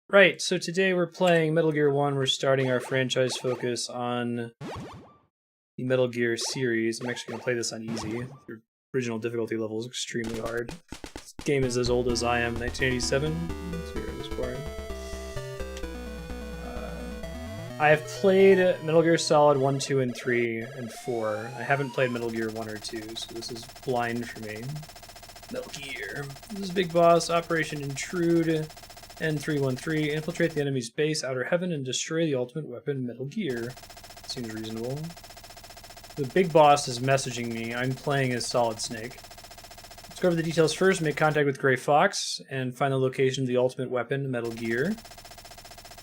Right, so today we're playing Metal Gear 1. We're starting our franchise focus on the Metal Gear series. I'm actually going to play this on easy. The original difficulty level is extremely hard. This game is as old as I am, 1987. That's where I was born. I have played Metal Gear Solid 1, 2, and 3, and 4. I haven't played Metal Gear 1 or 2, so this is blind for me. Metal Gear. This is Big Boss, Operation Intrude. N313, infiltrate the enemy's base, Outer Heaven, and destroy the ultimate weapon, Metal Gear. Seems reasonable. The Big Boss is messaging me. I'm playing as Solid Snake. Let's go over the details first. Make contact with Gray Fox and find the location of the ultimate weapon, Metal Gear.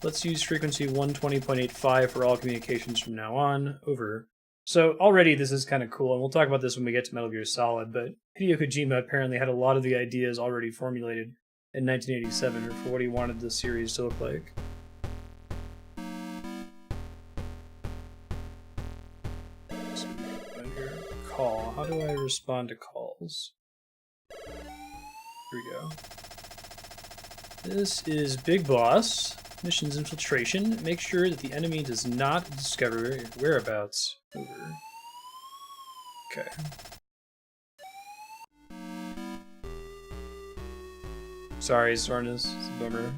Let's use frequency 120.85 for all communications from now on. Over. So already this is kind of cool, and we'll talk about this when we get to Metal Gear Solid, but Hideo Kojima apparently had a lot of the ideas already formulated in 1987 for what he wanted the series to look like. Call. How do I respond to calls? Here we go. This is Big Boss. Missions infiltration. Make sure that the enemy does not discover your whereabouts. Over. Okay. Sorry, Zornus. It's a bummer.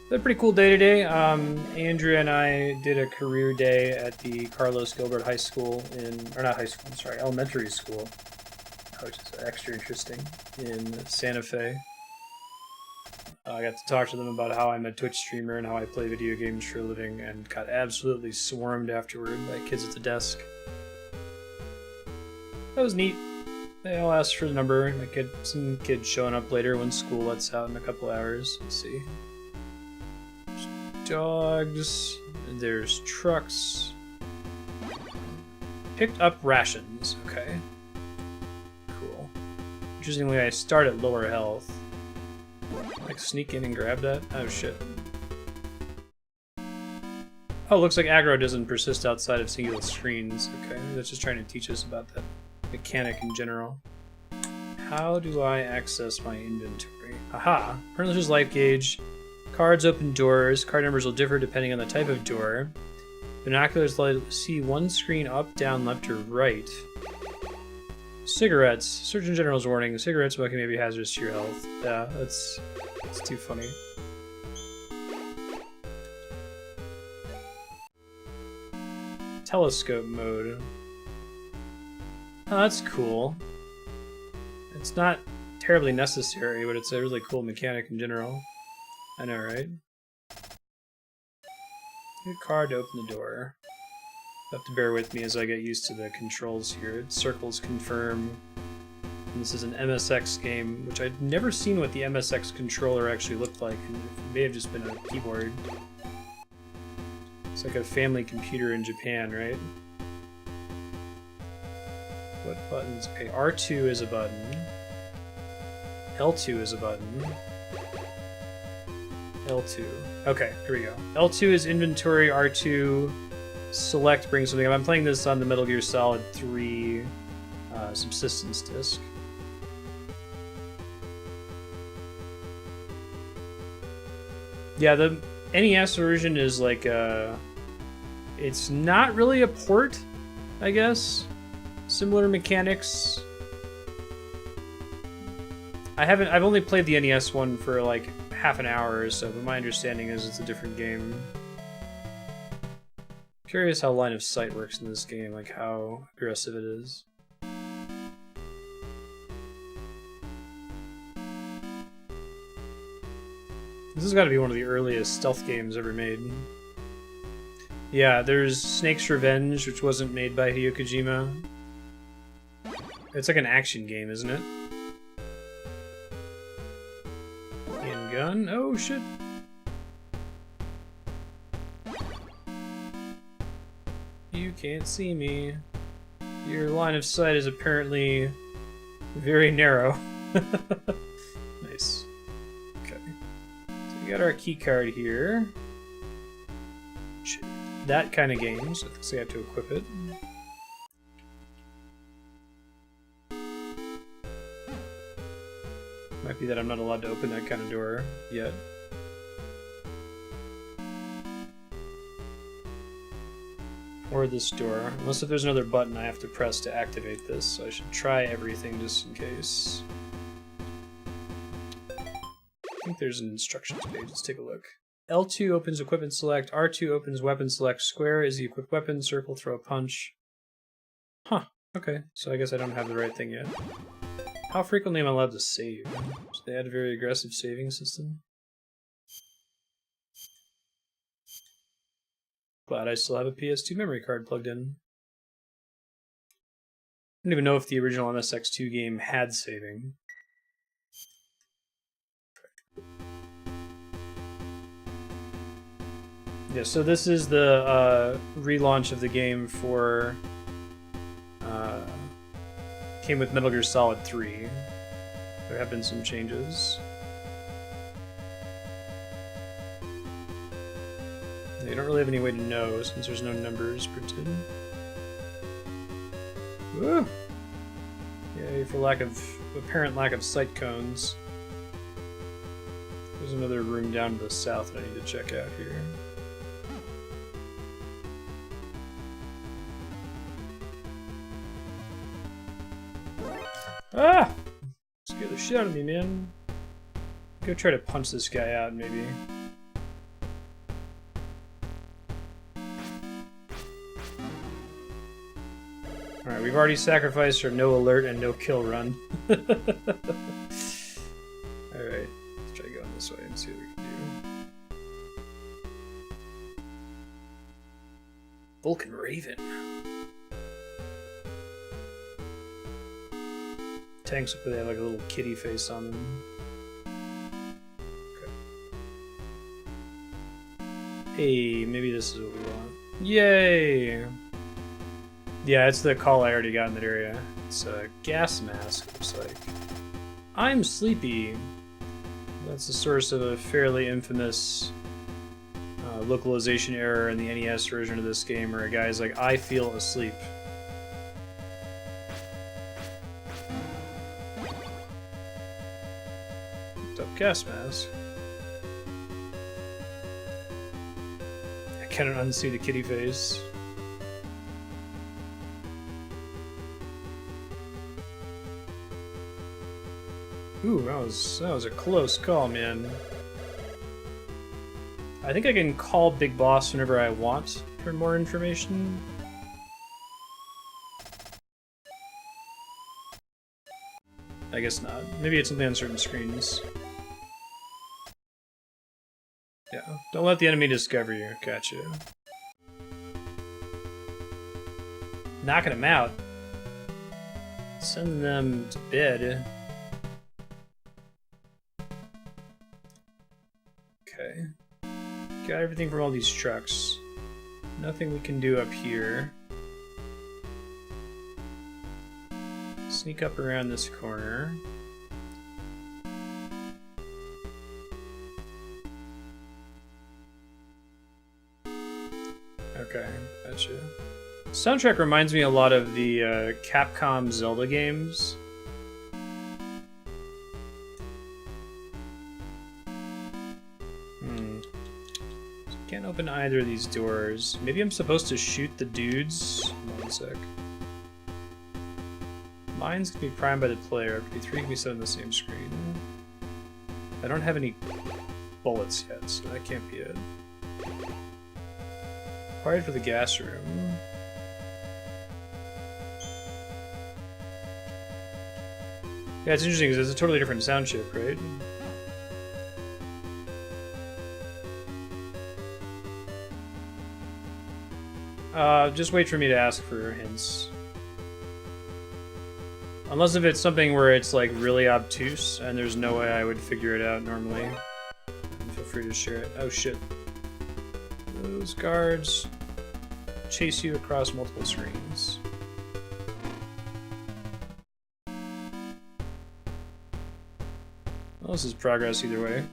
It's a pretty cool day today. Andrea and I did a career day at the Carlos Gilbert High School elementary school, which is extra interesting, in Santa Fe. I got to talk to them about how I'm a Twitch streamer and how I play video games for a living, and got absolutely swarmed afterward by kids at the desk. That was neat. They all asked for the number. Some kid showing up later when school lets out in a couple hours. Let's see. There's dogs. There's trucks. Picked up rations. Okay. Cool. Interestingly, I start at lower health. Like, sneak in and grab that? Oh, shit. Oh, looks like aggro doesn't persist outside of singular screens. Okay, that's just trying to teach us about that mechanic in general. How do I access my inventory? Aha! Furniture's life gauge. Cards open doors. Card numbers will differ depending on the type of door. Binoculars let you see one screen up, down, left, or right. Cigarettes. Surgeon General's warning. Cigarette smoking may be hazardous to your health. Yeah, that's too funny. Telescope mode. Oh, that's cool. It's not terribly necessary, but it's a really cool mechanic in general. I know, right? Get a card to open the door. You have to bear with me as I get used to the controls here. Circles confirm. And this is an MSX game, which I'd never seen what the MSX controller actually looked like. And it may have just been a keyboard. It's like a family computer in Japan, right? What buttons? Okay, R2 is a button. L2 is a button. L2. Okay, here we go. L2 is inventory, R2 select brings something up. I'm playing this on the Metal Gear Solid 3 subsistence disc. Yeah, the NES version is like it's not really a port, I guess. Similar mechanics. I've only played the NES one for like half an hour or so, but my understanding is it's a different game. Curious how line of sight works in this game, like how aggressive it is. This has got to be one of the earliest stealth games ever made. Yeah, there's Snake's Revenge, which wasn't made by Hideo Kojima. It's like an action game, isn't it? Handgun? Oh, shit. You can't see me. Your line of sight is apparently very narrow. Nice. Okay. So we got our key card here. That kind of game, so I think we have to equip it. Might be that I'm not allowed to open that kind of door yet. Or this door. Unless if there's another button I have to press to activate this, so I should try everything just in case. I think there's an instructions page. Let's take a look. L2 opens equipment select, R2 opens weapon select, square is the equipped weapon, circle throw a punch. Huh, okay, so I guess I don't have the right thing yet. How frequently am I allowed to save? So they had a very aggressive saving system. Glad I still have a PS2 memory card plugged in. I don't even know if the original MSX2 game had saving. Yeah, so this is the relaunch of the game for... came with Metal Gear Solid 3. There have been some changes. You don't really have any way to know since there's no numbers printed. Woo! Yay, for apparent lack of sight cones. There's another room down to the south that I need to check out here. Ah! Scare the shit out of me, man. Go try to punch this guy out, maybe. Alright, we've already sacrificed our no alert and no kill run. Alright, let's try going this way and see what we can do. Vulcan Raven. Tanks up there have like a little kitty face on them. Okay. Hey, maybe this is what we want. Yay! Yeah, it's the call I already got in that area. It's a gas mask, looks like. I'm sleepy. That's the source of a fairly infamous localization error in the NES version of this game where a guy's like, I feel asleep. Gas mask. I can't unsee the kitty face. Ooh, that was a close call, man. I think I can call Big Boss whenever I want for more information. I guess not. Maybe it's something on certain screens. Yeah, don't let the enemy discover you. Gotcha. Knocking them out. Send them to bed. Okay. Got everything from all these trucks. Nothing we can do up here. Sneak up around this corner. Okay, gotcha. Soundtrack reminds me a lot of the Capcom Zelda games. Can't open either of these doors. Maybe I'm supposed to shoot the dudes? One sec. Mines can be primed by the player. P3 can be set on the same screen. I don't have any bullets yet, so that can't be it. Required for the gas room. Yeah, it's interesting because it's a totally different sound chip, right? Just wait for me to ask for hints. Unless if it's something where it's like really obtuse and there's no way I would figure it out normally. Feel free to share it. Oh shit. Those guards chase you across multiple screens. Well, this is progress either way.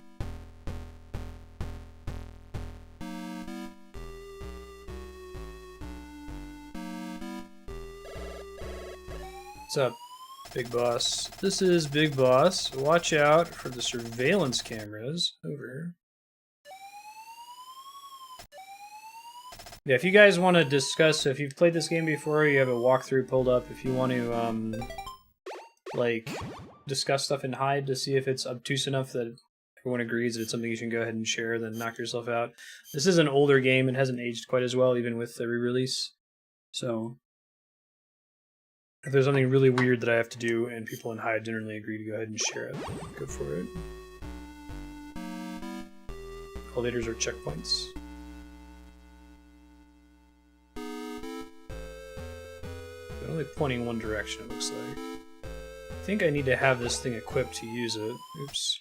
What's up, Big Boss? This is Big Boss. Watch out for the surveillance cameras. Over. Yeah, if you guys want to discuss, if you've played this game before, you have a walkthrough pulled up. If you want to, like, discuss stuff in Hind to see if it's obtuse enough that everyone agrees that it's something you should go ahead and share, then knock yourself out. This is an older game and hasn't aged quite as well, even with the re-release. So, if there's something really weird that I have to do and people in Hind generally agree to go ahead and share it, go for it. Elevators are checkpoints. They're only pointing one direction, it looks like. I think I need to have this thing equipped to use it. Oops.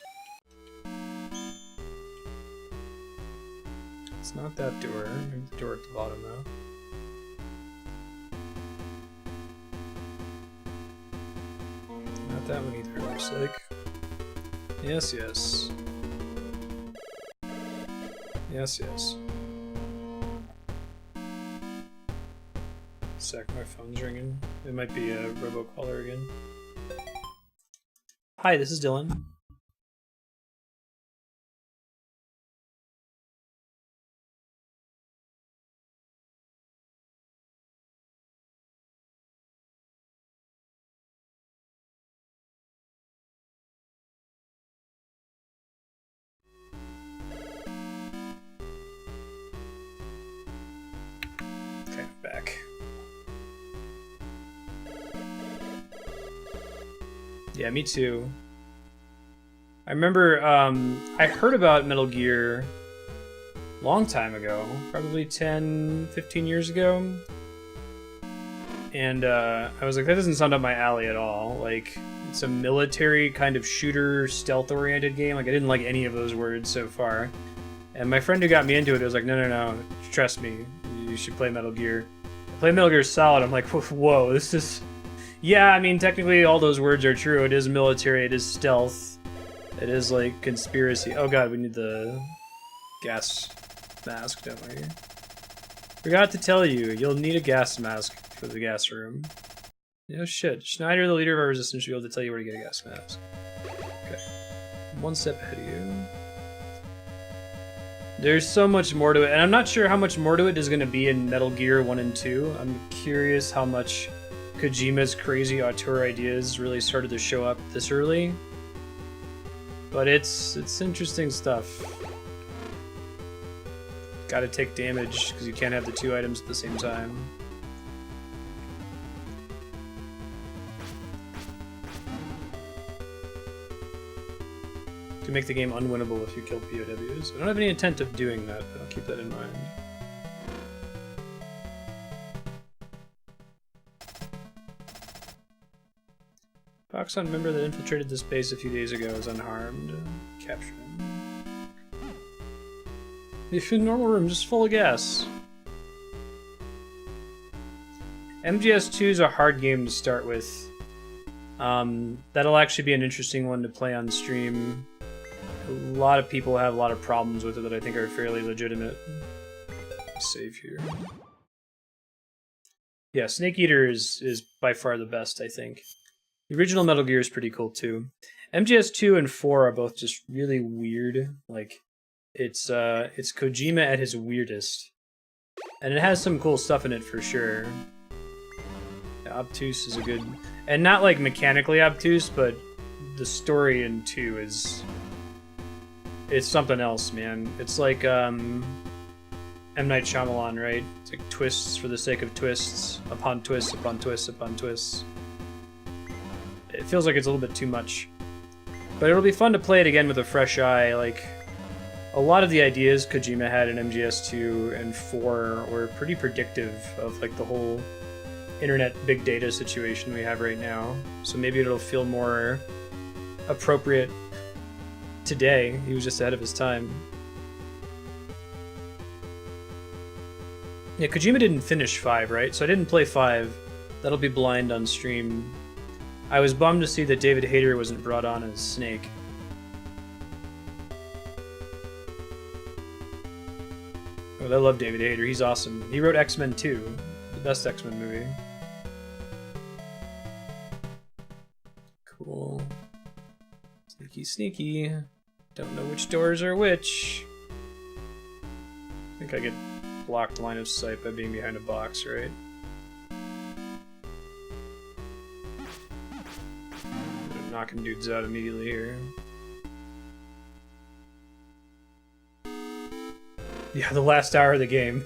It's not that door. Maybe the door at the bottom, though. Not that one either, it looks like. Yes, yes. Yes, yes. Sec, my phone's ringing. It might be a robocaller again. Hi, this is Dylan. Okay, back. Yeah, me too. I remember, I heard about Metal Gear a long time ago, probably 10, 15 years ago. And I was like, that doesn't sound up my alley at all. Like, it's a military kind of shooter, stealth-oriented game. Like, I didn't like any of those words so far. And my friend who got me into it was like, no, no, no, trust me, you should play Metal Gear. I played Metal Gear Solid, I'm like, whoa, this is... Yeah, I mean, technically all those words are true. It is military, it is stealth, it is, like, conspiracy. Oh god, we need the gas mask, don't we? Forgot to tell you, you'll need a gas mask for the gas room. No shit. Schneider, the leader of our resistance, should be able to tell you where to get a gas mask. Okay. One step ahead of you. There's so much more to it, and I'm not sure how much more to it is going to be in Metal Gear 1 and 2. I'm curious how much Kojima's crazy auteur ideas really started to show up this early. But it's interesting stuff. Gotta take damage, because you can't have the two items at the same time. You can make the game unwinnable if you kill POWs. I don't have any intent of doing that, but I'll keep that in mind. Foxon member that infiltrated this base a few days ago is unharmed. Capture him. The normal room just full of gas. MGS2 is a hard game to start with. That'll actually be an interesting one to play on stream. A lot of people have a lot of problems with it that I think are fairly legitimate. Save here. Yeah, Snake Eater is by far the best, I think. The original Metal Gear is pretty cool too. MGS2 and 4 are both just really weird. Like, it's Kojima at his weirdest. And it has some cool stuff in it for sure. Yeah, Obtuse is a good... And not like mechanically obtuse, but the story in 2 is... It's something else, man. It's like, M. Night Shyamalan, right? It's like twists for the sake of twists, upon twists, upon twists, upon twists. It feels like it's a little bit too much. But it'll be fun to play it again with a fresh eye. Like, a lot of the ideas Kojima had in MGS2 and 4 were pretty predictive of like the whole internet big data situation we have right now. So maybe it'll feel more appropriate today. He was just ahead of his time. Yeah, Kojima didn't finish 5, right? So I didn't play 5. That'll be blind on stream. I was bummed to see that David Hayter wasn't brought on as Snake. Oh, I love David Hayter. He's awesome. He wrote X-Men 2, the best X-Men movie. Cool. Sneaky, sneaky. Don't know which doors are which. I think I get blocked line of sight by being behind a box, right? I'm knocking dudes out immediately here. Yeah, the last hour of the game.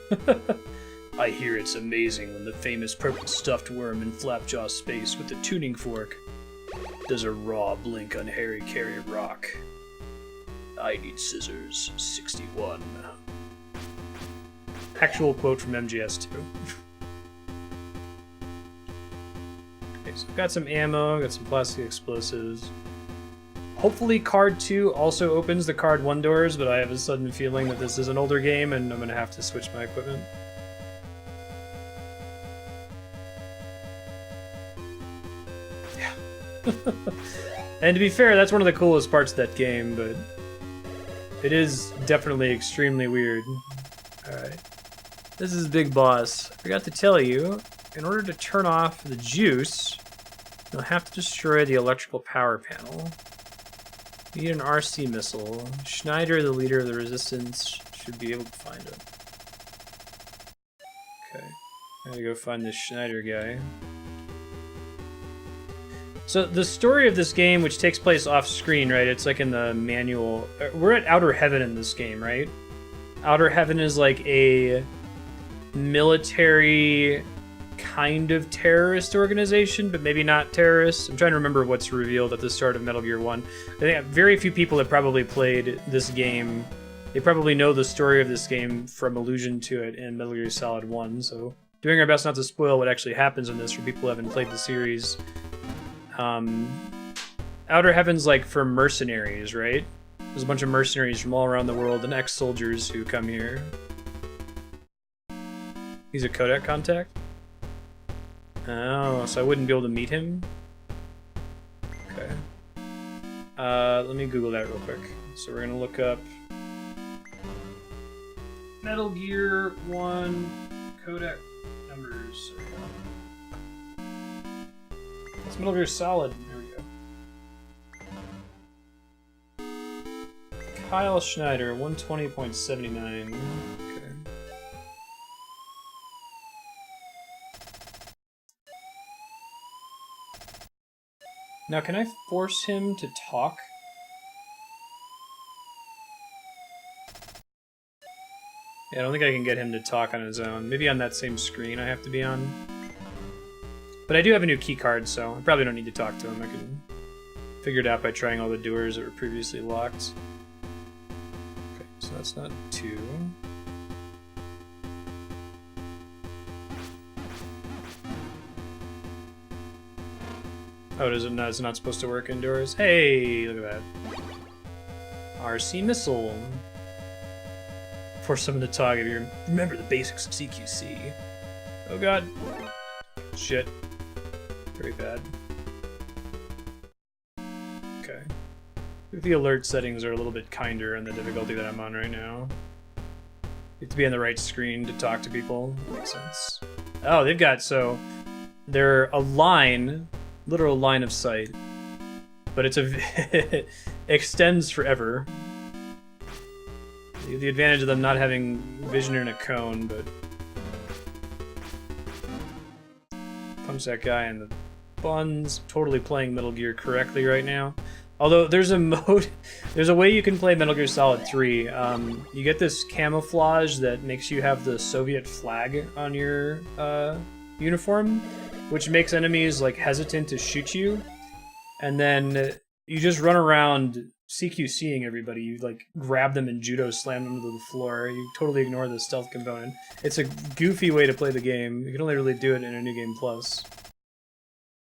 I hear it's amazing when the famous purple stuffed worm in Flapjaw space with the tuning fork does a raw blink on Harry Carry Rock. I need scissors, 61. Actual quote from MGS2. Okay, so I've got some ammo, got some plastic explosives. Hopefully card 2 also opens the card 1 doors, but I have a sudden feeling that this is an older game and I'm gonna have to switch my equipment. And to be fair, that's one of the coolest parts of that game, but it is definitely extremely weird. Alright. This is Big Boss. I forgot to tell you, in order to turn off the juice, you'll have to destroy the electrical power panel. You need an RC missile. Schneider, the leader of the resistance, should be able to find it. Okay. I gotta go find this Schneider guy. So the story of this game, which takes place off screen, right? It's like in the manual. We're at Outer Heaven in this game, right? Outer Heaven is like a military kind of terrorist organization, but maybe not terrorist. I'm trying to remember what's revealed at the start of Metal Gear 1. I think very few people have probably played this game. They probably know the story of this game from allusion to it in Metal Gear Solid 1, so doing our best not to spoil what actually happens in this for people who haven't played the series. Outer Heaven's like for mercenaries, right? There's a bunch of mercenaries from all around the world and ex-soldiers who come here. He's a codec contact? Oh, so I wouldn't be able to meet him? Okay. Let me Google that real quick. So we're gonna look up Metal Gear 1 codec numbers. It's Metal Gear Solid. There we go. Kyle Schneider, 120.79. Okay. Now, can I force him to talk? Yeah, I don't think I can get him to talk on his own. Maybe on that same screen I have to be on. But I do have a new key card, so I probably don't need to talk to him. I can figure it out by trying all the doors that were previously locked. Okay, so that's not 2. Oh, does it not? It's not supposed to work indoors? Hey, look at that. RC missile. Force someone to talk if you remember the basics of CQC. Oh god. Shit. Very bad. Okay. The alert settings are a little bit kinder in the difficulty that I'm on right now. You have to be on the right screen to talk to people. That makes sense. Oh, they've got, so they're a line, literal line of sight, but it's it extends forever. The advantage of them not having vision in a cone, but punch that guy in the buns. Totally playing Metal Gear correctly right now. Although there's a mode, there's a way you can play Metal Gear Solid 3. You get this camouflage that makes you have the Soviet flag on your uniform, which makes enemies like hesitant to shoot you, and then you just run around CQCing everybody. You like grab them and judo slam them to the floor. You totally ignore the stealth component. It's a goofy way to play the game. You can only really do it in a New Game Plus.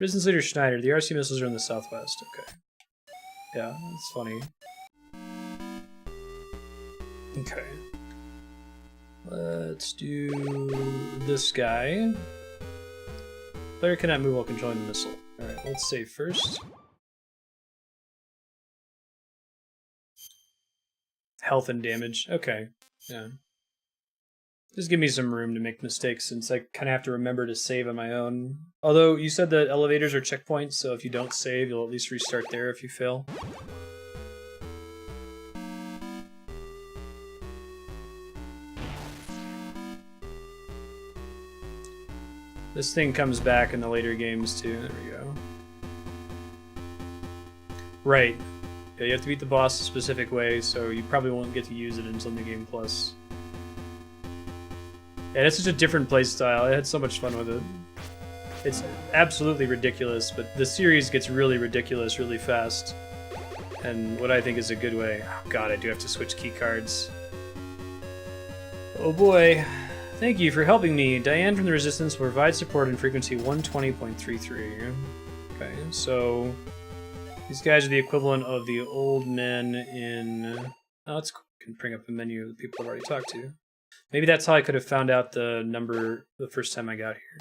Resistance Leader Schneider. The RC missiles are in the southwest. Okay. Yeah, that's funny. Okay. Let's do this guy. Player cannot move while controlling the missile. Alright, let's save first. Health and damage. Okay. Yeah. Just give me some room to make mistakes since I kind of have to remember to save on my own. Although you said that elevators are checkpoints, so if you don't save, you'll at least restart there if you fail. This thing comes back in the later games too. There we go. Right. Yeah, you have to beat the boss a specific way, so you probably won't get to use it until New Game Plus. Yeah, it's such a different playstyle. I had so much fun with it. It's absolutely ridiculous, but the series gets really ridiculous really fast. And what I think is a good way. Oh god, I do have to switch key cards. Oh boy. Thank you for helping me. Diane from the Resistance will provide support in frequency 120.33. Okay, so these guys are the equivalent of the old men in... Oh, let's can bring up a menu of people I've already talked to. Maybe that's how I could have found out the number the first time I got here.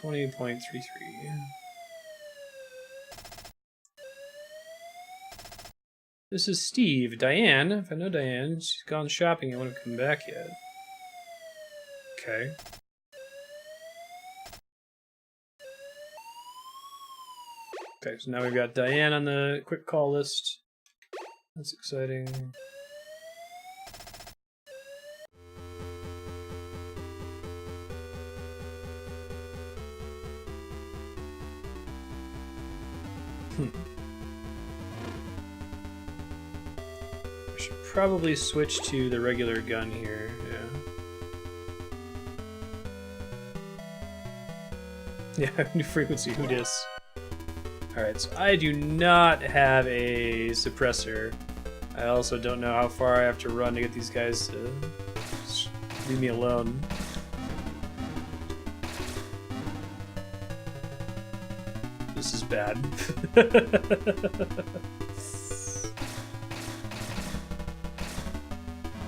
120.33. This is Steve. Diane. If I know Diane, she's gone shopping. I won't have come back yet. Okay. Okay, so now we've got Diane on the quick call list. That's exciting. I should probably switch to the regular gun here, yeah. Yeah, new frequency, who dis? Alright, so I do not have a suppressor. I also don't know how far I have to run to get these guys to just leave me alone. This is bad.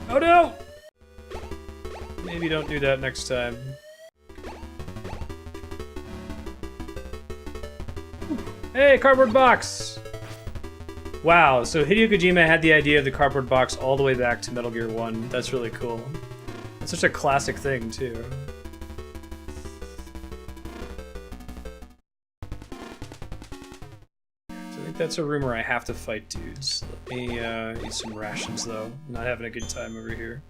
Oh no! Maybe don't do that next time. Hey, cardboard box! Wow, so Hideo Kojima had the idea of the cardboard box all the way back to Metal Gear 1. That's really cool. That's such a classic thing, too. So I think that's a room where I have to fight dudes. Let me eat some rations, though. I'm not having a good time over here.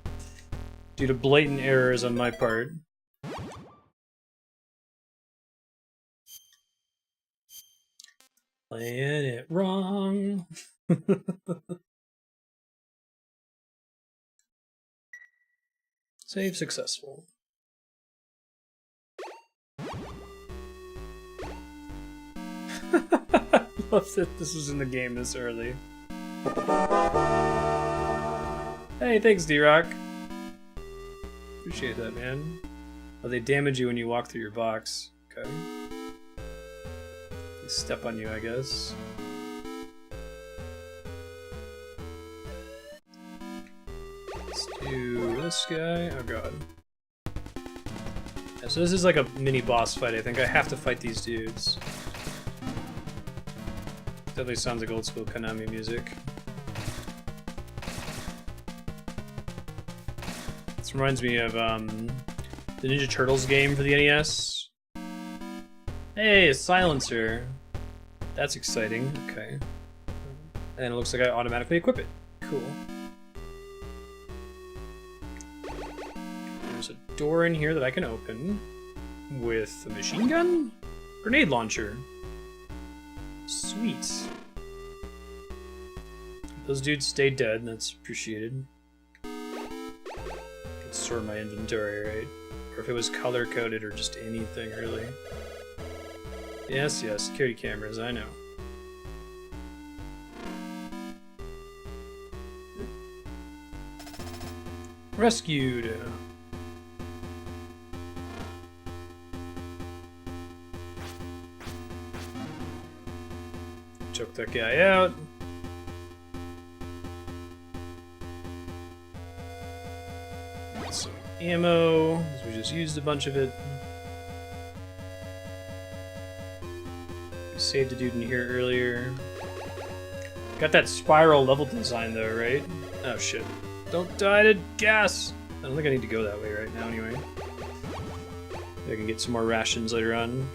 Due to blatant errors on my part. Playing it wrong. Save successful. Love that this was in the game this early. Hey, thanks, D-Rock. Appreciate that, man. Oh, they damage you when you walk through your box. Okay. They step on you, I guess. Let's do this guy. Oh god. Yeah, so this is like a mini boss fight, I think. I have to fight these dudes. Definitely sounds like old school Konami music. This reminds me of the Ninja Turtles game for the NES. Hey, a silencer. That's exciting. Okay. And it looks like I automatically equip it. Cool. There's a door in here that I can open with a machine gun? Grenade launcher. Sweet. Those dudes stay dead, and that's appreciated. I can sort my inventory, right? Or if it was color-coded or just anything, really. Yes, yes, security cameras, I know. Rescued. Choke that guy out. Got some ammo, because we just used a bunch of it. We saved a dude in here earlier. Got that spiral level design though, right? Oh shit. Don't die to gas! I don't think I need to go that way right now anyway. I can get some more rations later on.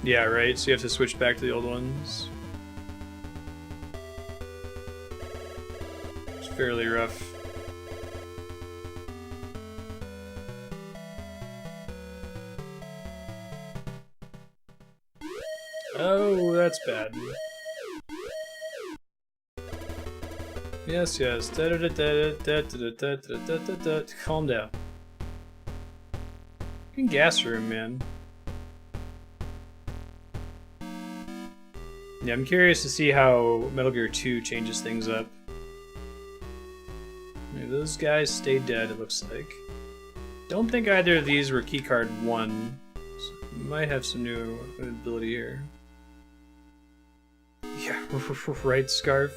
Yeah, right, so you have to switch back to the old ones. fairly rough. Oh, that's bad. Yes, yes. Calm down. You can gas room, man. Yeah, I'm curious to see how Metal Gear 2 changes things up. Maybe those guys stay dead, it looks like. Don't think either of these were keycard 1. So might have some new ability here. Yeah, right, Scarf.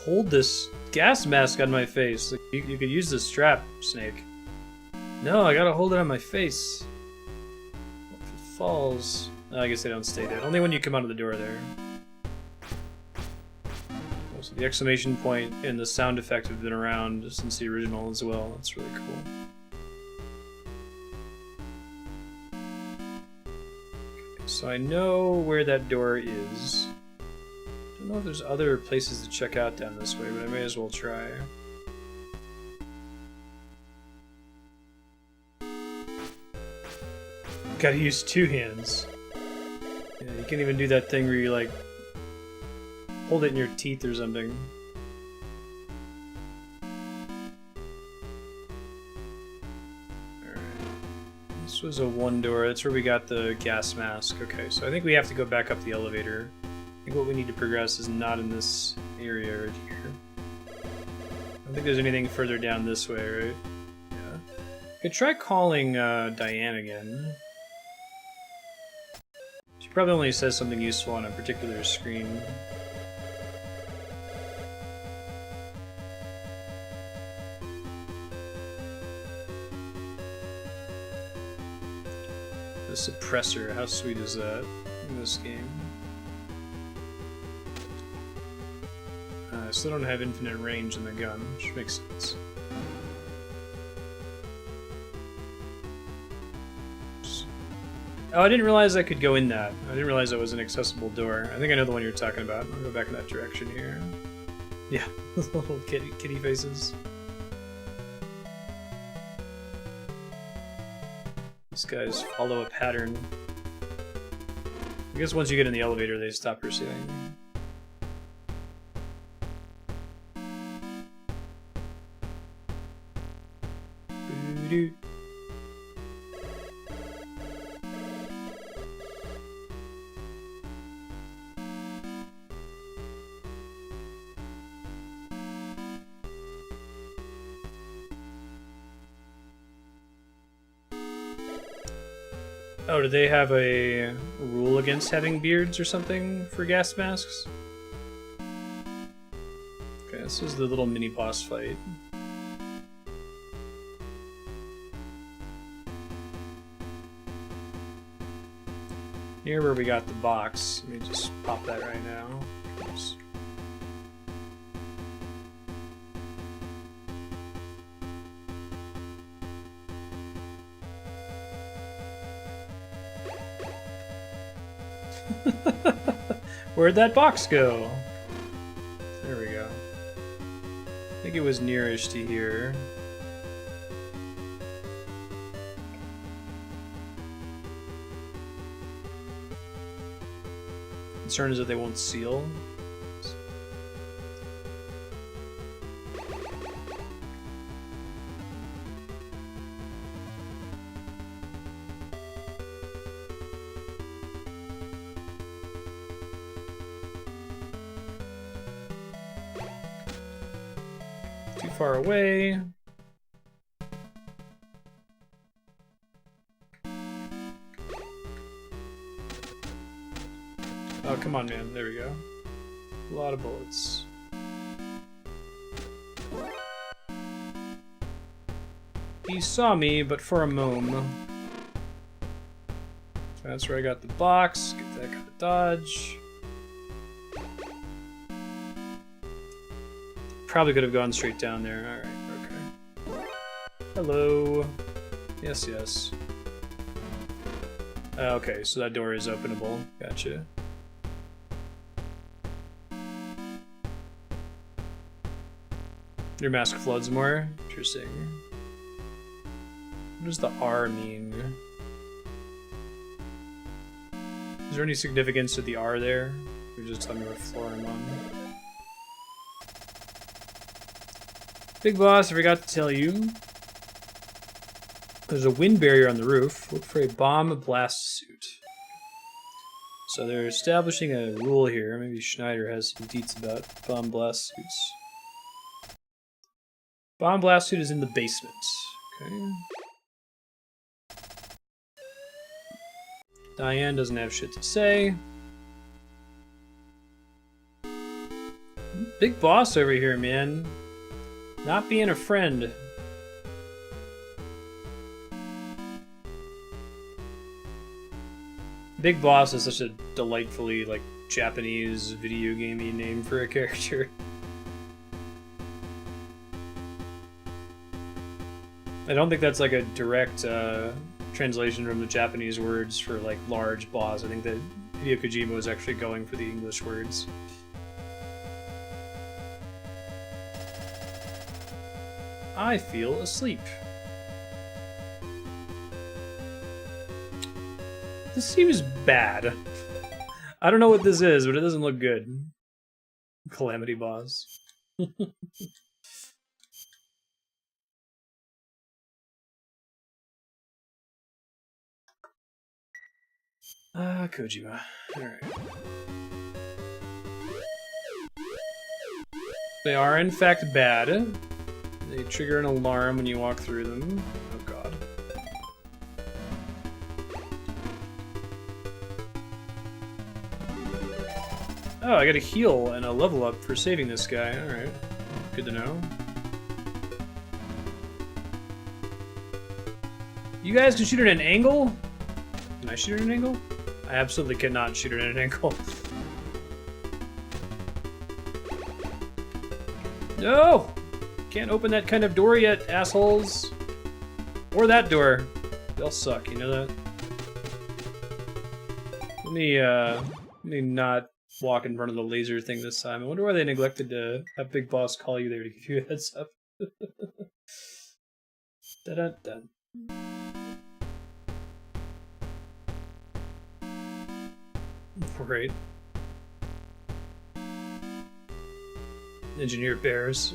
Hold this gas mask on my face. Like, you could use this strap, Snake. No, I gotta hold it on my face. If it falls... I guess they don't stay dead. Only when you come out of the door there. So the exclamation point and the sound effect have been around since the original as well. That's really cool. Okay, so I know where that door is. I don't know if there's other places to check out down this way, but I may as well try. Gotta use two hands. Yeah, you can't even do that thing where you like hold it in your teeth or something. Alright. This was a one door. That's where we got the gas mask. Okay, so I think we have to go back up the elevator. I think what we need to progress is not in this area right here. I don't think there's anything further down this way, right? Yeah. I could try calling Diane again. She probably only says something useful on a particular screen. The suppressor, how sweet is that in this game? I still don't have infinite range in the gun, which makes sense. Oh, I didn't realize I could go in that. I didn't realize that was an accessible door. I think I know the one you're talking about. I'll go back in that direction here. Yeah, little kitty faces. These guys follow a pattern. I guess once you get in the elevator, they stop pursuing. Boo-doo. Oh, do they have a rule against having beards or something for gas masks? Okay, this is the little mini boss fight. Here where we got the box. Let me just pop that right now. Oops. Where'd that box go? There we go. I think it was nearish to here. Concern is that they won't seal. Too far away. Oh, come on, man. There we go. A lot of bullets. He saw me, but for a moment. That's where I got the box. Get that kind of dodge. Probably could have gone straight down there. Alright, okay. Hello. Yes, yes. Okay, so that door is openable. Gotcha. Your mask floods more? Interesting. What does the R mean? Is there any significance to the R there? Or just tell me what floor I'm on? Big boss, I forgot to tell you. There's a wind barrier on the roof. Look for a bomb blast suit. So they're establishing a rule here. Maybe Schneider has some deets about bomb blast suits. Bomb blast suit is in the basement. Okay. Diane doesn't have shit to say. Big boss over here, man. Not being a friend. Big Boss is such a delightfully, like, Japanese video gamey name for a character. I don't think that's like a direct translation from the Japanese words for like large boss. I think that Hideo Kojima was actually going for the English words. I feel asleep. This seems bad. I don't know what this is, but it doesn't look good. Calamity boss. Kojima. Alright. They are in fact bad. They trigger an alarm when you walk through them. Oh god. Oh, I got a heal and a level up for saving this guy. Alright. Good to know. You guys can shoot at an angle? Can I shoot at an angle? I absolutely cannot shoot at an angle. No! Can't open that kind of door yet, assholes. Or that door. They'll suck, you know that? Let me not walk in front of the laser thing this time. I wonder why they neglected to have Big Boss call you there to give you a heads up. Da-da-da. Right. Engineer bears.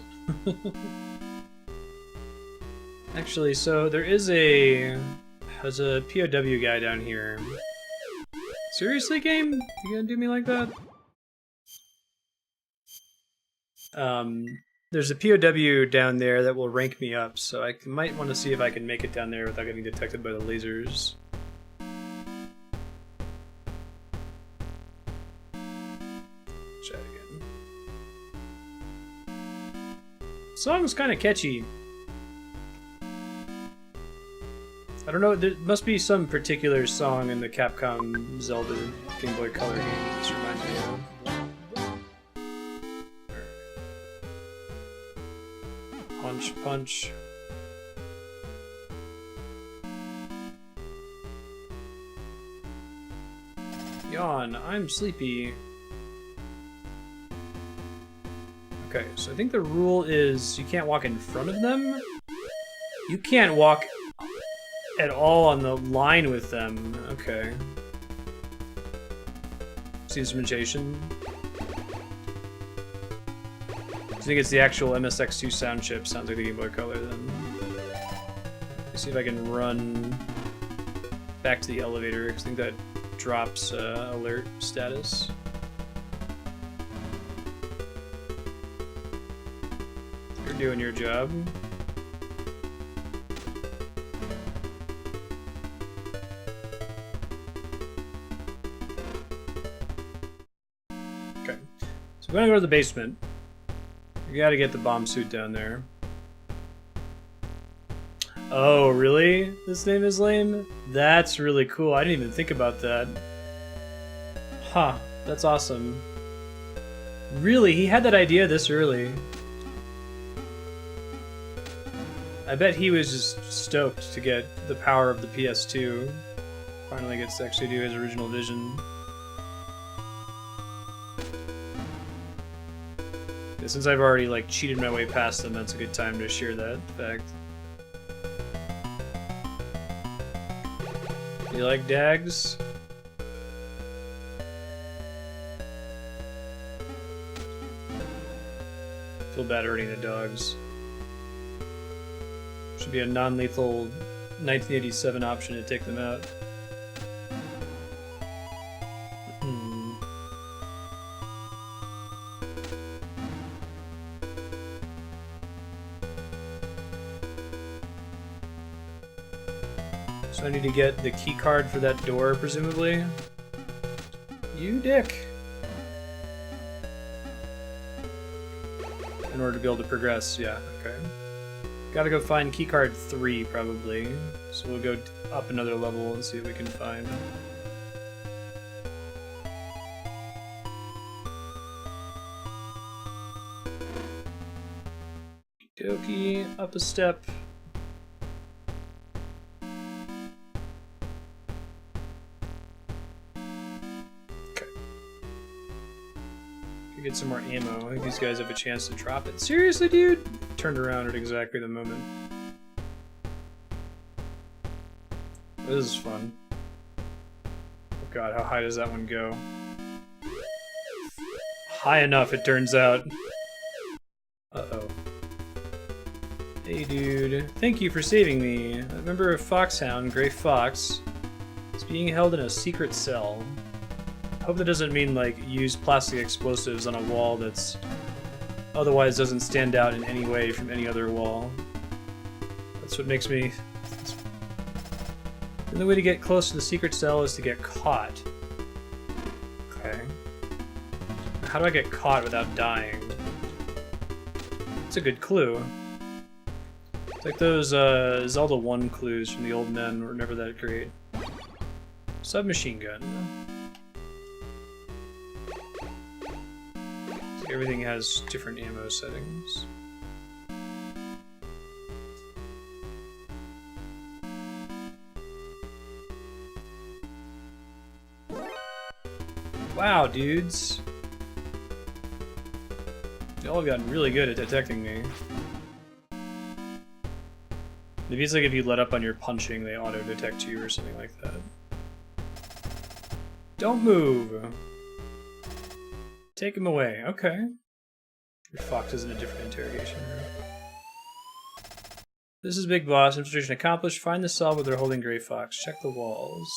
Actually, so there's a POW guy down here. Seriously, game? You gonna do me like that? There's a POW down there that will rank me up, so I might want to see if I can make it down there without getting detected by the lasers. Try it again. Song's kind of catchy. I don't know, there must be some particular song in the Capcom Zelda Game Boy Color game that this reminds me of. Punch, punch. Yawn, I'm sleepy. Okay, so I think the rule is you can't walk in front of them. You can't walk at all on the line with them. Okay. See instrumentation. I think it's the actual MSX2 sound chip. Sounds like the Game Boy Color then. Let's see if I can run back to the elevator, because I think that drops alert status. You're doing your job. Okay. So we're gonna go to the basement. You gotta get the bomb suit down there. Oh, really? This name is lame? That's really cool. I didn't even think about that. Huh. That's awesome. Really? He had that idea this early. I bet he was just stoked to get the power of the PS2. Finally gets to actually do his original vision. Since I've already like cheated my way past them, that's a good time to share that fact. You like dags? Feel bad hurting the dogs. Should be a non-lethal 1987 option to take them out. So I need to get the key card for that door, presumably. You dick! In order to be able to progress, yeah, okay. Gotta go find keycard 3, probably. So we'll go up another level and see what we can find. Dokie, up a step. Get some more ammo. I think these guys have a chance to drop it. Seriously, dude? Turned around at exactly the moment. This is fun. Oh god, how high does that one go? High enough, it turns out. Uh-oh. Hey, dude. Thank you for saving me. A member of Foxhound, Gray Fox, is being held in a secret cell. Hope that doesn't mean, like, use plastic explosives on a wall that's otherwise doesn't stand out in any way from any other wall. That's what makes me... The only way to get close to the secret cell is to get caught. Okay. How do I get caught without dying? It's a good clue. It's like those Zelda 1 clues from the old men were never that great. Submachine gun. Everything has different ammo settings. Wow, dudes. Y'all have gotten really good at detecting me. Maybe it's like if you let up on your punching, they auto-detect you or something like that. Don't move! Take him away. Okay. Your fox is in a different interrogation room. This is Big Boss. Infiltration accomplished. Find the cell where they're holding Gray Fox. Check the walls.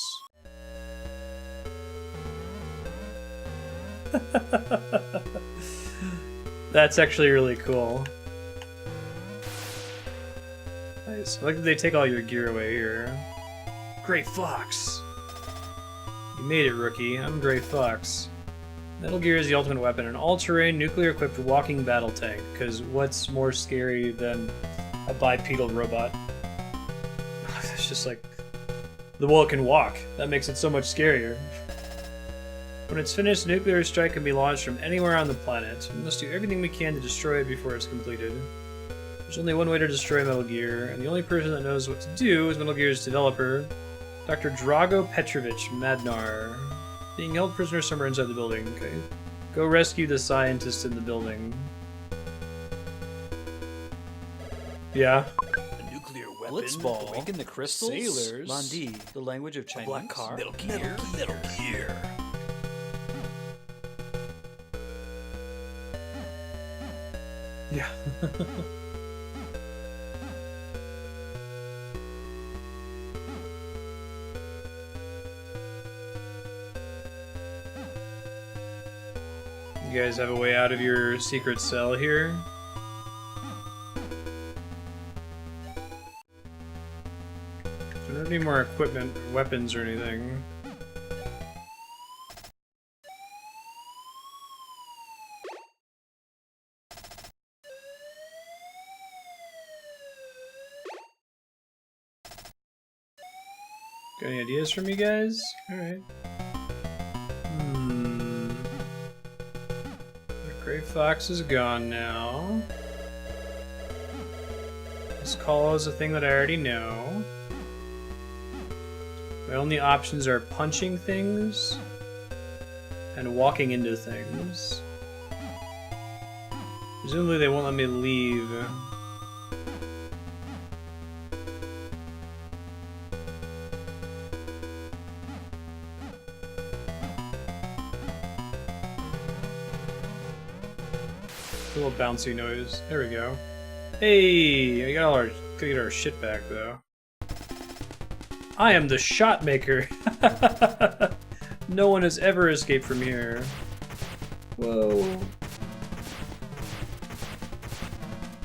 That's actually really cool. Nice. I like that they take all your gear away here. Gray Fox! You made it, rookie. I'm Gray Fox. Metal Gear is the ultimate weapon, an all-terrain, nuclear-equipped walking battle tank, because what's more scary than a bipedal robot? It's just like, well, it can walk. That makes it so much scarier. When it's finished, a nuclear strike can be launched from anywhere on the planet. We must do everything we can to destroy it before it's completed. There's only one way to destroy Metal Gear, and the only person that knows what to do is Metal Gear's developer, Dr. Drago Petrovich Madnar. Being held prisoner somewhere inside the building. Okay. Go rescue the scientist in the building. Yeah. A nuclear weapon. Blitzball. Awaken the crystals. Sailors. Hind D. The language of Chinese. Black car. Metal Gear. Metal Gear. Yeah. You guys have a way out of your secret cell here? Do not have any more equipment, weapons, or anything. Got any ideas from you guys? Alright. Gray Fox is gone now. This call is a thing that I already know. My only options are punching things and walking into things. Presumably they won't let me leave. A little bouncy noise. There we go. Hey, we gotta get our shit back though. I am the Shotmaker. No one has ever escaped from here. Whoa.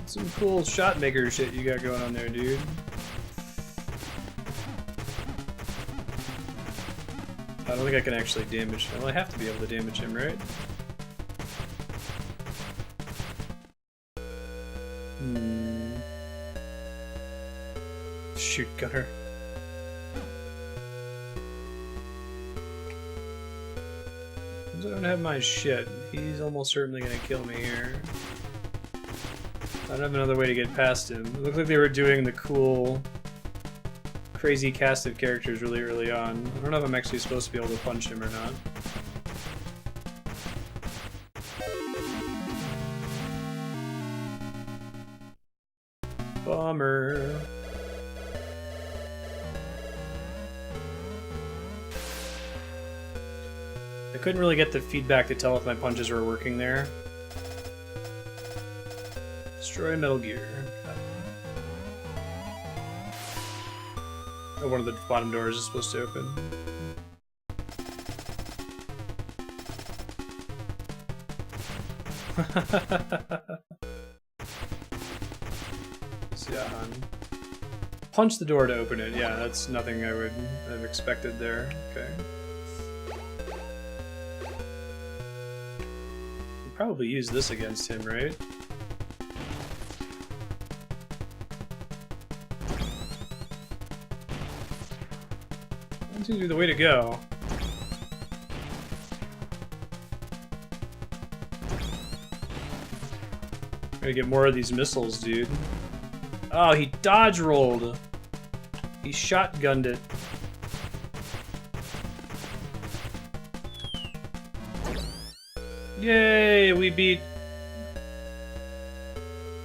Some cool Shotmaker shit you got going on there, dude. I don't think I can actually damage him. Well, I have to be able to damage him, right? Shoot, gunner. I don't have my shit. He's almost certainly gonna kill me here. I don't have another way to get past him. It looked like they were doing the cool, crazy cast of characters really early on. I don't know if I'm actually supposed to be able to punch him or not. Bummer. I couldn't really get the feedback to tell if my punches were working there. Destroy Metal Gear. Oh, one of the bottom doors is supposed to open. Yeah. Punch the door to open it. Yeah, that's nothing I would have expected there. Okay. Probably use this against him, right? That seems to be the way to go. Gotta get more of these missiles, dude. Oh, he dodge rolled. He shotgunned it. Yay, we beat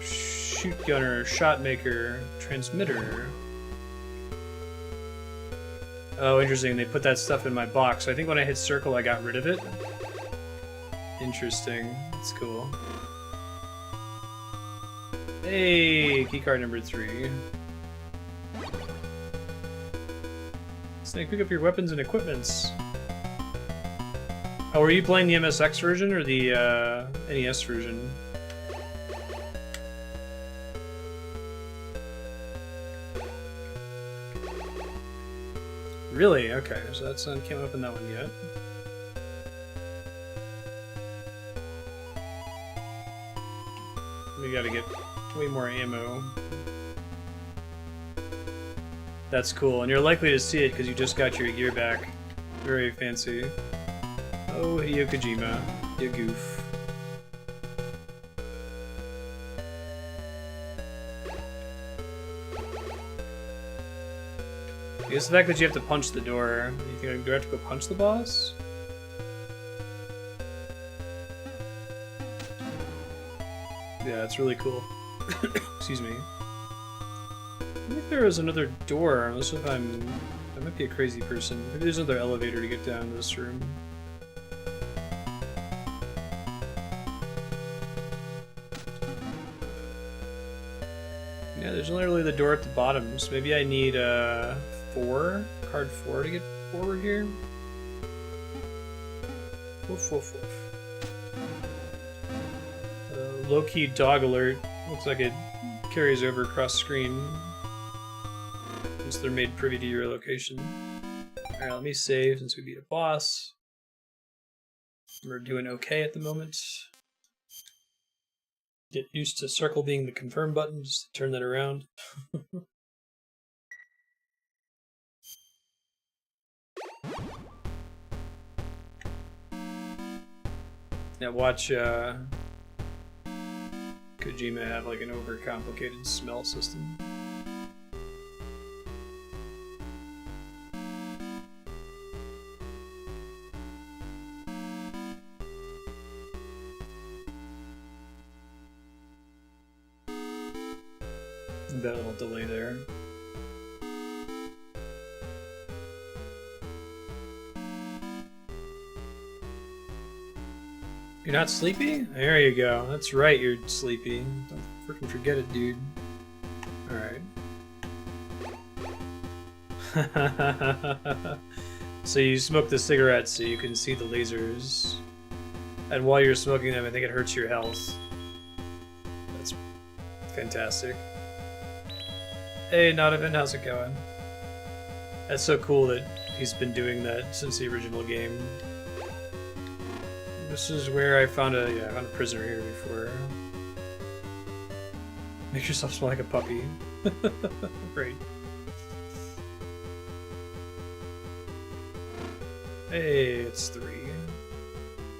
Shoot Gunner, Shotmaker, Transmitter. Oh, interesting. They put that stuff in my box. So I think when I hit circle, I got rid of it. Interesting. That's cool. Hey, keycard number 3. Snake, pick up your weapons and equipments. Oh, were you playing the MSX version or the NES version? Really? Okay, so that's not came up in that one yet. We gotta get way more ammo. That's cool, and you're likely to see it because you just got your gear back. Very fancy. Oh, Hideo Kojima, you goof. I guess the fact that you have to punch the door, you think, do I have to go punch the boss? Yeah, it's really cool. Excuse me. I think there was another door, unless if I might be a crazy person. Maybe there's another elevator to get down to this room. Yeah, there's literally the door at the bottom, so maybe I need card 4 to get forward here. Woof woof woof. Low-key dog alert. Looks like it carries over across screen once they're made privy to your location. Alright, let me save since we beat a boss. We're doing okay at the moment. Get used to circle being the confirm button, just turn that around. Now watch Kojima have like an overcomplicated smell system. That little delay there. You're not sleepy? There you go. That's right, you're sleepy. Don't freaking forget it, dude. Alright. So you smoke the cigarettes so you can see the lasers. And while you're smoking them, I think it hurts your health. That's fantastic. Hey, Nodovan, how's it going? That's so cool that he's been doing that since the original game. This is where I found a prisoner here before. Make yourself smell like a puppy. Great. Hey, it's 3.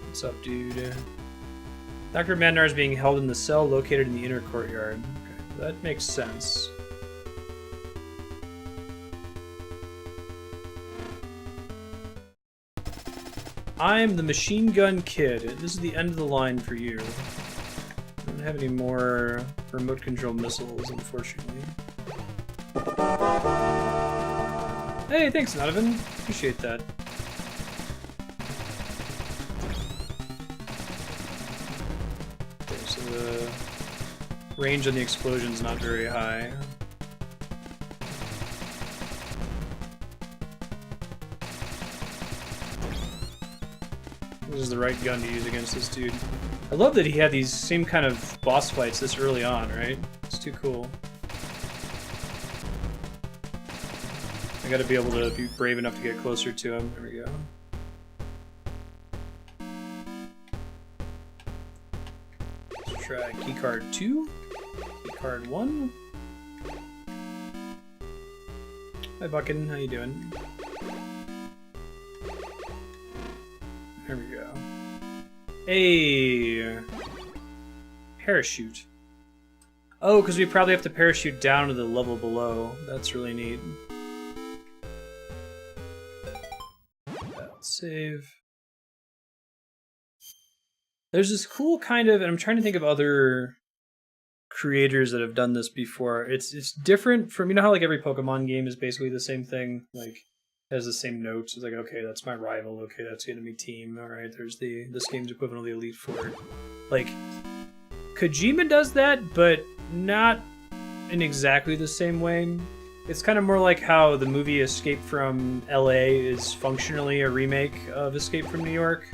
What's up, dude? Dr. Madnar is being held in the cell located in the inner courtyard. Okay, that makes sense. I'm the Machinegun Kid. This is the end of the line for you. I don't have any more remote control missiles, unfortunately. Hey, thanks, Nodovan. Appreciate that. Okay, so the range on the explosion's not very high. This is the right gun to use against this dude. I love that he had these same kind of boss fights this early on, right? It's too cool. I gotta be able to be brave enough to get closer to him. There we go. Let's try keycard 2. Keycard 1. Hi, Buckin. How you doing? There we go. Hey! Parachute. Oh, because we probably have to parachute down to the level below. That's really neat. Let's save. There's this cool kind of, and I'm trying to think of other creators that have done this before. It's different from, you know how like every Pokemon game is basically the same thing? Like, has the same notes. It's like, okay, that's my rival. Okay, that's the enemy team. All right, there's this game's equivalent of the Elite Four. Like, Kojima does that, but not in exactly the same way. It's kind of more like how the movie Escape from LA is functionally a remake of Escape from New York.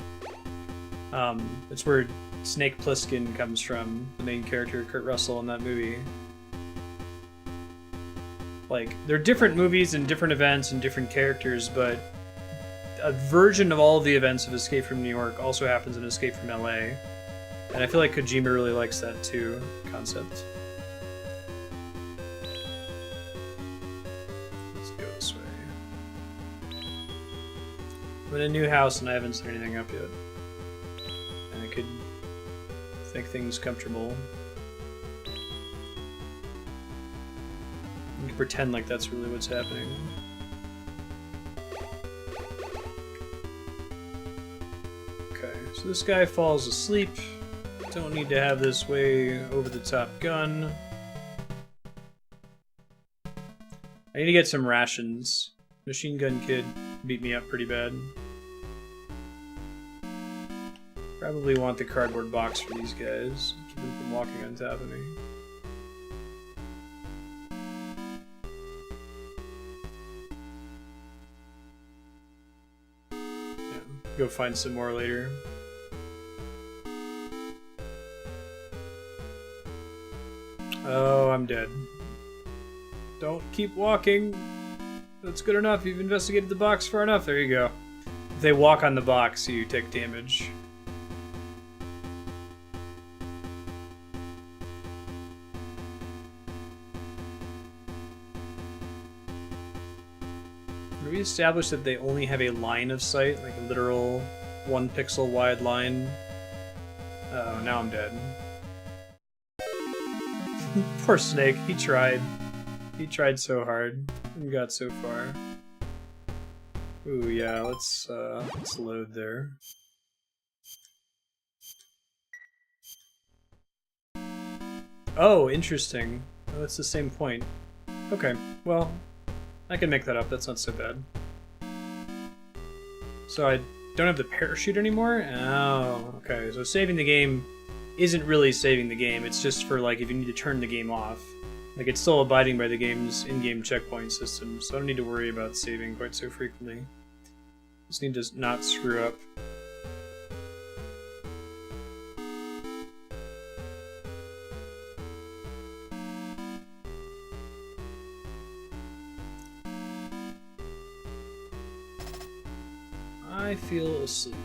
It's where Snake Plissken comes from, the main character, Kurt Russell, in that movie. Like, they're different movies and different events and different characters, but a version of all of the events of Escape from New York also happens in Escape from LA. And I feel like Kojima really likes that too, concept. Let's go this way. I'm in a new house and I haven't set anything up yet. And I could make things comfortable. You can pretend like that's really what's happening. Okay, so this guy falls asleep. Don't need to have this way over the top gun. I need to get some rations. Machinegun Kid beat me up pretty bad. Probably want the cardboard box for these guys. Keep them from walking on top of me. Go find some more later. Oh, I'm dead. Don't keep walking. That's good enough. You've investigated the box far enough. There you go. If they walk on the box, you take damage. We established that they only have a line of sight, like a literal 1 pixel wide line. Oh, now I'm dead. Poor Snake, he tried. He tried so hard and got so far. Ooh, yeah, let's load there. Oh, interesting. Oh, it's the same point. Okay, well, I can make that up. That's not so bad. So I don't have the parachute anymore? Oh, okay. So saving the game isn't really saving the game. It's just for, like, if you need to turn the game off. Like, it's still abiding by the game's in-game checkpoint system, so I don't need to worry about saving quite so frequently. Just need to not screw up. I feel asleep.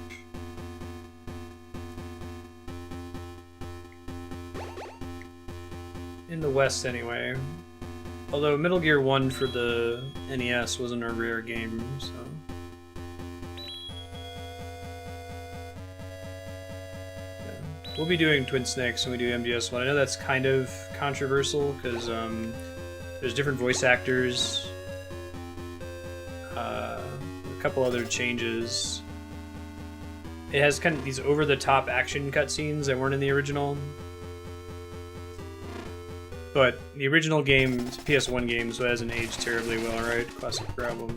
In the West, anyway. Although Metal Gear 1 for the NES wasn't a rare game, so... Yeah. We'll be doing Twin Snakes when we do MGS1. I know that's kind of controversial, because there's different voice actors, a couple other changes. It has kind of these over-the-top action cutscenes that weren't in the original. But the original game is a PS1 game, so it hasn't aged terribly well, right? Classic problem.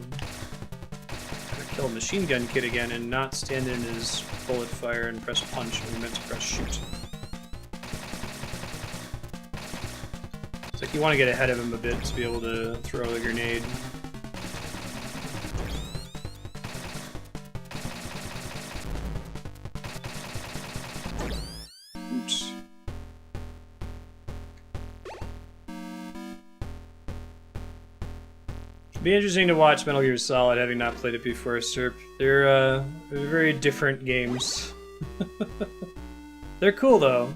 Gotta kill Machinegun Kid again and not stand in his bullet fire and press punch when he meant to press shoot. It's like you want to get ahead of him a bit to be able to throw a grenade. Oops. It'd be interesting to watch Metal Gear Solid, having not played it before, Serp. They're very different games. They're cool, though.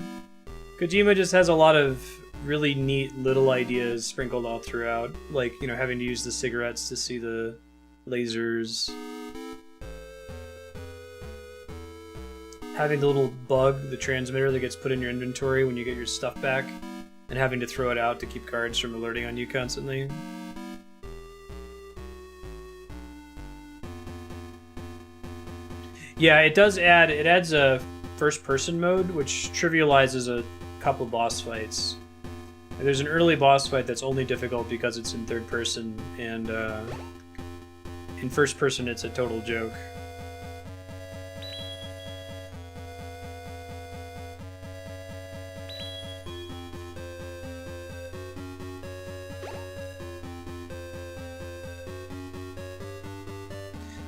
Kojima just has a lot of really neat little ideas sprinkled all throughout. Like, you know, having to use the cigarettes to see the lasers. Having the little bug, the transmitter that gets put in your inventory when you get your stuff back, and having to throw it out to keep guards from alerting on you constantly. Yeah, it does add, it adds a first-person mode, which trivializes a couple boss fights. There's an early boss fight that's only difficult because it's in third person, and in first person it's a total joke.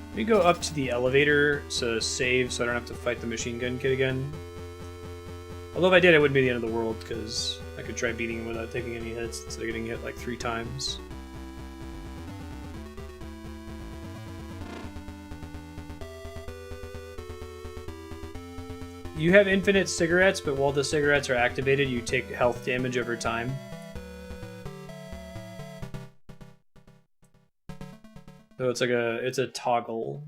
Let me go up to the elevator to save so I don't have to fight the Machinegun Kid again. Although if I did, it wouldn't be the end of the world, because I could try beating him without taking any hits instead of getting hit like 3 times. You have infinite cigarettes, but while the cigarettes are activated, you take health damage over time. So it's like it's a toggle.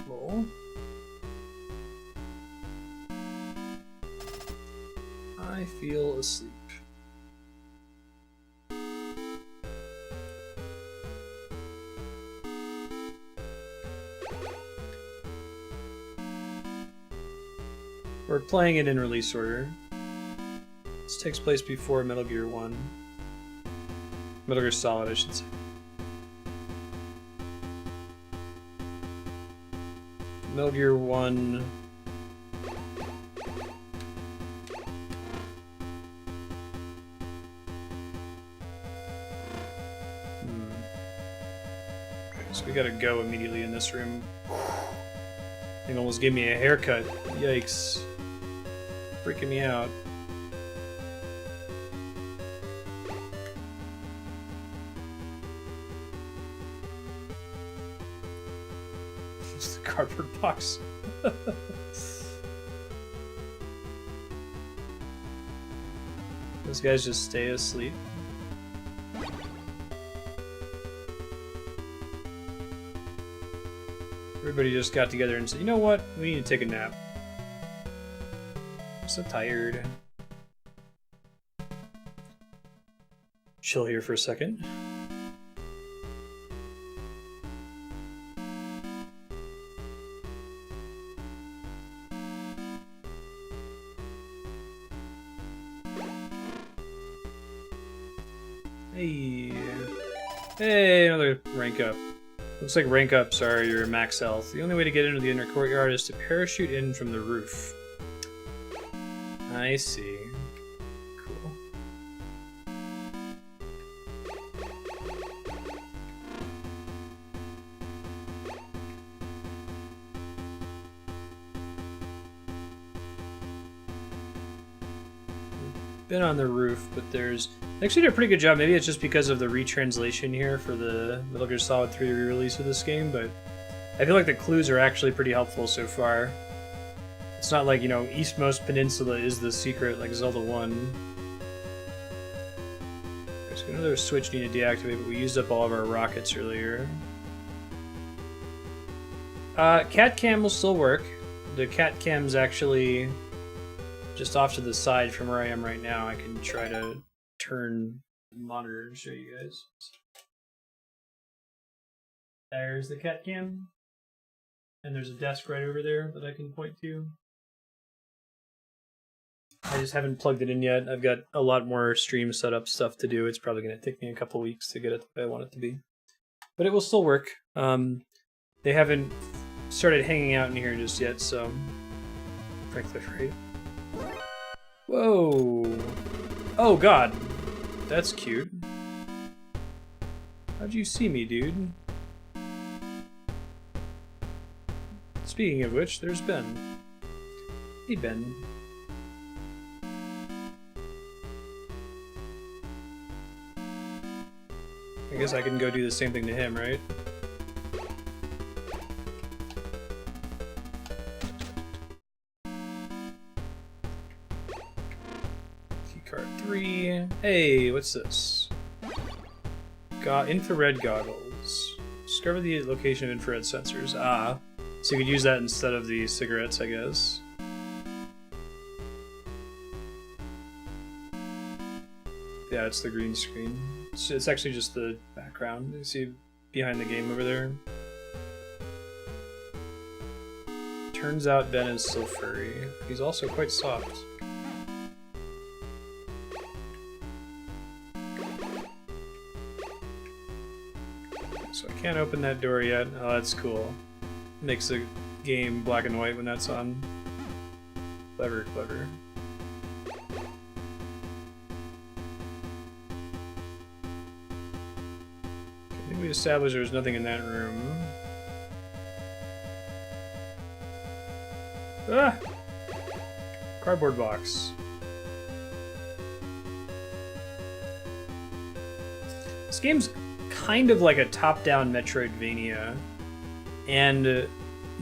Cool. I feel asleep. We're playing it in release order. This takes place before Metal Gear 1. Metal Gear Solid, I should say. Metal Gear 1... Okay, so we gotta go immediately in this room. Thing almost gave me a haircut. Yikes. Freaking me out. It's the cardboard box. Those guys just stay asleep. Everybody just got together and said, you know what? We need to take a nap. I'm so tired. Chill here for a second. Hey. Hey, another rank up. Looks like rank ups are your max health. The only way to get into the inner courtyard is to parachute in from the roof. I see. Cool. Been on the roof, but there's... They actually did a pretty good job. Maybe it's just because of the retranslation here for the Metal Gear Solid 3 re-release of this game, but I feel like the clues are actually pretty helpful so far. It's not like, you know, Eastmost Peninsula is the secret like Zelda 1. There's another switch need to deactivate, but we used up all of our rockets earlier. Cat cam will still work. The cat cam's actually just off to the side from where I am right now. I can try to turn the monitor and show you guys. There's the cat cam. And there's a desk right over there that I can point to. I just haven't plugged it in yet. I've got a lot more stream setup stuff to do. It's probably going to take me a couple weeks to get it the way I want it to be. But it will still work. They haven't started hanging out in here just yet, so... Frankly, right? Whoa! Oh god! That's cute. How'd you see me, dude? Speaking of which, there's Ben. Hey, Ben. I guess I can go do the same thing to him, right? Keycard 3. Hey, what's this? Infrared goggles. Discover the location of infrared sensors. Ah. So you could use that instead of the cigarettes, I guess. Yeah, it's the green screen. It's actually just the background. You see behind the game over there. Turns out Ben is still furry. He's also quite soft. So I can't open that door yet. Oh, that's cool. Makes the game black and white when that's on. Clever, clever. I think we established there's nothing in that room. Ah! Cardboard box. This game's kind of like a top-down Metroidvania. And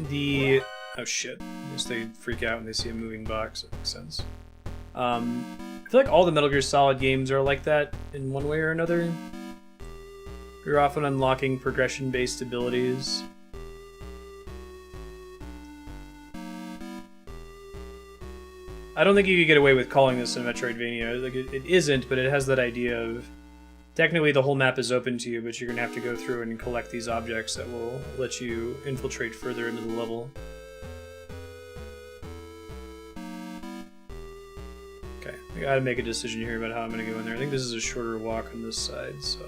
the... Oh shit. I guess they freak out when they see a moving box. That makes sense. I feel like all the Metal Gear Solid games are like that in one way or another. You're often unlocking progression-based abilities. I don't think you could get away with calling this a Metroidvania. Like it isn't, but it has that idea of... Technically, the whole map is open to you, but you're going to have to go through and collect these objects that will let you infiltrate further into the level. Okay, I gotta make a decision here about how I'm going to go in there. I think this is a shorter walk on this side, so...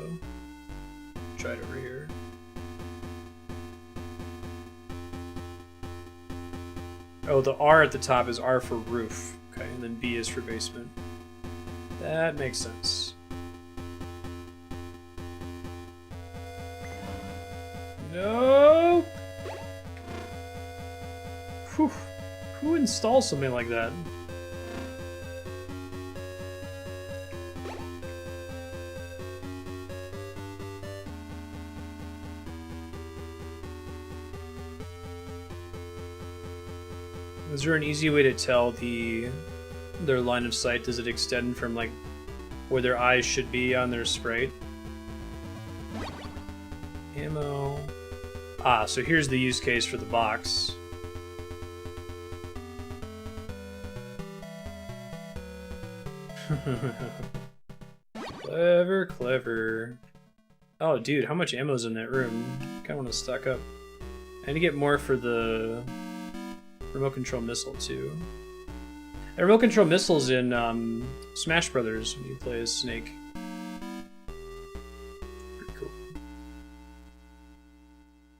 Try it over here. Oh, the R at the top is R for roof. Okay, and then B is for basement. That makes sense. No! Whew. Who installs something like that? Is there an easy way to tell their line of sight? Does it extend from like where their eyes should be on their sprite? Ammo. Ah, so here's the use case for the box. Clever, clever. Oh, dude, how much ammo's in that room? Kinda want to stock up. I need to get more for the remote control missile, too. And remote control missiles in Smash Brothers when you play as Snake.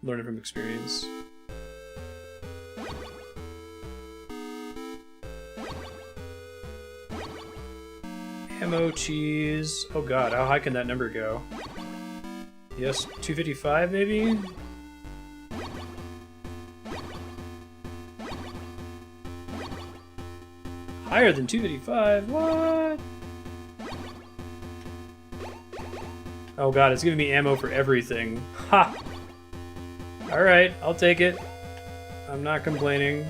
learning from experience. Ammo, cheese. Oh god, how high can that number go? Yes, 255 maybe? Higher than 255? What? Oh god, it's giving me ammo for everything. Ha! Alright, I'll take it. I'm not complaining.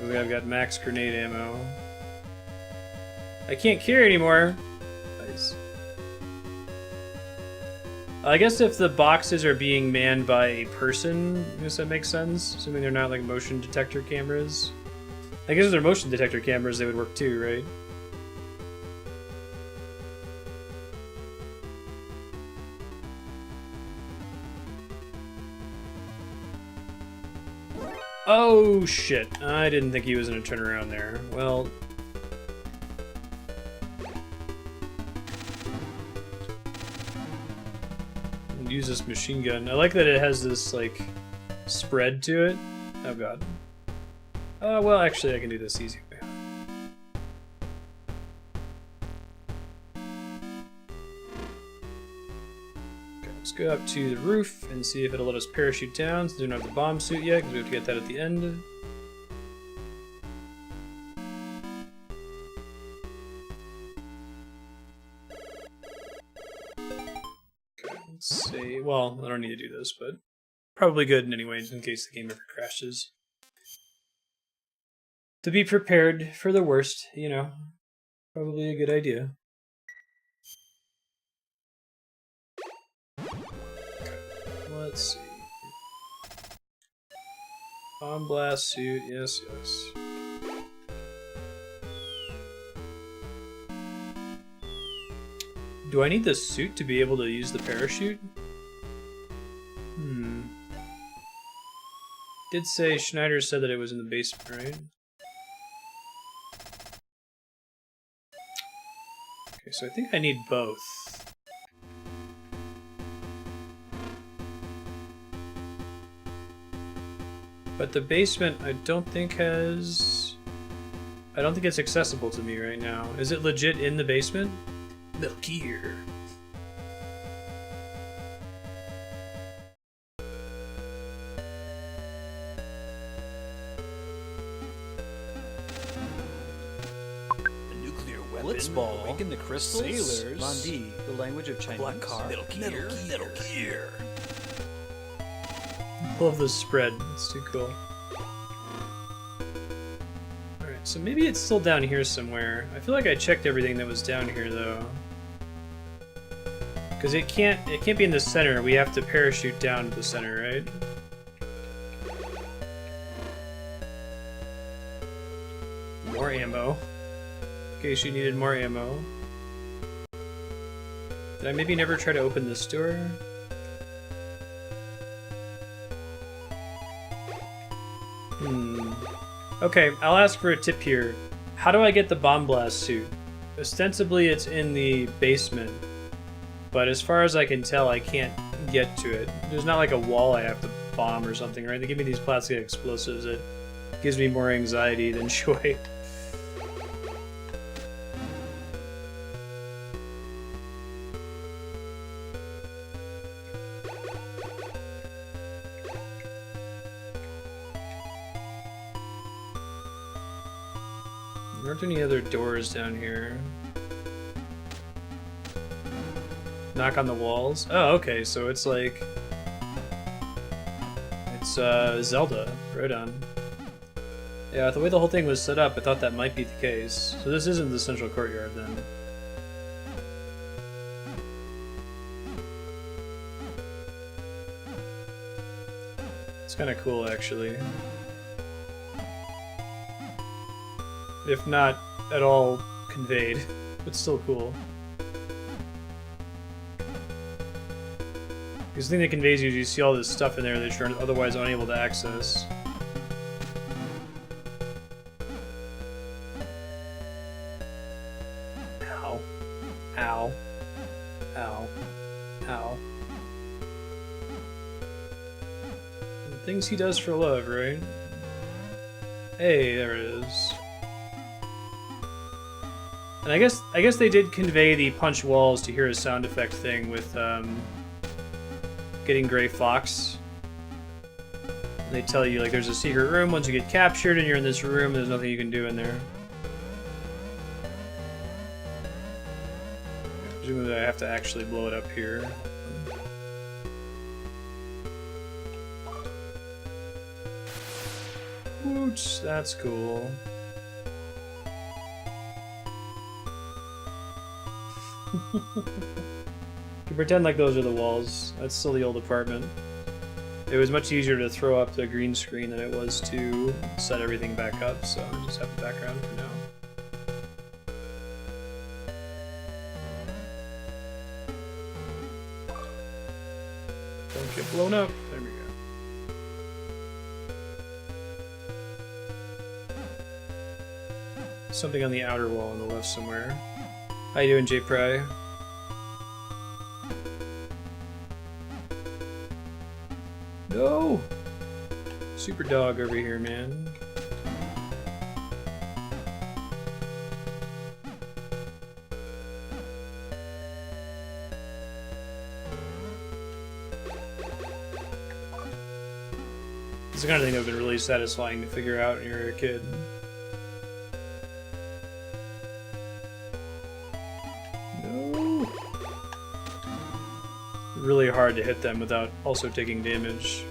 I've got max grenade ammo. I can't carry anymore. Nice. I guess if the boxes are being manned by a person, I guess that makes sense. Assuming they're not like motion detector cameras. I guess if they're motion detector cameras, they would work too, right? Oh shit, I didn't think he was gonna turn around there. Well... use this machine gun. I like that it has this, like, spread to it. Oh god. Well, actually, I can do this easy. Okay, let's go up to the roof and see if it'll let us parachute down. So we don't have the bomb suit yet, because we have to get that at the end. Let's see. Well, I don't need to do this, but probably good anyway, just in case the game ever crashes. To be prepared for the worst, you know. Probably a good idea. Let's see. Bomb blast suit, yes, yes. Do I need the suit to be able to use the parachute? Did say Schneider said that it was in the basement, right? Okay, so I think I need both. But the basement I don't think has... I don't think it's accessible to me right now. Is it legit in the basement? Look here. Blitzball, awaken the crystals, sailors, Hind D, the language of Chinese, black car, Metal Gear. Love this spread, it's too cool. Alright, so maybe it's still down here somewhere. I feel like I checked everything that was down here though. Because it can't be in the center, we have to parachute down to the center, right? More ammo. In case you needed more ammo. Did I maybe never try to open this door? Okay, I'll ask for a tip here. How do I get the bomb blast suit? Ostensibly it's in the basement, but as far as I can tell I can't get to it. There's not like a wall I have to bomb or something, right? They give me these plastic explosives that gives me more anxiety than joy. Aren't there any other doors down here? Knock on the walls? Oh, okay, so it's like... It's, Zelda. Right on. Yeah, the way the whole thing was set up, I thought that might be the case. So this isn't the central courtyard, then. It's kinda cool, actually. If not at all conveyed, but still cool. Because the thing that conveys you is you see all this stuff in there that you're otherwise unable to access. Ow. Ow. Ow. Ow. Things he does for love, right? Hey, there it is. And I guess they did convey the punch walls to hear a sound effect thing with getting Gray Fox. And they tell you like there's a secret room once you get captured and you're in this room, there's nothing you can do in there. Presumably I have to actually blow it up here. Oops, that's cool. You can pretend like those are the walls. That's still the old apartment. It was much easier to throw up the green screen than it was to set everything back up, so I just have the background for now. Don't get blown up. There we go. Something on the outer wall on the left somewhere. How you doing, J Pry? No! Super dog over here, man. It's the kind of thing that would be really satisfying to figure out when you're a kid. Really hard to hit them without also taking damage.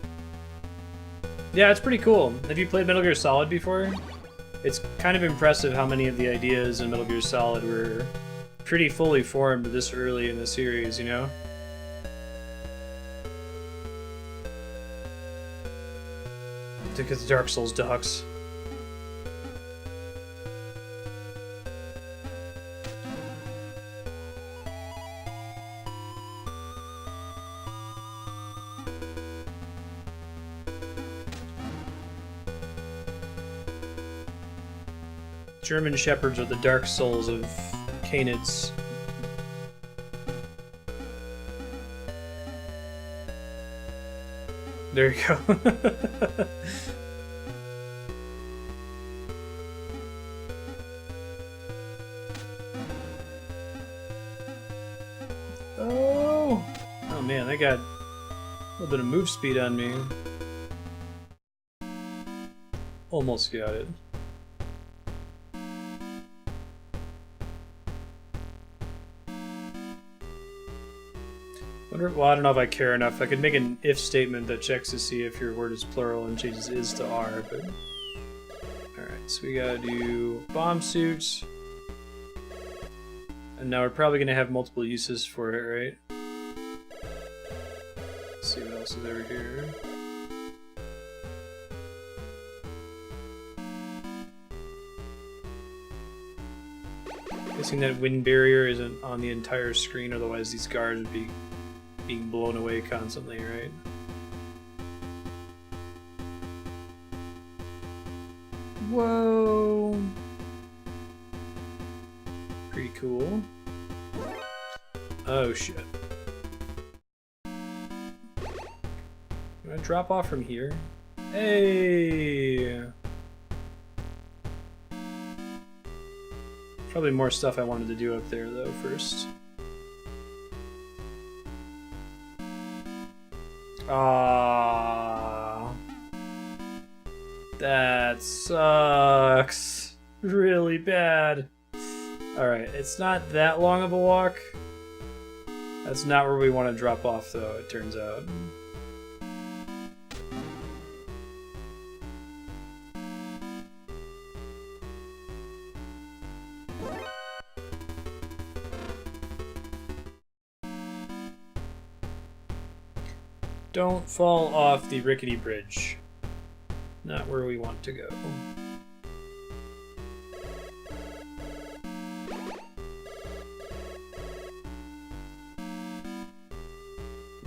Yeah, it's pretty cool. Have you played Metal Gear Solid before? It's kind of impressive how many of the ideas in Metal Gear Solid were pretty fully formed this early in the series, you know? Because Dark Souls dogs. German Shepherds are the Dark Souls of canids. There you go. Oh! Oh man, I got a little bit of move speed on me. Almost got it. Well, I don't know if I care enough. I could make an if statement that checks to see if your word is plural and changes is to R, but... Alright, so we gotta do bomb suits. And now we're probably gonna have multiple uses for it, right? Let's see what else is over here. Guessing that wind barrier isn't on the entire screen, otherwise these guards would be being blown away constantly, right? Whoa! Pretty cool. Oh shit. Can I drop off from here? Hey! Probably more stuff I wanted to do up there though first. Ah, that sucks really bad. Alright, it's not that long of a walk. That's not where we want to drop off though, it turns out. Don't fall off the rickety bridge. Not where we want to go.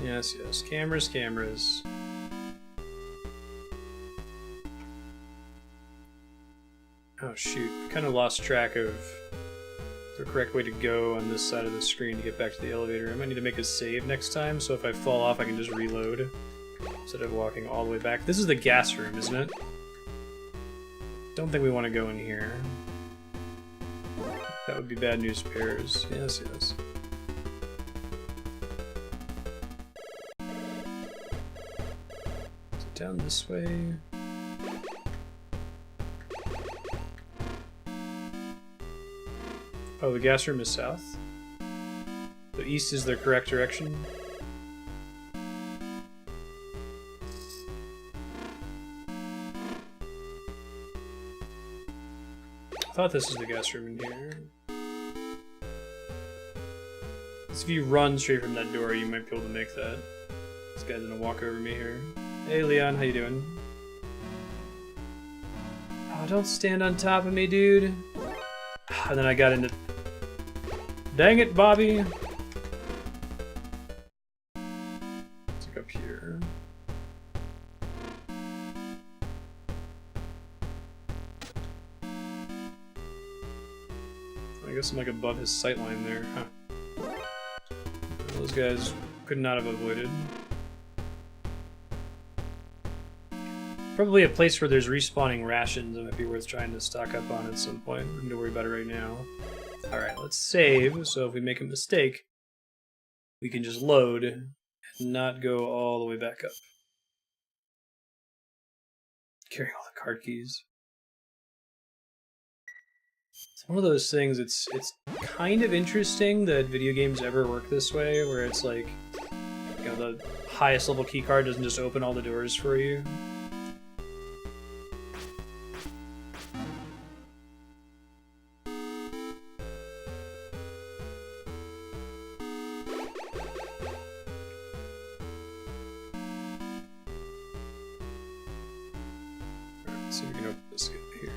Yes, yes. Cameras, cameras. Oh shoot. Kind of lost track of the correct way to go on this side of the screen to get back to the elevator. I might need to make a save next time, so if I fall off I can just reload. instead of walking all the way back. This is the gas room, isn't it? Don't think we want to go in here. That would be bad news bears. Yes, yes. Is it down this way? Oh, the gas room is south. So east is the correct direction. I thought this was the gas room in here. So if you run straight from that door, you might be able to make that. This guy's gonna walk over me here. Hey Leon, how you doing? Oh, don't stand on top of me, dude. And then I got into... Dang it, Bobby! It's like up here. I guess I'm like above his sightline there, huh? Those guys could not have avoided. Probably a place where there's respawning rations that might be worth trying to stock up on at some point. I'm gonna worry about it right now. Alright, let's save, so if we make a mistake, we can just load and not go all the way back up. Carrying all the card keys. It's one of those things, it's kind of interesting that video games ever work this way, where it's like, you know, the highest level key card doesn't just open all the doors for you. Let's see if we can open this here.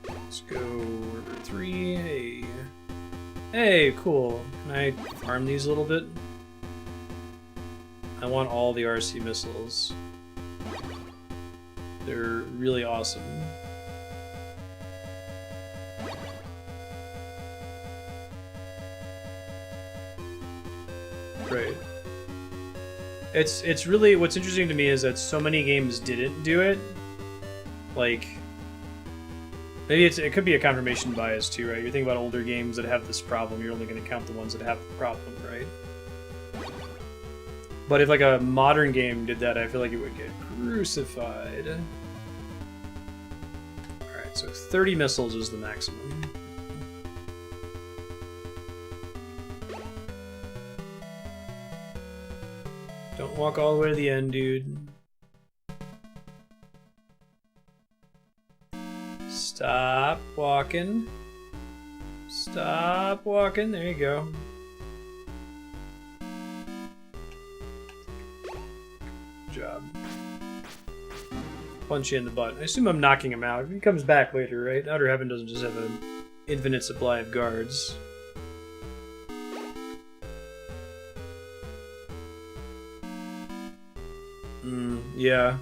Let's go River 3. Hey. Hey, cool. Can I farm these a little bit? I want all the RC missiles. They're really awesome. Right. It's really, what's interesting to me is that so many games didn't do it. Like, maybe it could be a confirmation bias too, right? You're thinking about older games that have this problem, you're only going to count the ones that have the problem, right? But if like a modern game did that, I feel like it would get crucified. Alright, so 30 missiles is the maximum. Don't walk all the way to the end, dude. Stop walking. Stop walking. There you go. Good job. Punch you in the butt. I assume I'm knocking him out. If he comes back later, right? Outer Heaven doesn't just have an infinite supply of guards. Yeah.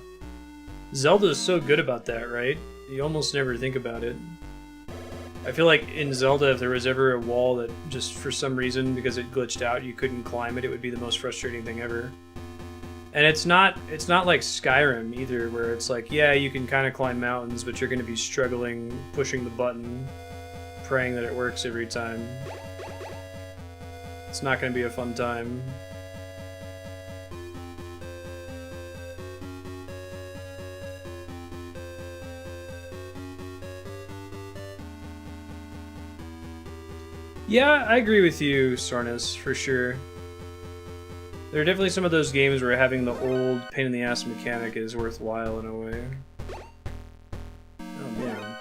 Zelda is so good about that, right? You almost never think about it. I feel like in Zelda, if there was ever a wall that just for some reason, because it glitched out, you couldn't climb it, it would be the most frustrating thing ever. And it's not like Skyrim either, where it's like, yeah, you can kind of climb mountains, but you're going to be struggling, pushing the button, praying that it works every time. It's not going to be a fun time. Yeah, I agree with you, Sornus, for sure. There are definitely some of those games where having the old pain-in-the-ass mechanic is worthwhile in a way. Oh, man.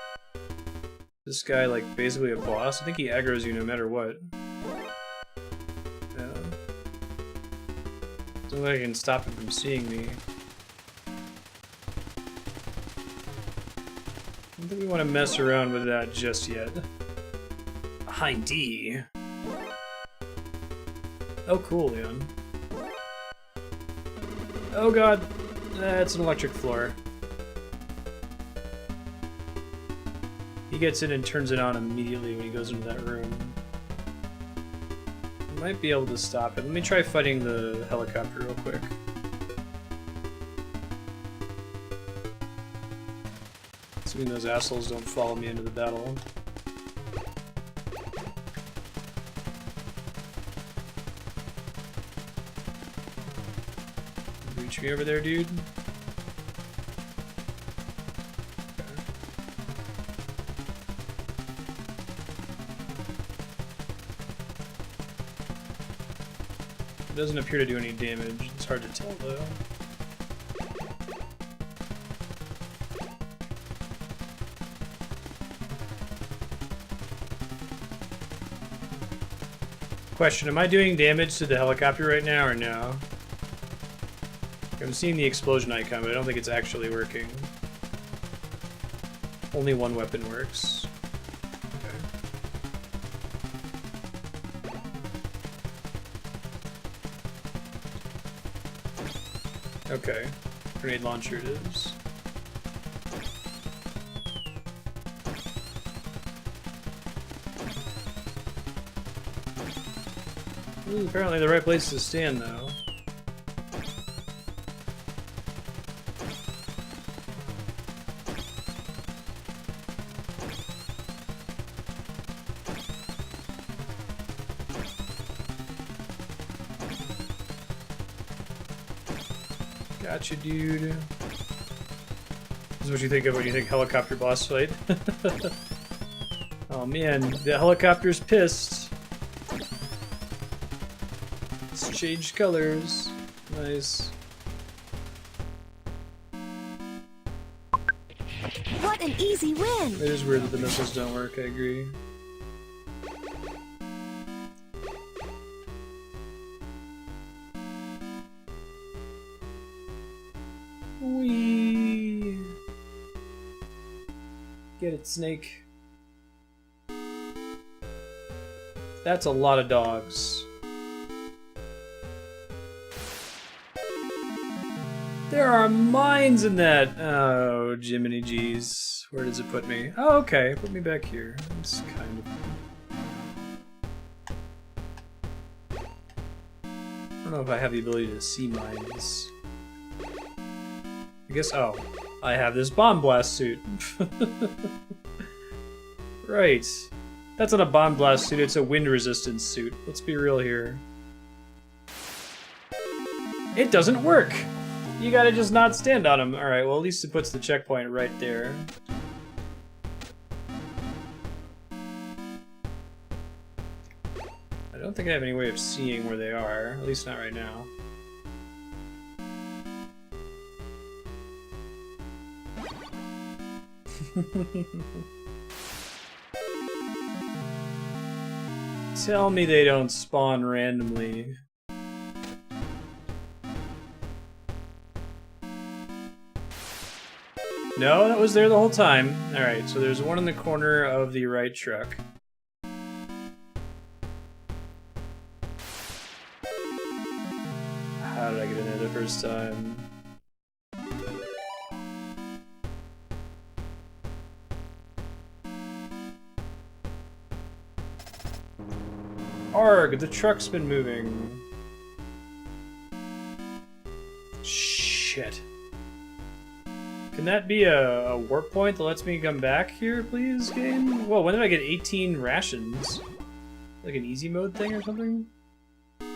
This guy, like, basically a boss? I think he aggroes you no matter what. Yeah. Doesn't look like I can stop him from seeing me. I don't think we want to mess around with that just yet. Hind D. Oh, cool, Leon. Oh god, that's an electric floor. He gets in and turns it on immediately when he goes into that room. might be able to stop it. Let me try fighting the helicopter real quick. Assuming those assholes don't follow me into the battle. Reach me over there, dude. It doesn't appear to do any damage. It's hard to tell, though. Question, am I doing damage to the helicopter right now, or no? I'm seeing the explosion icon, but I don't think it's actually working. Only one weapon works. Okay, grenade launcher it is. Ooh, apparently the right place to stand, though. Gotcha, dude. This is what you think of when you think helicopter boss fight. Oh man, the helicopter's pissed. It's changed colors. Nice. What an easy win! It is weird that the missiles don't work, I agree. Whee! Get it, Snake. That's a lot of dogs. There are mines in that! Oh, Jiminy G's. Where does it put me? Oh, okay. Put me back here. It's kind of... I don't know if I have the ability to see mines. I guess, oh, I have this bomb blast suit. Right. That's not a bomb blast suit, it's a wind resistance suit. Let's be real here. It doesn't work! You gotta just not stand on him. Alright, well at least it puts the checkpoint right there. I don't think I have any way of seeing where they are, at least not right now. Tell me they don't spawn randomly. No, that was there the whole time. Alright, so there's one in the corner of the right truck. How did I get in there the first time? Arg, the truck's been moving. Shit. Can that be a warp point that lets me come back here, please, game? Whoa, when did I get 18 rations? Like an easy mode thing or something? Yeah,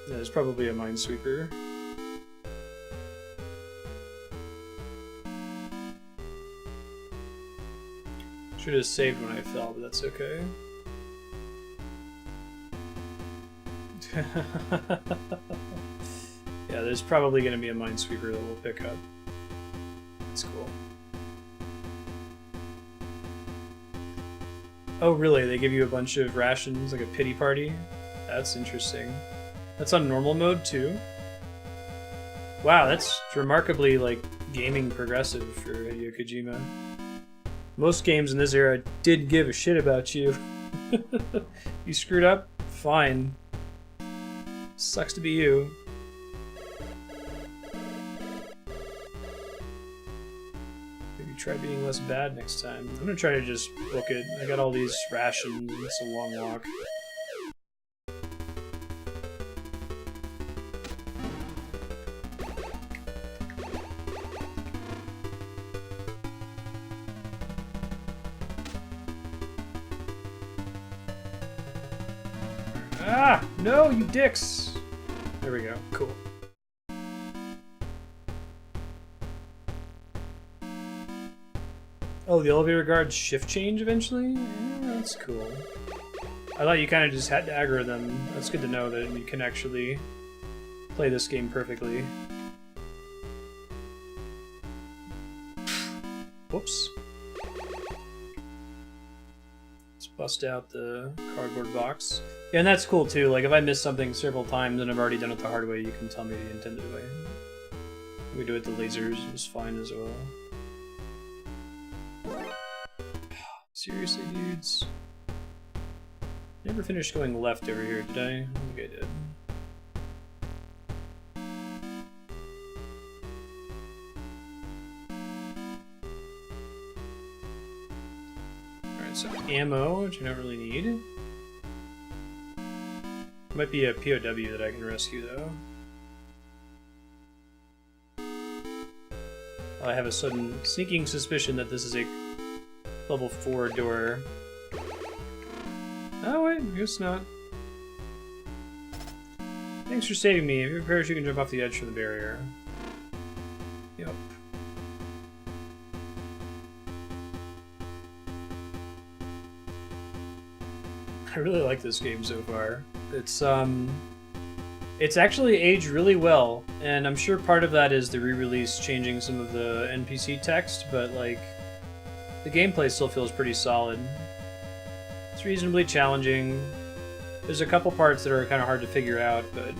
there's probably a minesweeper. Should have saved when I fell, but that's okay. Yeah, there's probably going to be a minesweeper that we'll pick up. That's cool. Oh, really? They give you a bunch of rations, like a pity party? That's interesting. That's on normal mode, too? Wow, that's remarkably, like, gaming progressive for Hideo Kojima. Most games in this era did give a shit about you. You screwed up? Fine. Sucks to be you. Maybe try being less bad next time. I'm gonna try to just book it. I got all these rations. It's a long walk. Ah! No, you dicks! There we go. Cool. Oh, the elevator guards shift change eventually? Yeah, that's cool. I thought you kind of just had to aggro them. That's good to know that you can actually play this game perfectly. Whoops. Let's bust out the cardboard box. Yeah, and that's cool too. Like, if I miss something several times and I've already done it the hard way, you can tell me the intended way. We do it the lasers, it's fine as well. Seriously, dudes? Never finished going left over here, did I? I think I did. Alright, so ammo, which I don't really need. Might be a POW that I can rescue, though. I have a sudden sneaking suspicion that this is a level 4 door. Oh wait, I guess not. Thanks for saving me. If you're a parachute, you can jump off the edge from the barrier. Yep. I really like this game so far. It's actually aged really well, and I'm sure part of that is the re-release changing some of the NPC text, but like, the gameplay still feels pretty solid. It's reasonably challenging. There's a couple parts that are kind of hard to figure out, but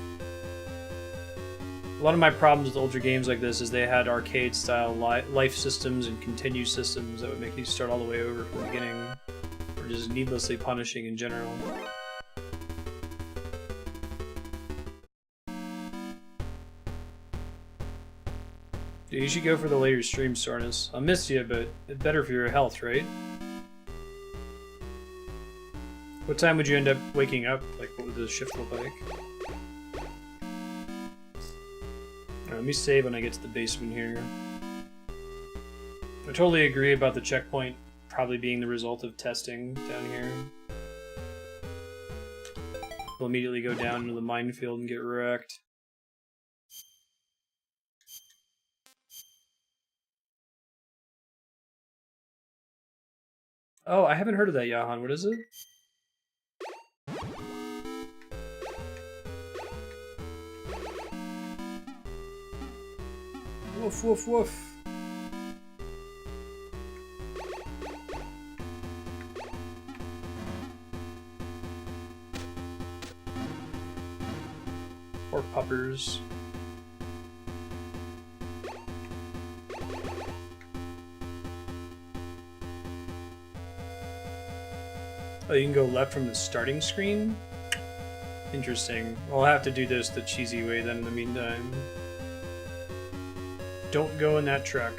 a lot of my problems with older games like this is they had arcade-style life systems and continue systems that would make you start all the way over from the beginning, or just needlessly punishing in general. Dude, you should go for the later stream, Sarnus. I'll miss you, but it's better for your health, right? What time would you end up waking up? Like, what would the shift look like? Alright, let me save when I get to the basement here. I totally agree about the checkpoint probably being the result of testing down here. We'll immediately go down into the minefield and get wrecked. Oh, I haven't heard of that, Yahan. What is it? Woof, woof, woof. Or puppers. Oh, you can go left from the starting screen? Interesting. I'll have to do this the cheesy way then in the meantime. Don't go in that truck.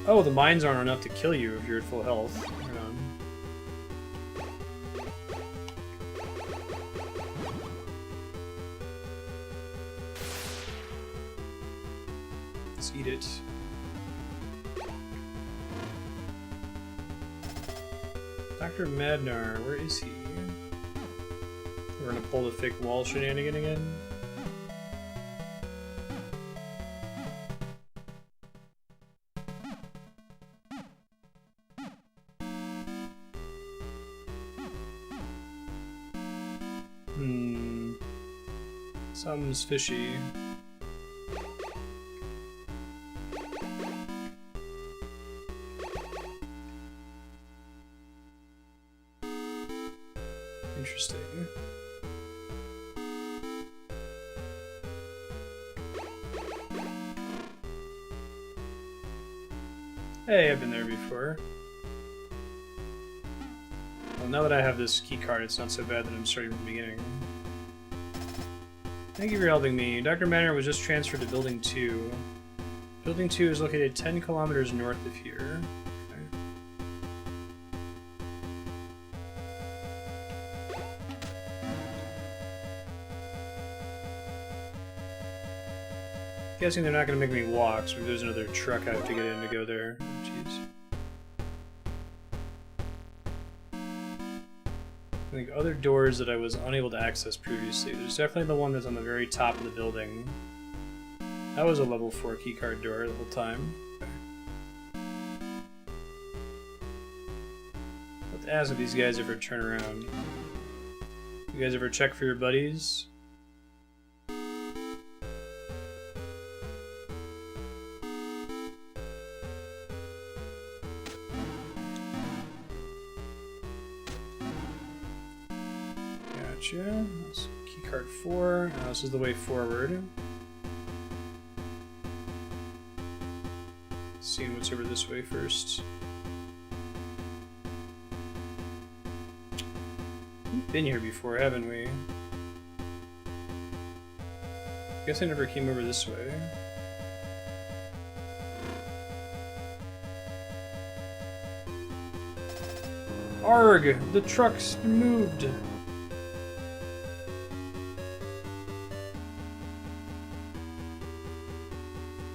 Oh, the mines aren't enough to kill you if you're at full health. Hang on. Let's eat it. Dr. Madnar, where is he? We're gonna pull the thick wall shenanigan again. Something's fishy. Interesting. Hey, I've been there before. Well, now that I have this key card, it's not so bad that I'm starting from the beginning. Thank you for helping me. Dr. Madnar was just transferred to Building 2. Building 2 is located 10 kilometers north of here. Guessing they're not going to make me walk, so there's another truck I have to get in to go there. Jeez. I think other doors that I was unable to access previously. There's definitely the one that's on the very top of the building. That was a level 4 keycard door the whole time. Let's ask if these guys ever turn around. You guys ever check for your buddies? Gotcha. That's keycard 4. Now this is the way forward. Seeing what's over this way first. We've been here before, haven't we? Guess I never came over this way. Arg! The truck's moved!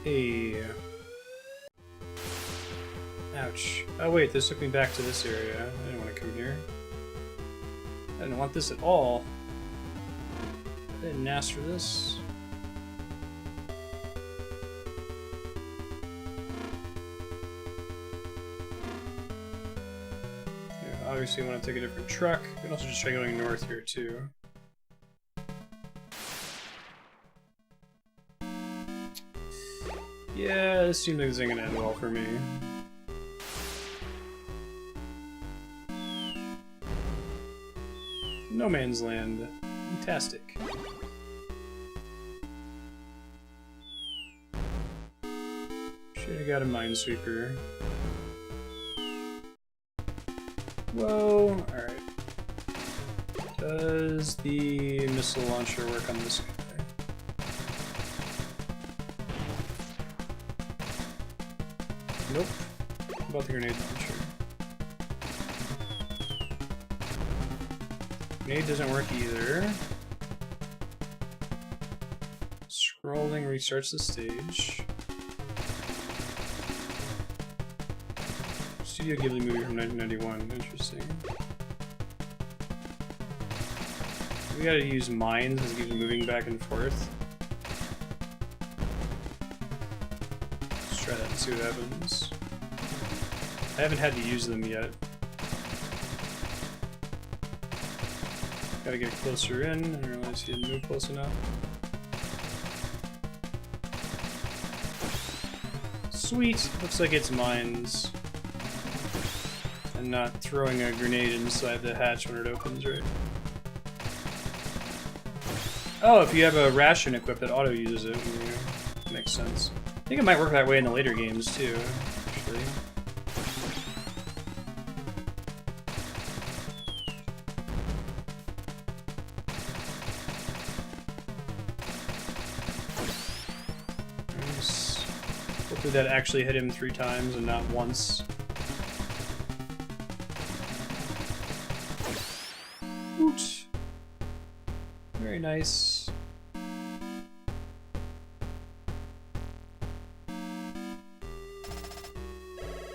Hey. Ouch. Oh wait, this took me back to this area. I didn't want to come here. I didn't want this at all. I didn't ask for this. Yeah, obviously I want to take a different truck. We can also just try going north here too. Yeah, this seems like this ain't gonna end well for me. No Man's Land. Fantastic. Should've got a Minesweeper. Whoa, alright. Does the missile launcher work on this guy? Nope. How about the grenade launcher? Grenade doesn't work either. Scrolling restarts the stage. Studio Ghibli movie from 1991. Interesting. We gotta use mines as it keeps moving back and forth. Let's try that and see what happens. I haven't had to use them yet. Gotta get closer in. I didn't realize he didn't move close enough. Sweet! Looks like it's mines. And not throwing a grenade inside the hatch when it opens, right? Oh, if you have a ration equipped that auto uses it. Yeah, makes sense. I think it might work that way in the later games too, actually. Nice. Hopefully that actually hit him 3 times and not once. Woot. Very nice.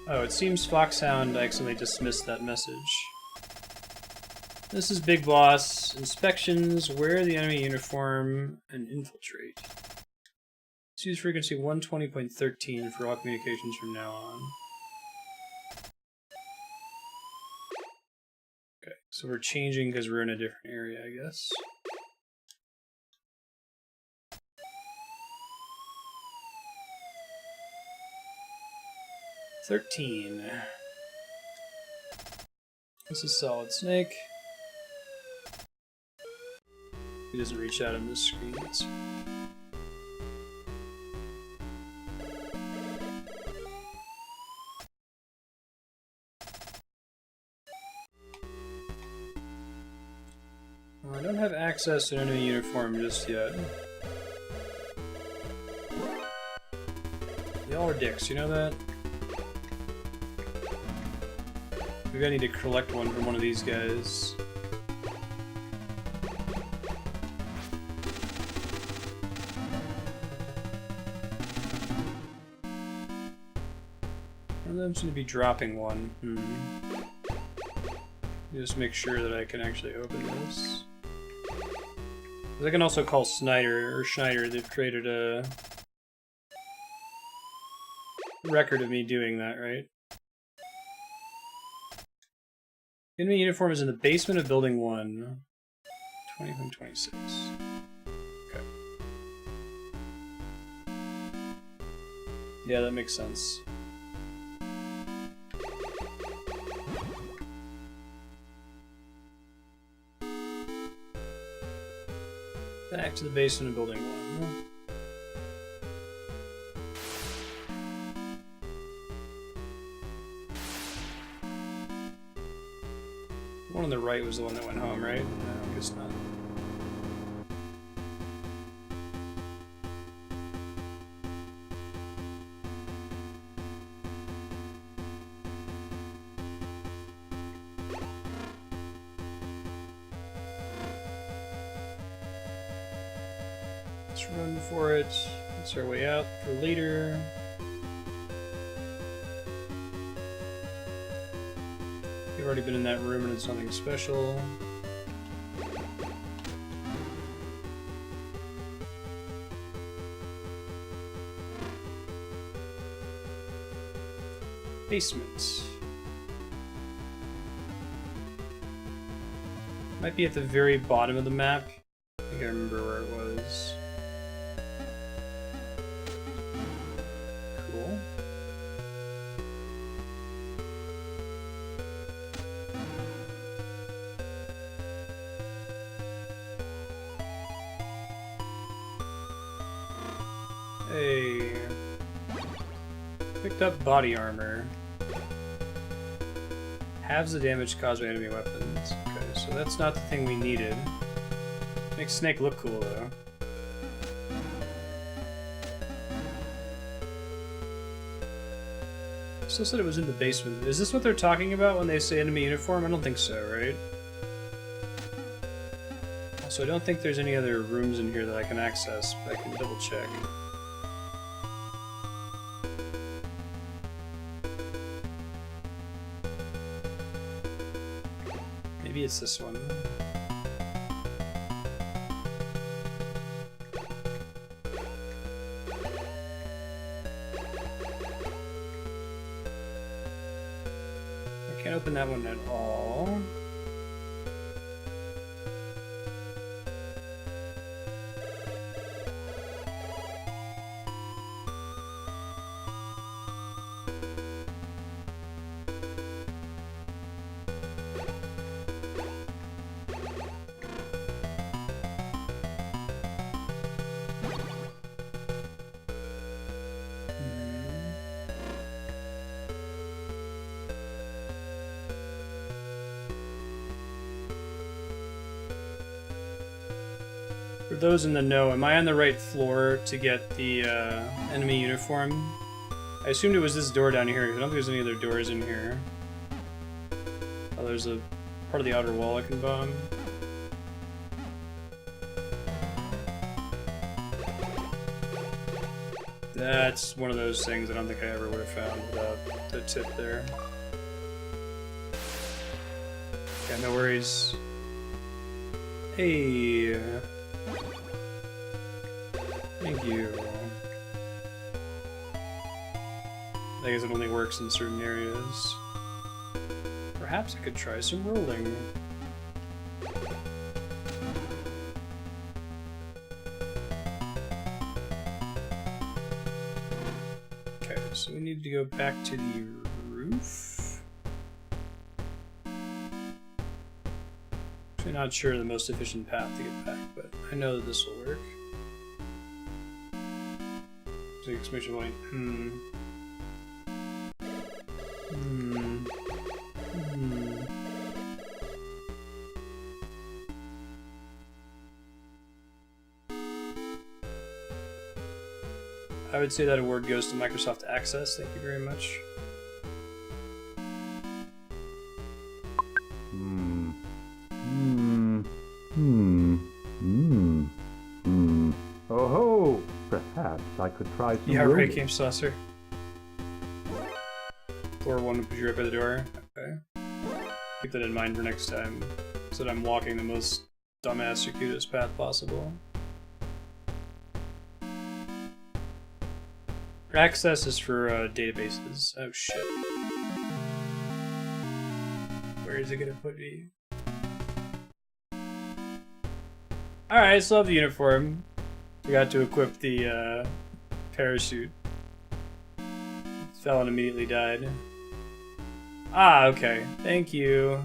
Oh, it seems Foxhound accidentally dismissed that message. This is Big Boss. Inspections, wear the enemy uniform, and infiltrate. Let's use frequency 120.13 for all communications from now on. Okay, so we're changing because we're in a different area, I guess. $13. This is Solid Snake. He doesn't reach out on this screen. That's... Well, I don't have access to an enemy uniform just yet. Y'all are dicks, you know that? Maybe I need to collect one from one of these guys. One of them seem to be dropping one. Just make sure that I can actually open this. I can also call Schneider. They've created a record of me doing that, right? Enemy uniform is in the basement of building 1. 2026. Okay. Yeah, that makes sense. Back to the basement of building 1. The one on the right was the one that went home, right? No, I guess not. Let's run for it. That's our way out for later. We've already been in that room and it's nothing special. Basement. Might be at the very bottom of the map. I think I remember where it was. Cool. Hey. Picked up body armor. Halves the damage caused by enemy weapons. Okay, so that's not the thing we needed. Makes Snake look cool though. Still said it was in the basement. Is this what they're talking about when they say enemy uniform? I don't think so, right? Also, I don't think there's any other rooms in here that I can access, but I can double check. Maybe it's this one. I can't open that one at all. For those in the know, am I on the right floor to get the enemy uniform? I assumed it was this door down here. I don't think there's any other doors in here. Oh, there's a part of the outer wall I can bomb. That's one of those things I don't think I ever would have found without the tip there. Yeah, no worries. Hey. Thank you. I guess it only works in certain areas. Perhaps I could try some rolling. Okay, so we need to go back to the roof. Actually, not sure the most efficient path to get back, but I know that this will work. Exclamation point. I would say that award goes to Microsoft Access. Thank you very much. Oh ho! Perhaps I could try some. Yeah, right, Game Saucer. Floor 1 will put you right by the door. Okay. Keep that in mind for next time, so that I'm walking the most dumbass circuitous path possible. Access is for databases. Oh shit. Where is it gonna put me? Alright, I still have the uniform. Forgot to equip the parachute. Fell and immediately died. Ah, okay. Thank you.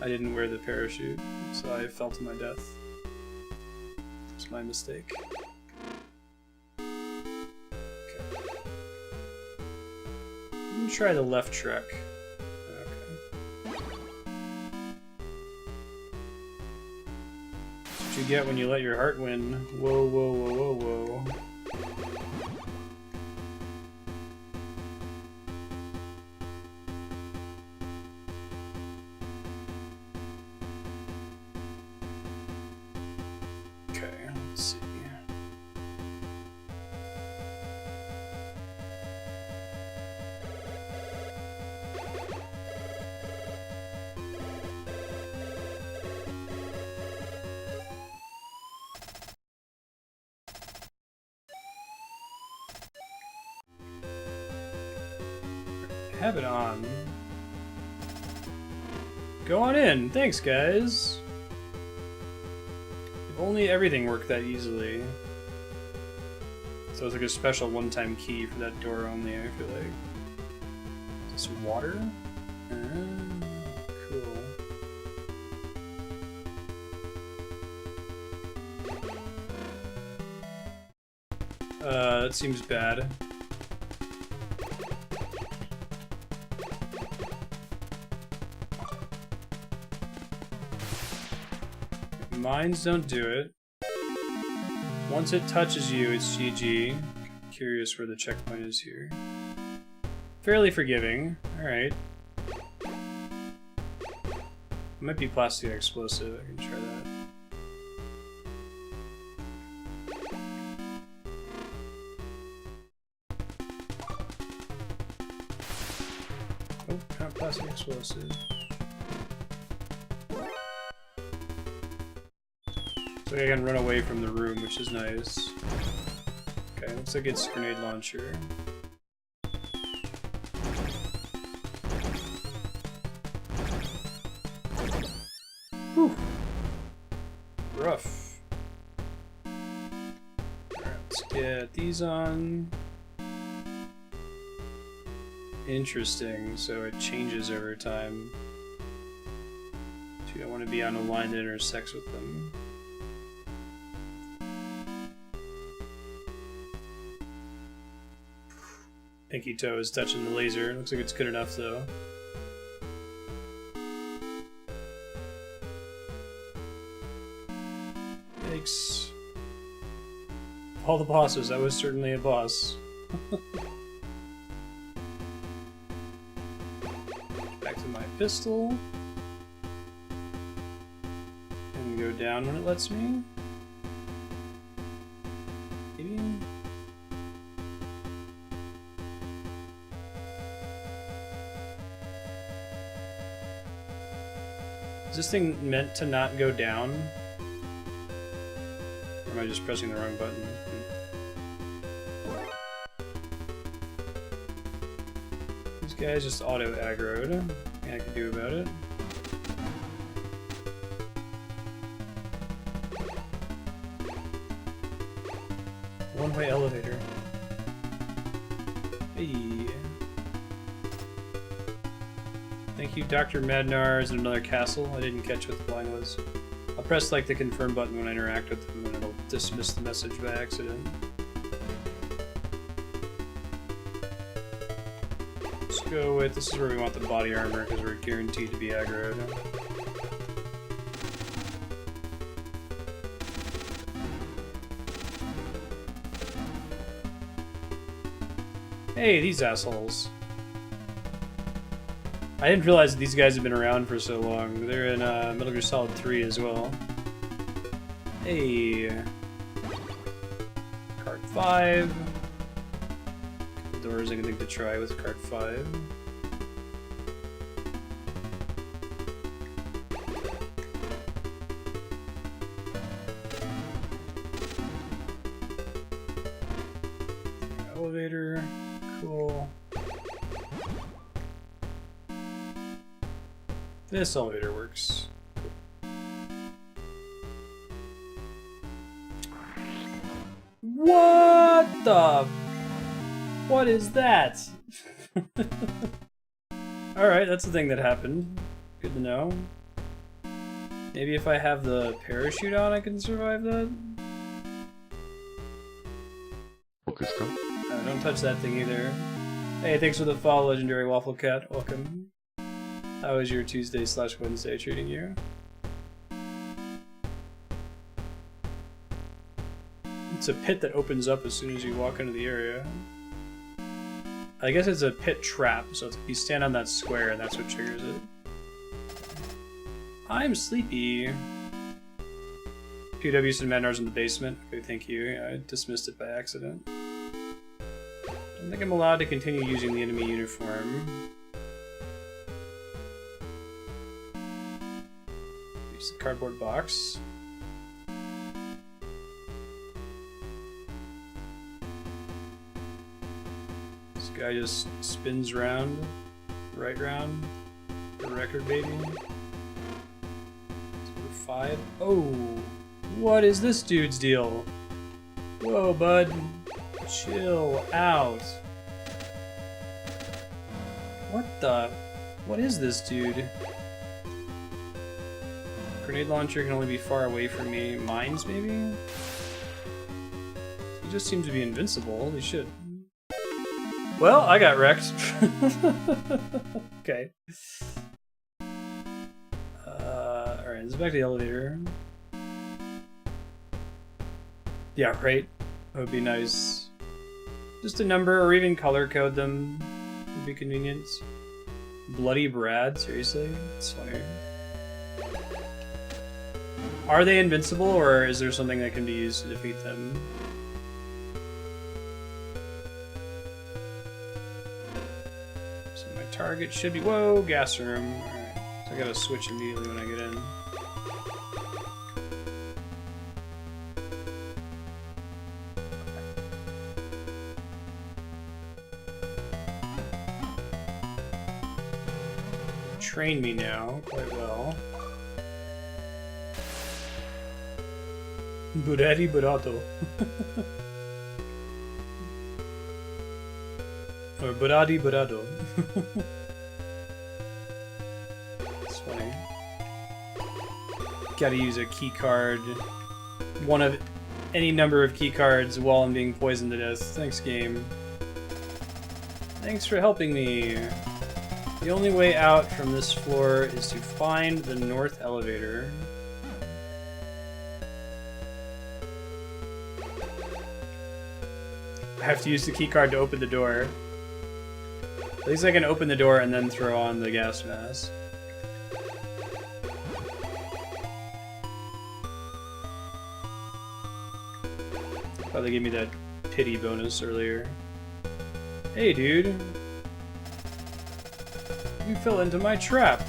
I didn't wear the parachute, so I fell to my death. It's my mistake. Okay. Let me try the left track. You get when you let your heart win. Whoa, whoa, whoa, whoa, whoa. Okay, let's see. Have it on. Go on in. Thanks, guys. If only everything worked that easily. So it's like a special one-time key for that door only, I feel like. Is this water? Cool. That seems bad. Mines don't do it. Once it touches you, it's GG. Curious where the checkpoint is here. Fairly forgiving. Alright. Might be plastic explosive. I can try that. Oh, not plastic explosive. So I can run away from the room, which is nice. Okay, looks like it's a grenade launcher. Whew. Rough. Alright, let's get these on. Interesting, so it changes over time. So you don't want to be on a line that intersects with them. Pinky toe is touching the laser. Looks like it's good enough, though. Yikes. All the bosses, that was certainly a boss. Back to my pistol. And go down when it lets me. Maybe? Is this thing meant to not go down? Or am I just pressing the wrong button? These guys just auto-aggroed. Nothing I can do about it. One-way elevator. Hey. Thank you, Dr. Madnar is in another castle. I didn't catch what the line was. I'll press like the confirm button when I interact with them and it'll dismiss the message by accident. Let's go with, this is where we want the body armor because we're guaranteed to be aggroed. Hey, these assholes. I didn't realize that these guys have been around for so long. They're in Metal Gear Solid 3 as well. Hey. Card 5. doors I can think to try with card 5. Elevator, cool. This elevator works. What the? What is that? Alright, that's the thing that happened. Good to know. Maybe if I have the parachute on, I can survive that? Don't touch that thing either. Hey, thanks for the follow, Legendary Waffle Cat. Welcome. How was your Tuesday/Wednesday treating you? It's a pit that opens up as soon as you walk into the area. I guess it's a pit trap, so it's, you stand on that square and that's what triggers it. I'm sleepy. PW said Madnar's in the basement. Okay, thank you. Yeah, I dismissed it by accident. I don't think I'm allowed to continue using the enemy uniform. Use the cardboard box. This guy just spins round, right round, the record baby. 5. Oh, what is this dude's deal? Whoa, bud. Chill out. What the? What is this dude? Grenade launcher can only be far away from me. Mines, maybe? He just seems to be invincible. Holy shit. Well, I got wrecked. Okay. Alright, let's back to the elevator. Yeah, right? That would be nice. Just a number, or even color code them would be convenient. Bloody Brad? Seriously? That's funny. Are they invincible, or is there something that can be used to defeat them? So my target should be... Whoa! Gas room. Alright. So I gotta switch immediately when I get in. Train me now, quite well. Burati Burato. Or Burati Burato. It's funny. Gotta use a key card. One of any number of key cards while I'm being poisoned to death. Thanks, game. Thanks for helping me. The only way out from this floor is to find the north elevator. I have to use the keycard to open the door. At least I can open the door and then throw on the gas mask. Oh, they gave me that pity bonus earlier. Hey, dude. You fell into my trap.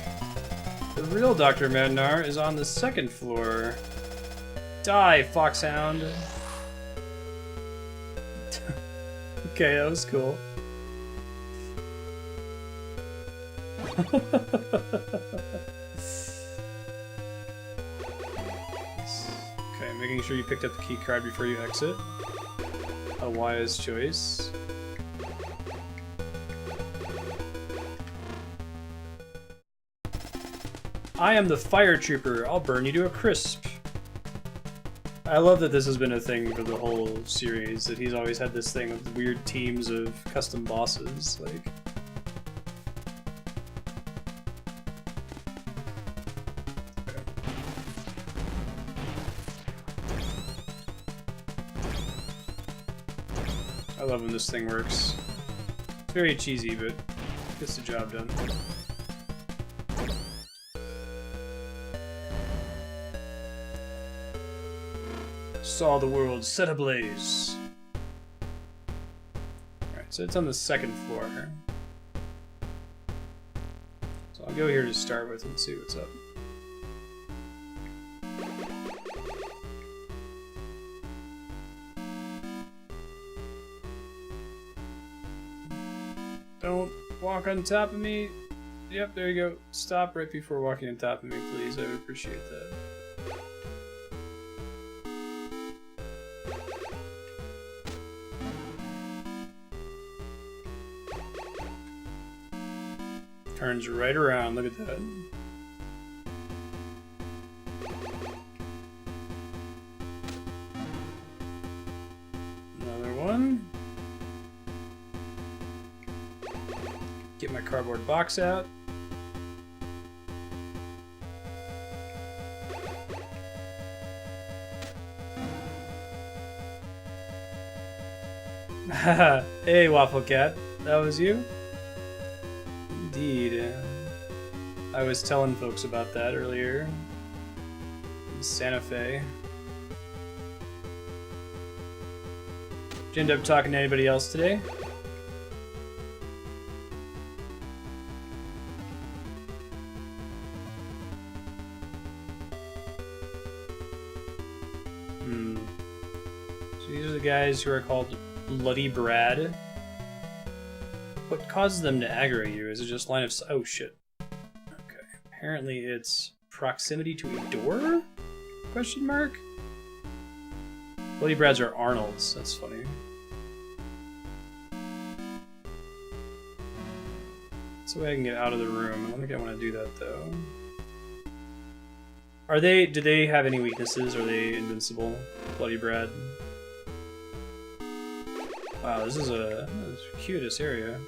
The real Dr. Madnar is on the 2nd floor. Die, Foxhound. Okay, that was cool. Okay, making sure you picked up the key card before you exit. A wise choice. I am the fire trooper. I'll burn you to a crisp. I love that this has been a thing for the whole series, that he's always had this thing of weird teams of custom bosses, like... Okay. I love when this thing works. It's very cheesy, but gets the job done. Saw the world set ablaze. Alright. So it's on the second floor. So I'll go here to start with and see what's up. Don't walk on top of me. Yep, there you go. Stop right before walking on top of me, please. I would appreciate that. Turns right around, look at that. Another one. Get my cardboard box out. Hey, Waffle Cat. That was you? Indeed. I was telling folks about that earlier. In Santa Fe. Did you end up talking to anybody else today? So these are the guys who are called Bloody Brad. What causes them to aggro you? Is it just line of sight? Oh shit. Okay. Apparently it's proximity to a door? Question mark? Bloody Brads are Arnolds. That's funny. That's the way I can get out of the room. I don't think I want to do that though. Are they? Do they have any weaknesses? Are they invincible? Bloody Brad. Wow, this is the cutest area.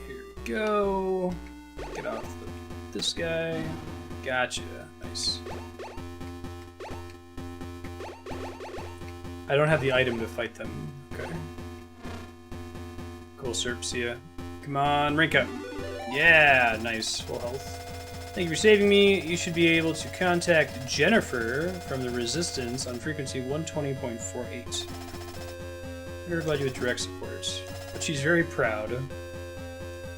Here we go. Get off this guy. Gotcha. Nice. I don't have the item to fight them. Okay. Cool, Serp. See ya. Come on, rank up. Yeah, nice. Full health. Thank you for saving me. You should be able to contact Jennifer from the Resistance on frequency 120.48. I'm going to provide you with direct support. But she's very proud.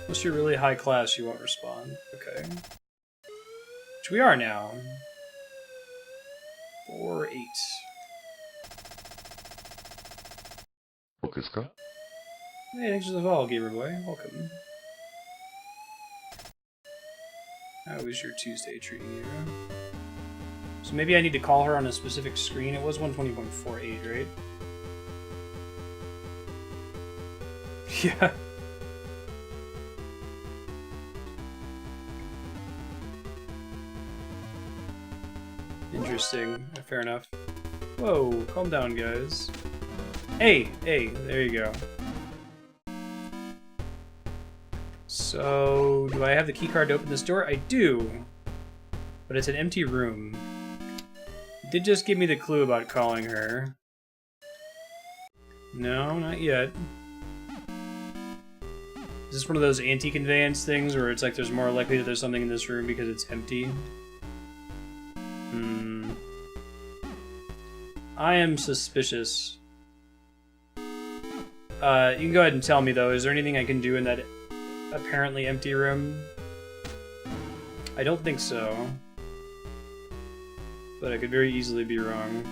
Unless you're really high class, you won't respond. Okay. Which we are now. 4-8. Hey, thanks for the follow, Gamer Boy. Welcome. How was your Tuesday treating you? So maybe I need to call her on a specific screen. It was 120.48, right? Yeah. Interesting. Fair enough. Whoa, calm down, guys. Hey, there you go. So, do I have the keycard to open this door? I do. But it's an empty room. It did just give me the clue about calling her. No, not yet. Is this one of those anti-conveyance things where it's like there's more likely that there's something in this room because it's empty? I am suspicious. You can go ahead and tell me though, is there anything I can do in that apparently empty room? I don't think so. But I could very easily be wrong.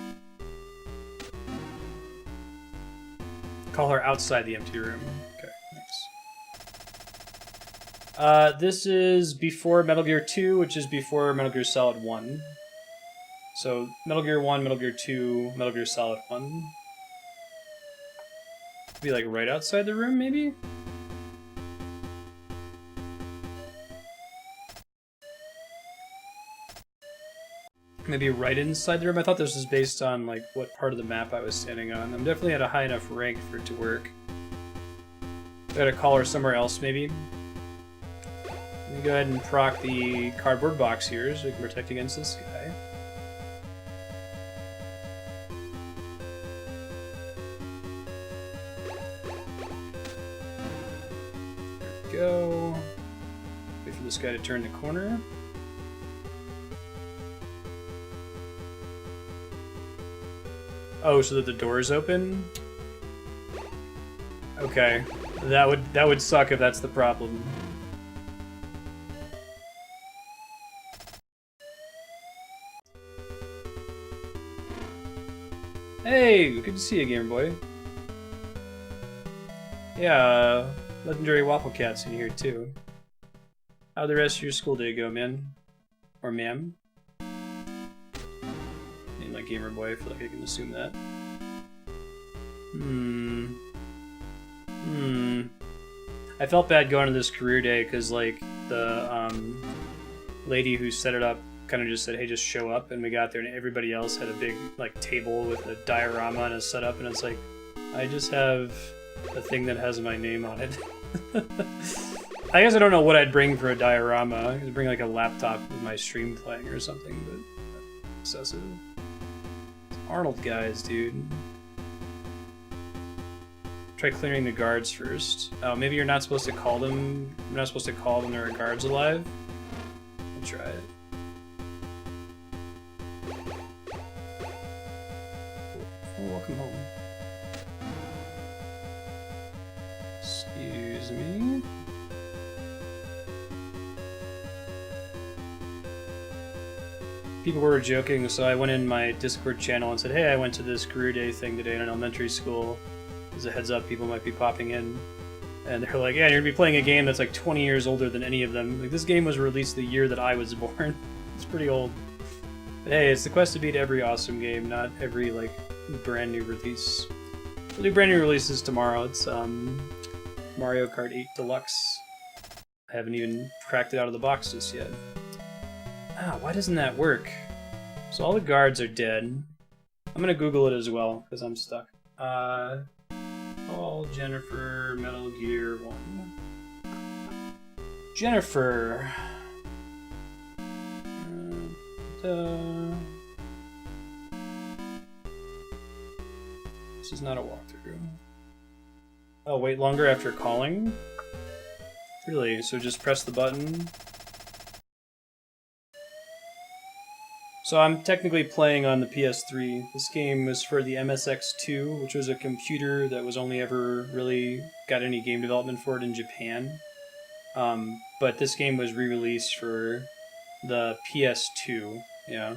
Call her outside the empty room. Okay, thanks. This is before Metal Gear 2, which is before Metal Gear Solid 1. So, Metal Gear 1, Metal Gear 2, Metal Gear Solid 1. Be like right outside the room, maybe? Maybe right inside the room? I thought this was based on like what part of the map I was standing on. I'm definitely at a high enough rank for it to work. I gotta call her somewhere else, maybe. Let me go ahead and proc the cardboard box here so we can protect against this guy. There we go. Wait for this guy to turn the corner. Oh, so that the door's open? Okay. That would suck if that's the problem. Hey, good to see you, Gamer Boy. Yeah, legendary Waffle Cat's in here too. How'd the rest of your school day go, man? Or ma'am? Name like Gamer Boy, I feel like I can assume that. I felt bad going to this career day because, like, the lady who set it up kind of just said, hey, just show up, and we got there and everybody else had a big, like, table with a diorama and a setup, and it's like, I just have a thing that has my name on it. I guess I don't know what I'd bring for a diorama. I could bring, like, a laptop with my stream playing or something, but excessive. Arnold guys, dude. Try clearing the guards first. Oh, maybe you're not supposed to call them. You're not supposed to call when there are guards alive. I'll try it. Oh, welcome home. Excuse me. People were joking, so I went in my Discord channel and said, hey, I went to this career day thing today in an elementary school. As a heads up, people might be popping in. And they're like, yeah, you're gonna be playing a game that's like 20 years older than any of them. Like, this game was released the year that I was born. It's pretty old. But hey, it's the quest to beat every awesome game, not every, like, brand new release. We'll do brand new releases tomorrow. It's Mario Kart 8 Deluxe. I haven't even cracked it out of the box just yet. Ah, why doesn't that work? So all the guards are dead. I'm gonna Google it as well, because I'm stuck. Call Jennifer, Metal Gear 1. Jennifer! This is not a walkthrough. Oh, wait longer after calling? Really? So just press the button? So I'm technically playing on the PS3. This game was for the MSX2, which was a computer that was only ever really got any game development for it in Japan. But this game was re-released for the PS2, yeah,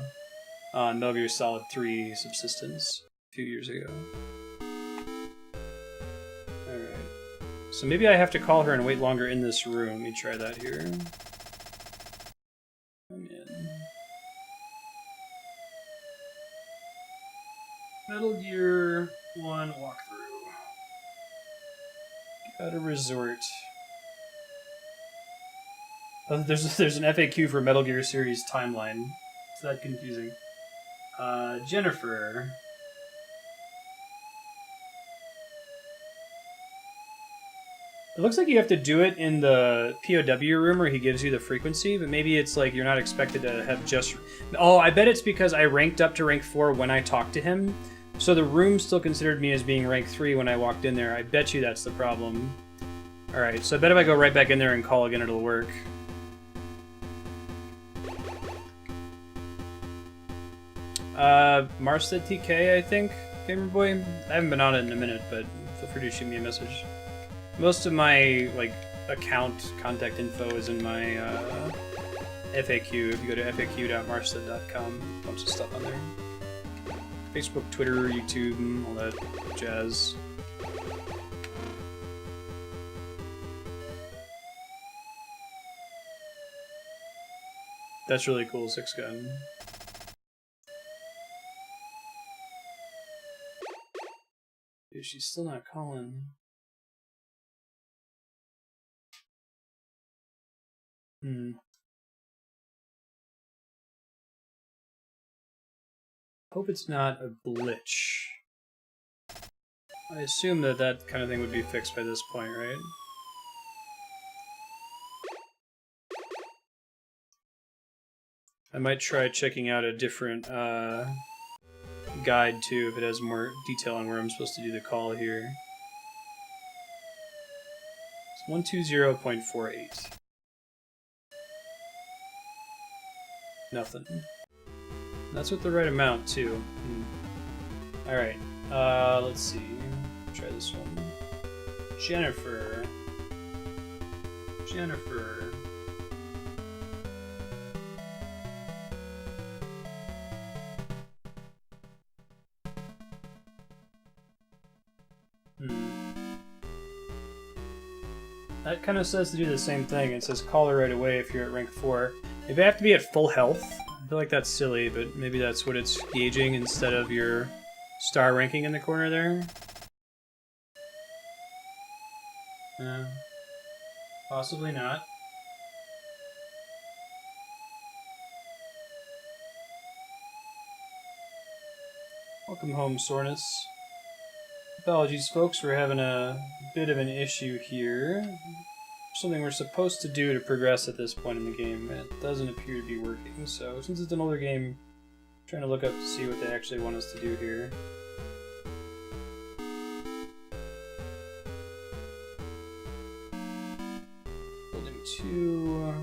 on Metal Gear Solid 3 Subsistence a few years ago. Alright. So maybe I have to call her and wait longer in this room. Let me try that here. Come in. Metal Gear 1 walkthrough. Got a resort. Oh, there's an FAQ for Metal Gear series timeline. It's that confusing. Jennifer. It looks like you have to do it in the POW room where he gives you the frequency, but maybe it's like you're not expected to have just... Oh, I bet it's because I ranked up to rank 4 when I talked to him, so the room still considered me as being rank 3 when I walked in there. I bet you that's the problem. Alright, so I bet if I go right back in there and call again, it'll work. Marstead TK, I think, Gamer Boy. I haven't been on it in a minute, but feel free to shoot me a message. Most of my, like, account contact info is in my FAQ. If you go to faq.marstead.com, a bunch of stuff on there. Facebook, Twitter, YouTube, all that jazz. That's really cool, 6-gun. Dude, she's still not calling. Hope it's not a glitch. I assume that that kind of thing would be fixed by this point, right? I might try checking out a different guide too, if it has more detail on where I'm supposed to do the call here. It's 120.48. Nothing. That's with the right amount too. Alright, let's see. Try this one. Jennifer. That kind of says to do the same thing. It says call her right away if you're at rank 4. Maybe I have to be at full health. I feel like that's silly, but maybe that's what it's gauging instead of your star ranking in the corner there. Possibly not. Welcome home, Soreness. Apologies, folks, we're having a bit of an issue here. Something we're supposed to do to progress at this point in the game. It doesn't appear to be working, so since it's an older game, I'm trying to look up to see what they actually want us to do here. Building 2...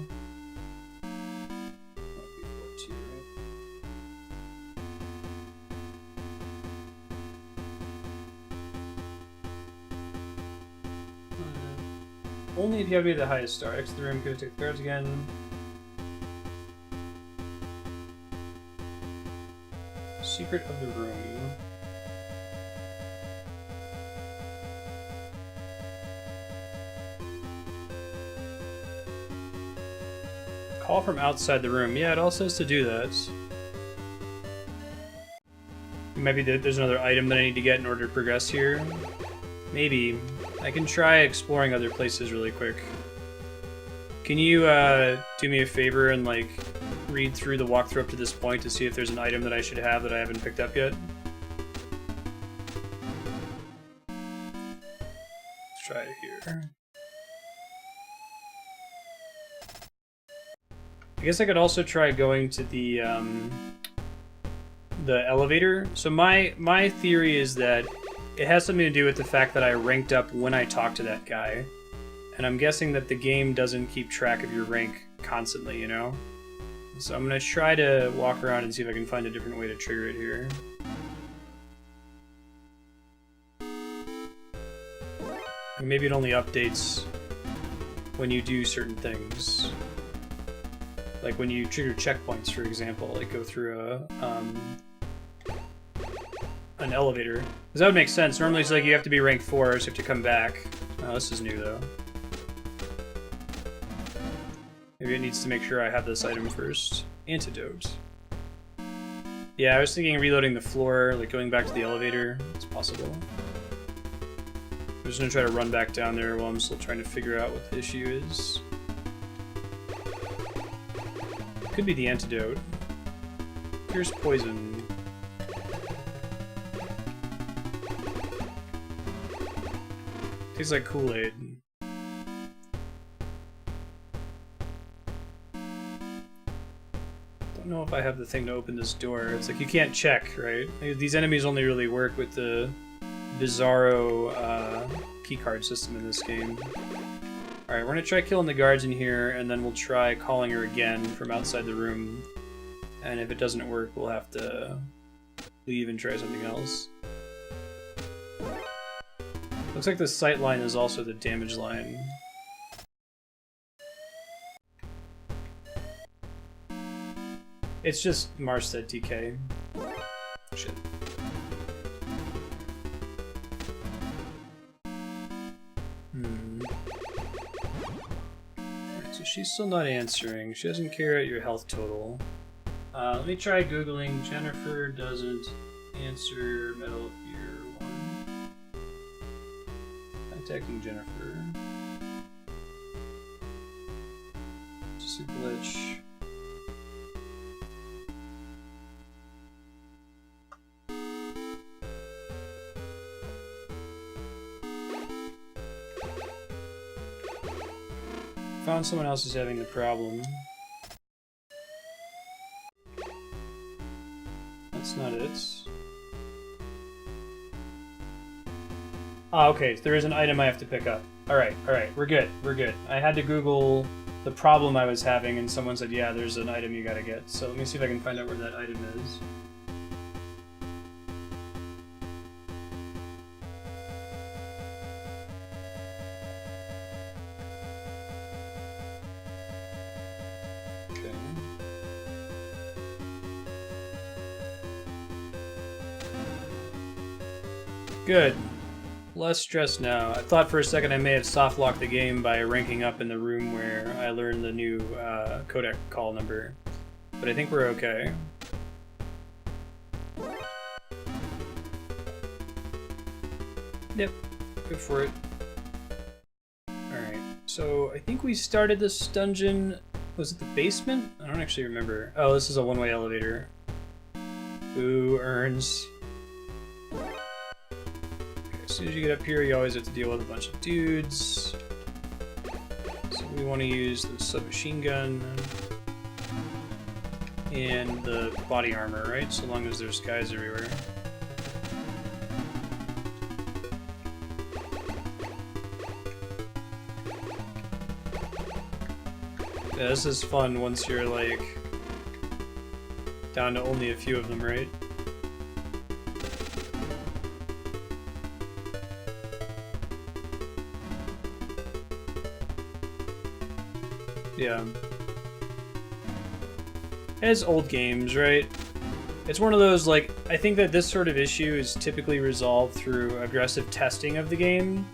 Only if you have to be the highest star. Exit the room, go take the cards again. Secret of the room. Call from outside the room. Yeah, it all says to do that. Maybe there's another item that I need to get in order to progress here. Maybe. I can try exploring other places really quick. Can you do me a favor and like read through the walkthrough up to this point to see if there's an item that I should have that I haven't picked up yet? Let's try it here. I guess I could also try going to the elevator. So my theory is that it has something to do with the fact that I ranked up when I talked to that guy. And I'm guessing that the game doesn't keep track of your rank constantly, you know? So I'm going to try to walk around and see if I can find a different way to trigger it here. And maybe it only updates when you do certain things. Like when you trigger checkpoints, for example, like go through an elevator. Because that would make sense. Normally it's like you have to be rank 4, so you have to come back. Oh, this is new though. Maybe it needs to make sure I have this item first. Antidote. Yeah, I was thinking reloading the floor, like going back to the elevator. It's possible. I'm just gonna try to run back down there while I'm still trying to figure out what the issue is. Could be the antidote. Here's poison. Tastes like Kool-Aid. Don't know if I have the thing to open this door. It's like you can't check, right? Like, these enemies only really work with the bizarro keycard system in this game. Alright, we're gonna try killing the guards in here, and then we'll try calling her again from outside the room. And if it doesn't work, we'll have to leave and try something else. Looks like the sight line is also the damage line. It's just Marstead TK. Shit. Alright, so she's still not answering. She doesn't care at your health total. Let me try Googling Jennifer doesn't answer Metal Gear 1. Contacting Jennifer. Just a glitch. Found someone else who's having the problem. That's not it. Ah, okay, so there is an item I have to pick up. Alright, we're good, we're good. I had to Google the problem I was having, and someone said, yeah, there's an item you gotta get. So let me see if I can find out where that item is. Good. Less stress now. I thought for a second I may have soft locked the game by ranking up in the room where I learned the new codec call number. But I think we're okay. Yep, go for it. Alright, so I think we started this dungeon... Was it the basement? I don't actually remember. Oh, this is a one-way elevator. Who earns? Okay, as soon as you get up here, you always have to deal with a bunch of dudes. So we want to use the submachine gun and the body armor, right? So long as there's guys everywhere. Yeah, this is fun once you're like down to only a few of them, right? Yeah. As old games, right? It's one of those, like, I think that this sort of issue is typically resolved through aggressive testing of the game.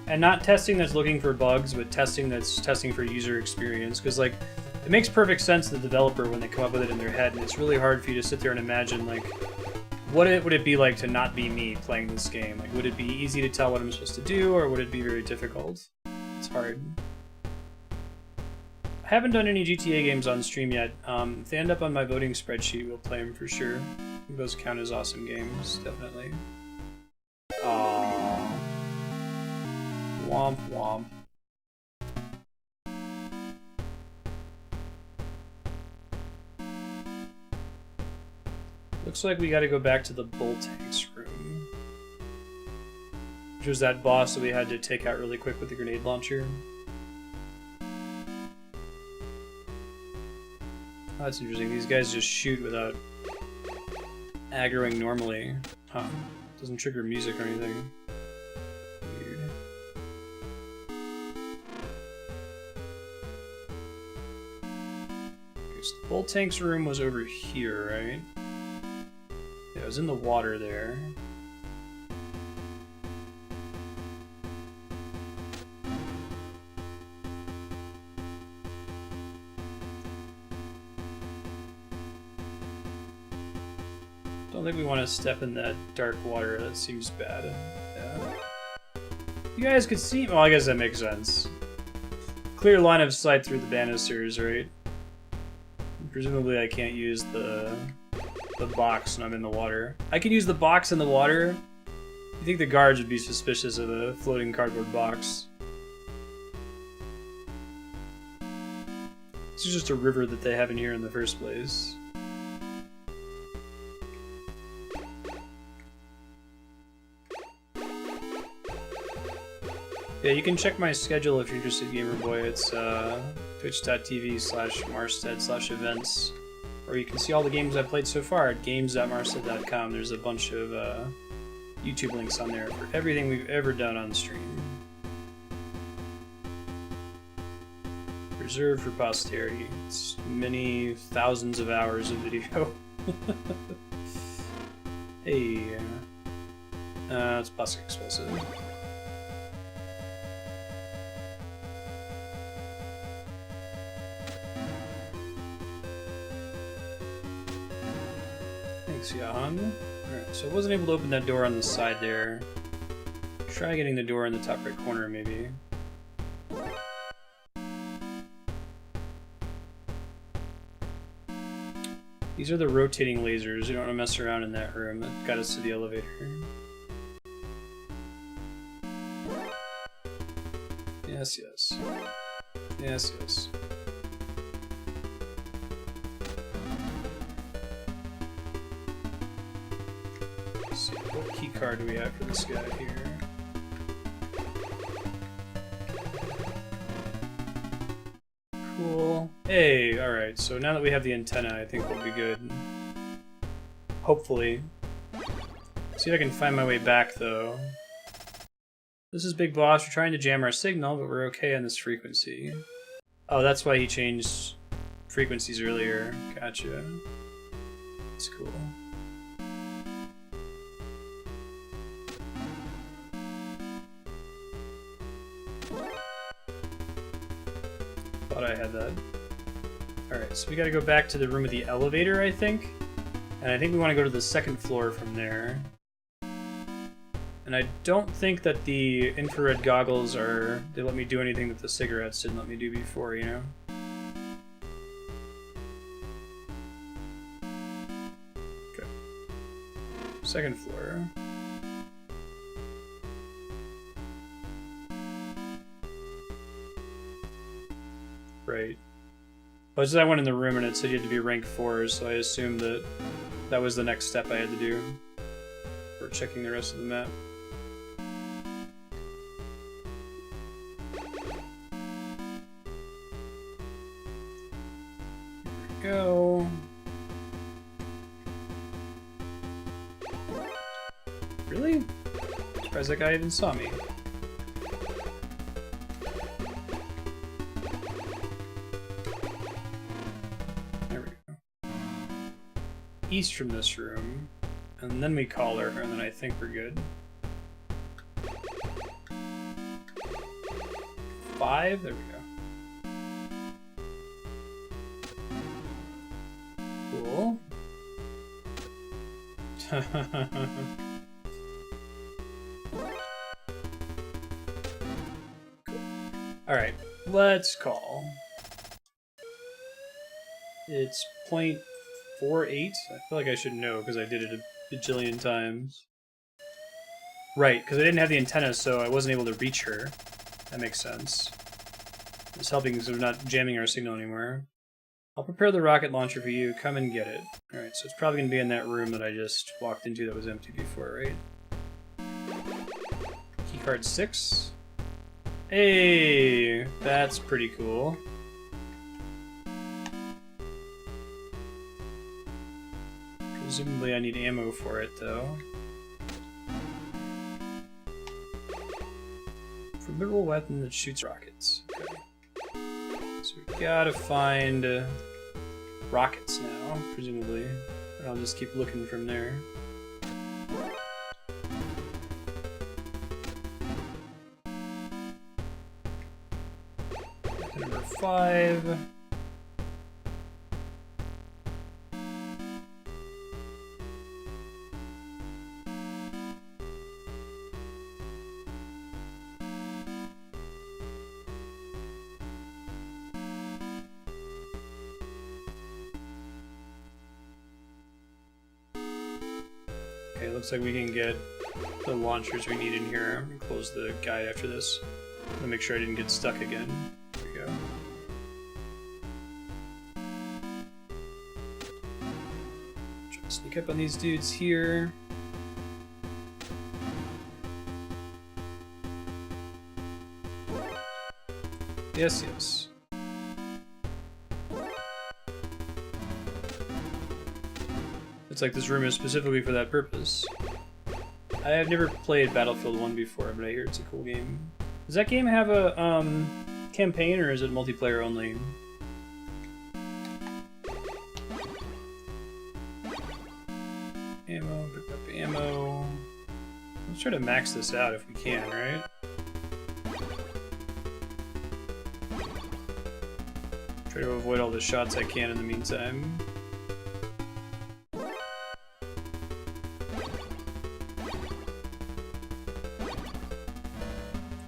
And not testing that's looking for bugs, but testing that's testing for user experience. Because, like, it makes perfect sense to the developer when they come up with it in their head, and it's really hard for you to sit there and imagine, like, what would it be like to not be me playing this game? Like, would it be easy to tell what I'm supposed to do, or would it be very difficult? It's hard. I haven't done any GTA games on stream yet. If they end up on my voting spreadsheet, we'll play them for sure. I think those count as awesome games, definitely. Aww. Womp womp. Looks like we gotta go back to the bull tanks room. Which was that boss that we had to take out really quick with the grenade launcher. Oh, that's interesting. These guys just shoot without aggroing normally. Huh. Doesn't trigger music or anything. Weird. Okay, so the bull tanks room was over here, right? Yeah, it was in the water there. Don't think we want to step in that dark water. That seems bad. Yeah. You guys could see... Well, I guess that makes sense. Clear line of sight through the banisters, right? Presumably I can't use the box when I'm in the water. I can use the box in the water. You think the guards would be suspicious of a floating cardboard box? This is just a river that they have in here in the first place. Yeah, you can check my schedule if you're interested, Gamerboy. It's twitch.tv/Marstead/events. Or you can see all the games I've played so far at games.marstead.com. There's a bunch of YouTube links on there for everything we've ever done on stream. Reserved for posterity. It's many thousands of hours of video. Hey. It's plastic explosive. Thanks, Jan. Alright, so I wasn't able to open that door on the side there. Try getting the door in the top right corner, maybe. These are the rotating lasers. You don't want to mess around in that room. That got us to the elevator. Yes, yes. Yes, yes. Let's see, what key card do we have for this guy here? Cool. Hey, alright, so now that we have the antenna, I think we'll be good. Hopefully. See if I can find my way back, though. This is Big Boss. We're trying to jam our signal, but we're okay on this frequency. Oh, that's why he changed frequencies earlier. Gotcha. That's cool. Thought I had that. Alright, so we gotta go back to the room with the elevator, I think. And I think we want to go to the second floor from there. And I don't think that the infrared goggles are... They let me do anything that the cigarettes didn't let me do before, you know? Okay. Second floor. Right. But I went in the room and it said you had to be rank 4, so I assumed that that was the next step I had to do for checking the rest of the map. Here we go. Really? Surprised that guy even saw me. East from this room, and then we call her, and then I think we're good. 5? There we go. Cool. Cool. Alright, let's call. It's 0.48? I feel like I should know because I did it a bajillion times. Right, because I didn't have the antenna, so I wasn't able to reach her. That makes sense. It's helping because we're not jamming our signal anymore. I'll prepare the rocket launcher for you. Come and get it. Alright, so it's probably going to be in that room that I just walked into that was empty before, right? Keycard 6. Hey! That's pretty cool. Presumably I need ammo for it, though. Formidable weapon that shoots rockets. Okay. So we gotta find rockets now, presumably. And I'll just keep looking from there. Number 5. Okay, looks like we can get the launchers we need in here. I'm gonna close the guide after this. I'm gonna make sure I didn't get stuck again. There we go. Try to sneak up on these dudes here. Yes, yes. It's like this room is specifically for that purpose. I have never played Battlefield 1 before, but I hear it's a cool game. Does that game have a campaign, or is it multiplayer only? Ammo, pick up ammo. Let's try to max this out if we can, right? Try to avoid all the shots I can in the meantime.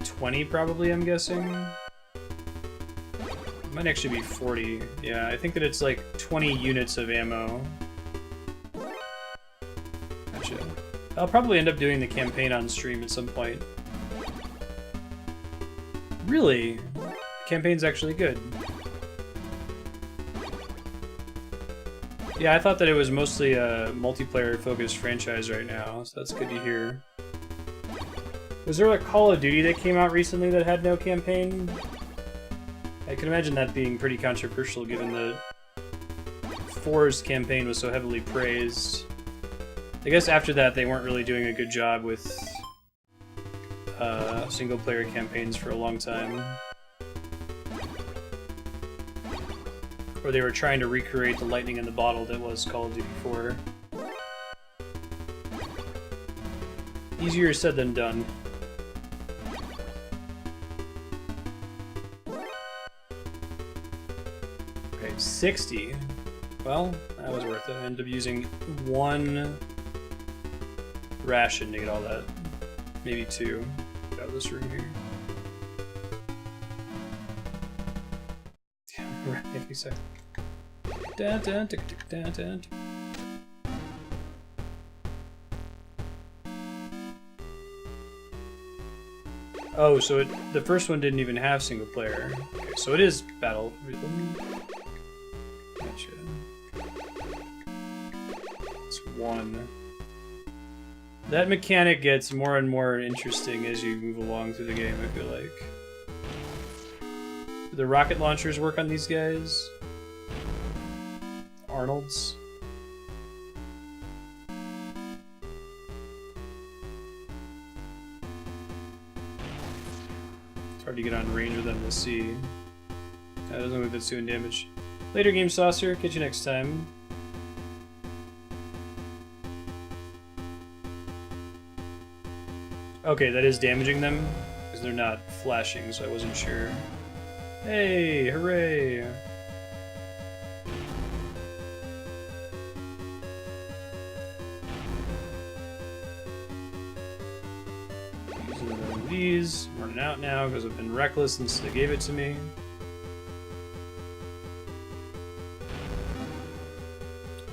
20 probably, I'm guessing. It might actually be 40. Yeah, I think that it's like 20 units of ammo. Gotcha. I'll probably end up doing the campaign on stream at some point. Really? The campaign's actually good. Yeah, I thought that it was mostly a multiplayer-focused franchise right now, so that's good to hear. Was there a Call of Duty that came out recently that had no campaign? I can imagine that being pretty controversial given that 4's campaign was so heavily praised. I guess after that they weren't really doing a good job with single-player campaigns for a long time. Or they were trying to recreate the lightning in the bottle that was Call of Duty 4. Easier said than done. 60. Well, that was worth it. I ended up using 1 ration to get all that. Maybe 2. Get out of this room here. Yeah, right, if you say. Dun, dun, dun, dun, dun. Oh, so the first one didn't even have single player. Okay, so it is battle rhythm. Gotcha. It's 1. That mechanic gets more and more interesting as you move along through the game, I feel like. Do the rocket launchers work on these guys? Arnold's? Hard to get on range with them to see. That doesn't look like that's doing damage. Later, Game Saucer. Catch you next time. Okay, that is damaging them because they're not flashing, so I wasn't sure. Hey, hooray! These. I'm running out now because I've been reckless since they gave it to me.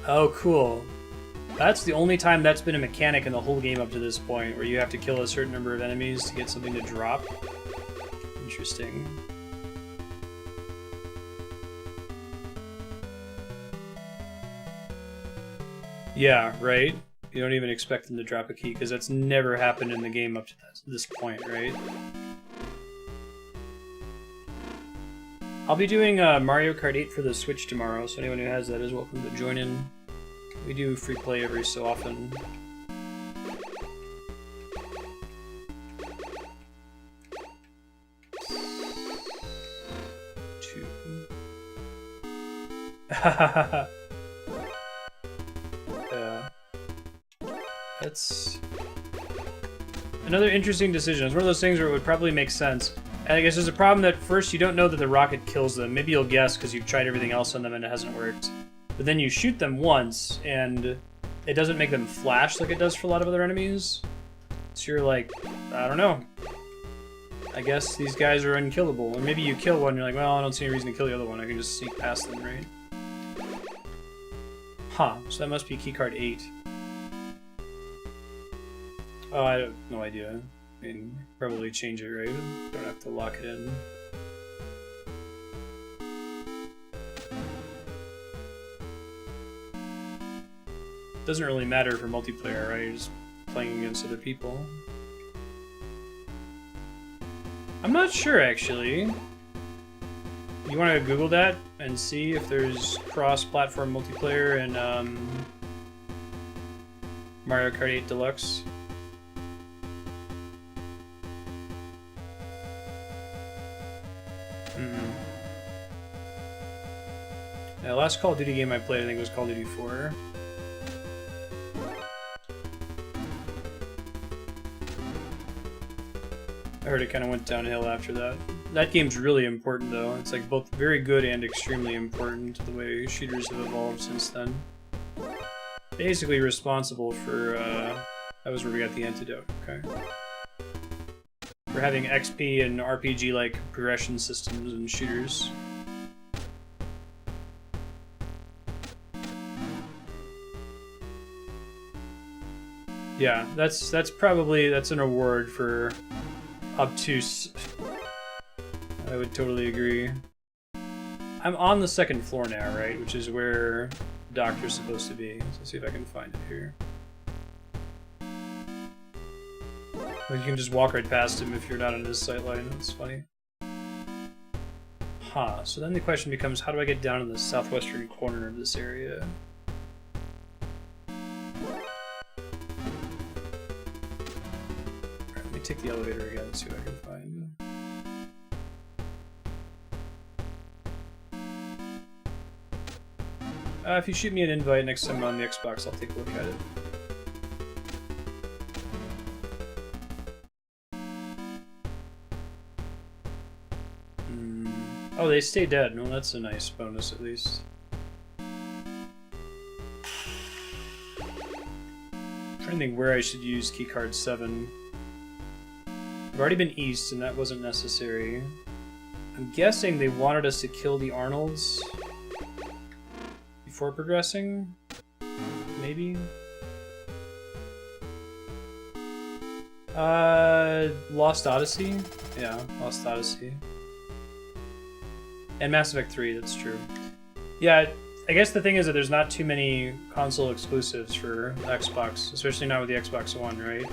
Oh, cool. That's the only time that's been a mechanic in the whole game up to this point, where you have to kill a certain number of enemies to get something to drop. Interesting. Yeah, right? You don't even expect them to drop a key, because that's never happened in the game up to this point, right? I'll be doing Mario Kart 8 for the Switch tomorrow, so anyone who has that is welcome to join in. We do free play every so often. Yeah. That's another interesting decision. It's one of those things where it would probably make sense. And I guess there's a problem that first you don't know that the rocket kills them. Maybe you'll guess because you've tried everything else on them and it hasn't worked. But then you shoot them once and it doesn't make them flash like it does for a lot of other enemies. So you're like, I don't know. I guess these guys are unkillable. Or maybe you kill one and you're like, well, I don't see any reason to kill the other one. I can just sneak past them, right? Huh, so that must be keycard 8. Oh, I have no idea. I mean, probably change it, right? Don't have to lock it in. Doesn't really matter for multiplayer, right? You're just playing against other people. I'm not sure, actually. You want to Google that and see if there's cross-platform multiplayer in Mario Kart 8 Deluxe? The last Call of Duty game I played, I think, was Call of Duty 4. I heard it kind of went downhill after that. That game's really important, though. It's like both very good and extremely important to the way shooters have evolved since then. Basically responsible for, that was where we got the antidote, okay. For having XP and RPG-like progression systems and shooters. Yeah, that's an award for obtuse. I would totally agree. I'm on the second floor now, right? Which is where the doctor's supposed to be. Let's see if I can find it here. Well, you can just walk right past him if you're not on his sight line. That's funny. Huh, so then the question becomes, how do I get down in the southwestern corner of this area? Let me take the elevator again and see what I can find. If you shoot me an invite next time on the Xbox, I'll take a look at it. Oh, they stay dead. No, that's a nice bonus at least. trying to think where I should use keycard 7. I've already been east, and that wasn't necessary. I'm guessing they wanted us to kill the Arnolds before progressing? Maybe? Lost Odyssey? Yeah, Lost Odyssey. And Mass Effect 3, that's true. Yeah, I guess the thing is that there's not too many console exclusives for Xbox, especially not with the Xbox One, right?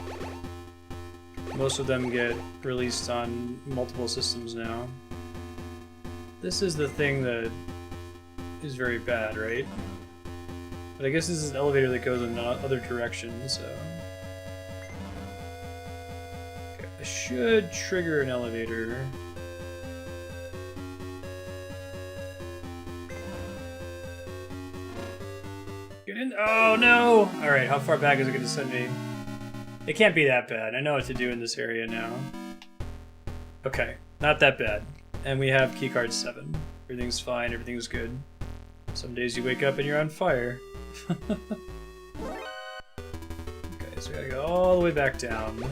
Most of them get released on multiple systems now. This is the thing that is very bad, right? But I guess this is an elevator that goes in other directions, so... Okay, I should trigger an elevator. Get in! Oh no! Alright, how far back is it going to send me? It can't be that bad. I know what to do in this area now. Okay, not that bad. And we have keycard 7. Everything's fine, everything's good. Some days you wake up and you're on fire. Okay, so we gotta go all the way back down.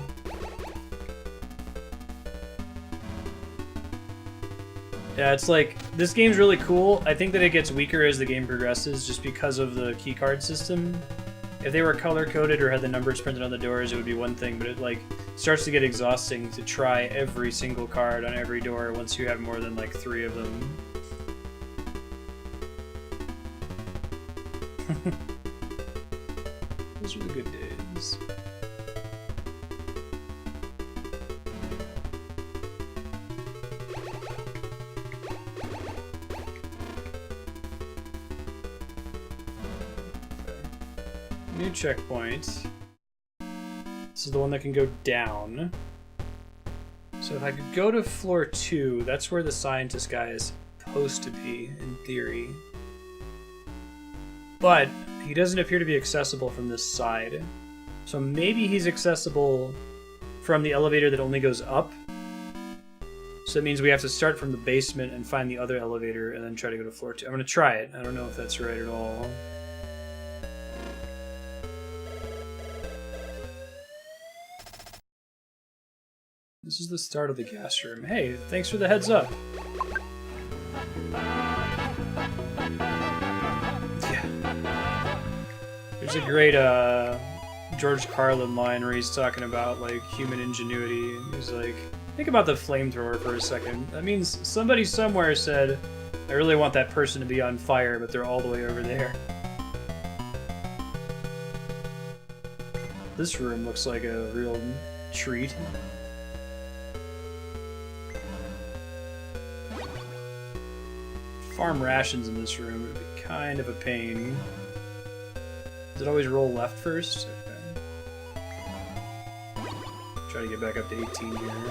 Yeah, it's like, this game's really cool. I think that it gets weaker as the game progresses just because of the keycard system. If they were color-coded or had the numbers printed on the doors, it would be one thing, but it like starts to get exhausting to try every single card on every door once you have more than like 3 of them. Those were the good days. New checkpoint. This is the one that can go down. So if I could go to floor 2, that's where the scientist guy is supposed to be, in theory. But he doesn't appear to be accessible from this side. So maybe he's accessible from the elevator that only goes up. So that means we have to start from the basement and find the other elevator and then try to go to floor 2. I'm going to try it. I don't know if that's right at all. This is the start of the gas room. Hey, thanks for the heads up. Yeah. There's a great George Carlin line where he's talking about like human ingenuity. He's like, think about the flamethrower for a second. That means somebody somewhere said, I really want that person to be on fire, but they're all the way over there. This room looks like a real treat. Farm rations in this room would be kind of a pain. Does it always roll left first? Okay. Try to get back up to 18 here.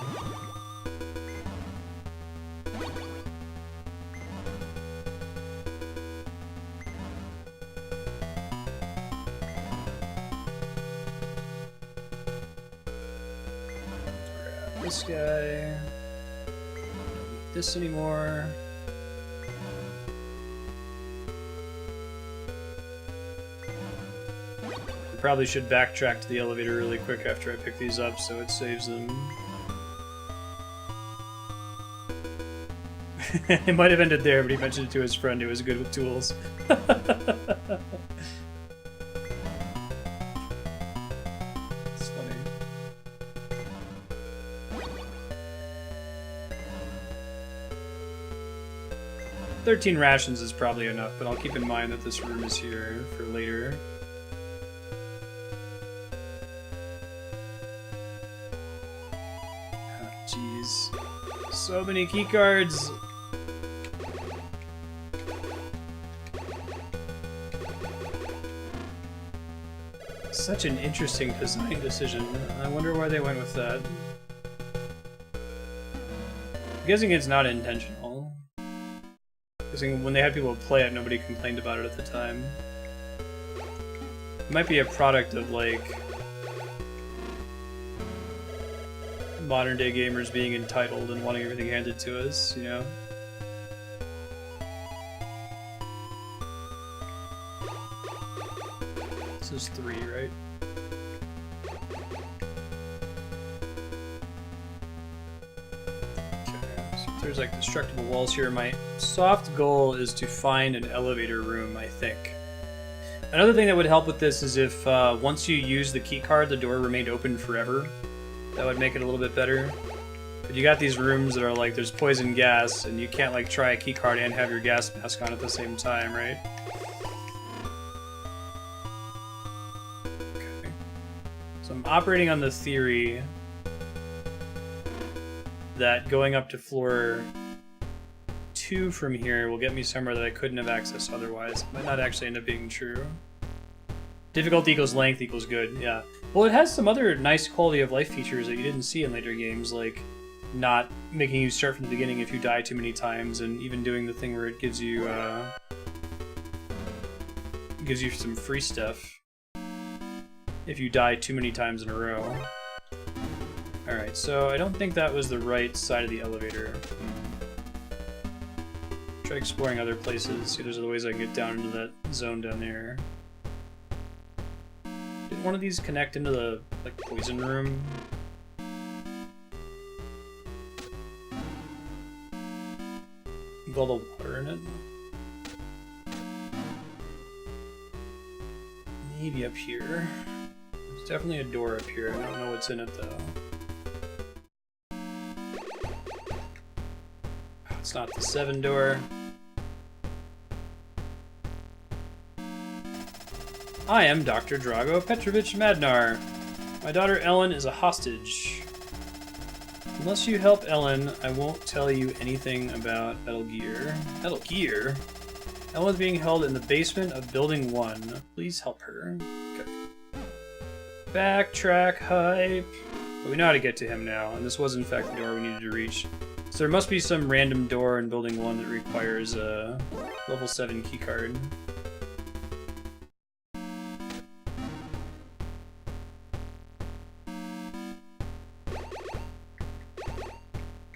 Grab this guy. Don't need this anymore. Probably should backtrack to the elevator really quick after I pick these up so it saves them. It might have ended there, but he mentioned it to his friend who was good with tools. It's funny. $13 rations is probably enough, but I'll keep in mind that this room is here for later. So many keycards! Such an interesting design decision. I wonder why they went with that. I'm guessing it's not intentional. Because when they had people play it, nobody complained about it at the time. It might be a product of, like, modern day gamers being entitled and wanting everything handed to us, you know? This is 3, right? There's like destructible walls here. My soft goal is to find an elevator room, I think. Another thing that would help with this is if once you use the key card, the door remained open forever. That would make it a little bit better. But you got these rooms that are like, there's poison gas, and you can't like try a key card and have your gas mask on at the same time, right? Okay. So I'm operating on the theory that going up to floor 2 from here will get me somewhere that I couldn't have accessed otherwise. It might not actually end up being true. Difficulty equals length equals good, yeah. Well, it has some other nice quality of life features that you didn't see in later games, like not making you start from the beginning if you die too many times, and even doing the thing where it gives you some free stuff if you die too many times in a row. Alright, so I don't think that was the right side of the elevator. Try exploring other places, see if there's other ways I can get down into that zone down there. Didn't one of these connect into the, like, poison room? With all the water in it? Maybe up here. There's definitely a door up here, I don't know what's in it though. It's not the 7 door. I am Dr. Drago Petrovich Madnar. My daughter Ellen is a hostage. Unless you help Ellen, I won't tell you anything about Metal Gear. Metal Gear? Ellen's being held in the basement of Building 1. Please help her. Okay. Backtrack hype. But we know how to get to him now, and this was in fact the door we needed to reach. So there must be some random door in Building 1 that requires a level 7 keycard.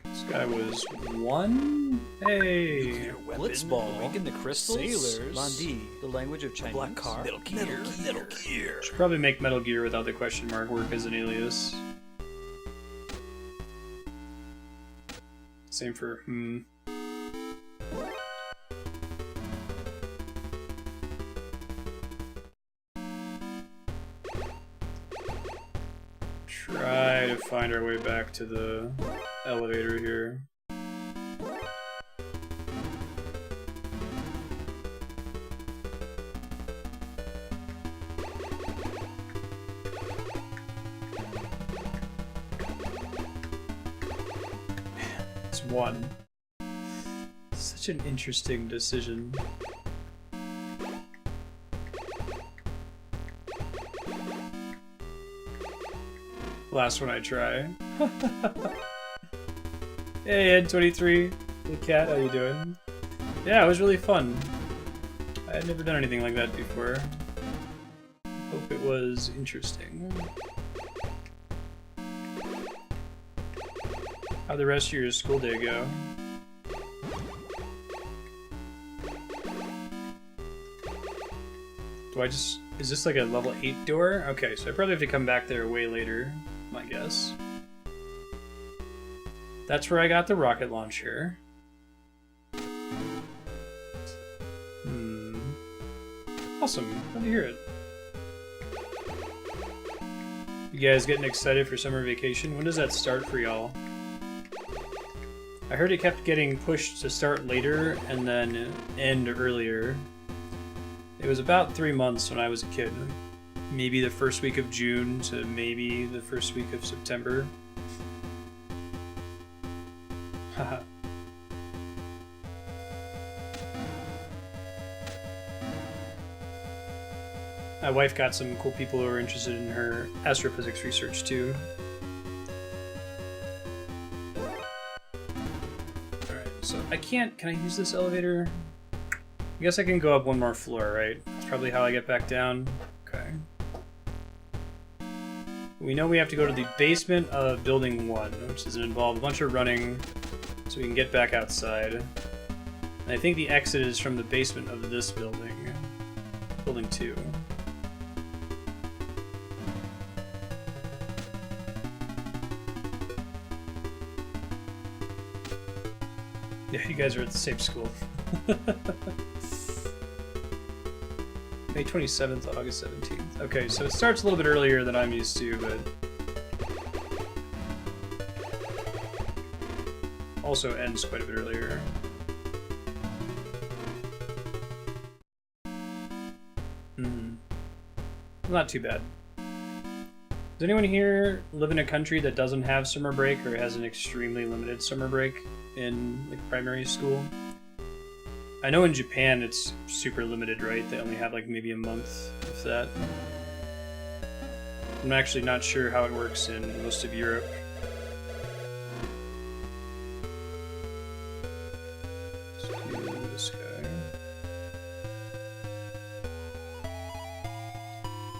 This guy was 1? Hey! Blitzball, Awaken the Crystals, Sailors, Mandi, the language of Chinese, Black Car, Metal Gear. Should probably make Metal Gear without the question mark work as an alias. Same for Try to find our way back to the elevator here. It's 1. Such an interesting decision. Last one I try. Hey, Ed23. Hey, Cat, how you doing? Yeah, it was really fun. I had never done anything like that before. Hope it was interesting. How'd the rest of your school day go? Is this like a level 8 door? Okay, so I probably have to come back there way later, my guess. That's where I got the rocket launcher. Awesome, glad to hear it. You guys getting excited for summer vacation? When does that start for y'all? I heard it kept getting pushed to start later and then end earlier. It was about 3 months when I was a kid. Maybe the first week of June to maybe the first week of September. Haha. My wife got some cool people who are interested in her astrophysics research too. Alright, so can I use this elevator? I guess I can go up one more floor, right? That's probably how I get back down. Okay. We know we have to go to the basement of Building 1, which doesn't involve a bunch of running, so we can get back outside. And I think the exit is from the basement of this building. Building 2. Yeah, you guys are at the same school. May 27th, August 17th. Okay, so it starts a little bit earlier than I'm used to, but also ends quite a bit earlier. Not too bad. Does anyone here live in a country that doesn't have summer break or has an extremely limited summer break in like primary school? I know in Japan it's super limited, right? They only have like maybe a month, if that. I'm actually not sure how it works in most of Europe. Let's do this guy.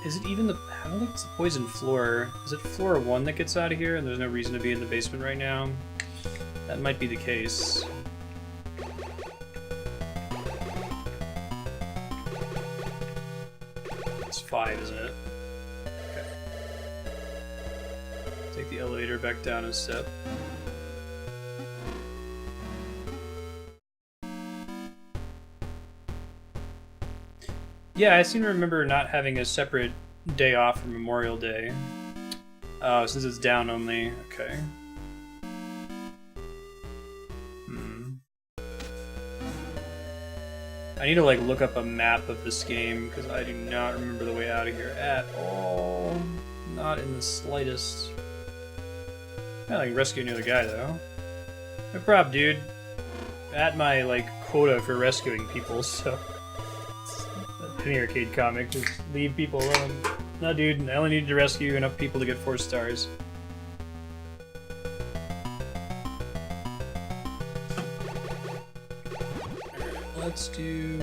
Is it even the... I don't think it's the poison floor. Is it floor 1 that gets out of here and there's no reason to be in the basement right now? That might be the case. It's 5, isn't it? Okay. Take the elevator back down a step. Yeah, I seem to remember not having a separate day off for Memorial Day. Since it's down only. Okay. I need to like look up a map of this game because I do not remember the way out of here at all. Not in the slightest. I like rescue another guy though. No problem, dude. At my like quota for rescuing people, so. Penny Arcade comic, just leave people alone. No, dude, I only needed to rescue enough people to get 4 stars. Let's do...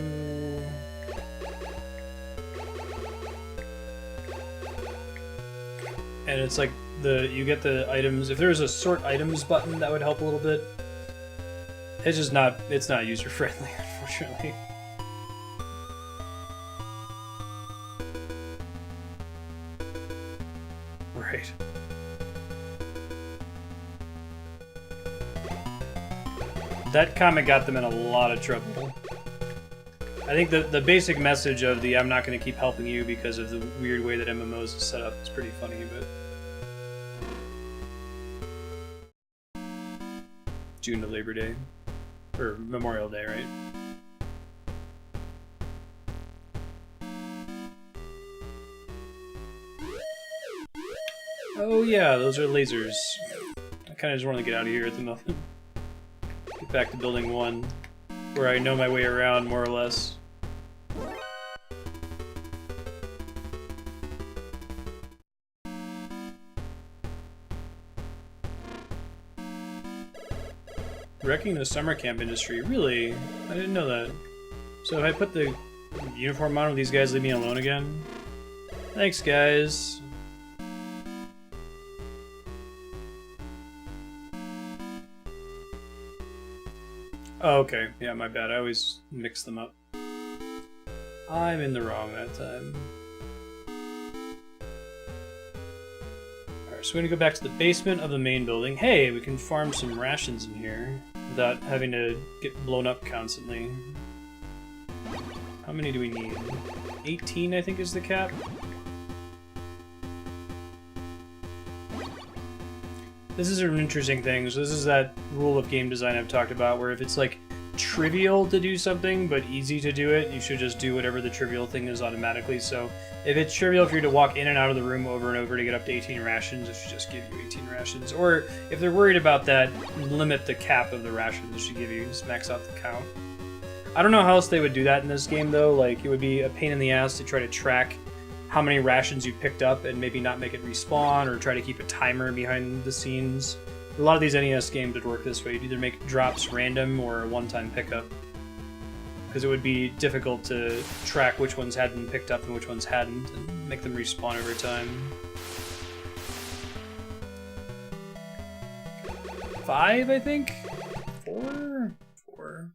And it's like you get the items. If there's a sort items button, that would help a little bit. It's just not. It's not user friendly, unfortunately. Right. That comic got them in a lot of trouble. I think the basic message of the I'm not going to keep helping you because of the weird way that MMOs is set up is pretty funny, but... June to Labor Day. Or Memorial Day, right? Oh yeah, those are lasers. I kind of just want to get out of here at the moment. Get back to building 1, where I know my way around, more or less. Wrecking the summer camp industry, really? I didn't know that. So if I put the uniform on, will these guys leave me alone again? Thanks, guys. Oh, okay. Yeah, my bad. I always mix them up. I'm in the wrong that time. Alright, so we're gonna go back to the basement of the main building. Hey, we can farm some rations in here without having to get blown up constantly. How many do we need? 18, I think, is the cap. This is an interesting thing. So this is that rule of game design I've talked about, where if it's like trivial to do something but easy to do it, you should just do whatever the trivial thing is automatically. So if it's trivial for you to walk in and out of the room over and over to get up to 18 rations, it should just give you 18 rations. Or if they're worried about that, limit the cap of the rations it should give you. Just max out the count. I don't know how else they would do that in this game though. Like, it would be a pain in the ass to try to track how many rations you picked up and maybe not make it respawn, or try to keep a timer behind the scenes. A lot of these NES games would work this way. You'd either make drops random or a one-time pickup, because it would be difficult to track which ones had been picked up and which ones hadn't, and make them respawn over time. 5, I think? 4? 4.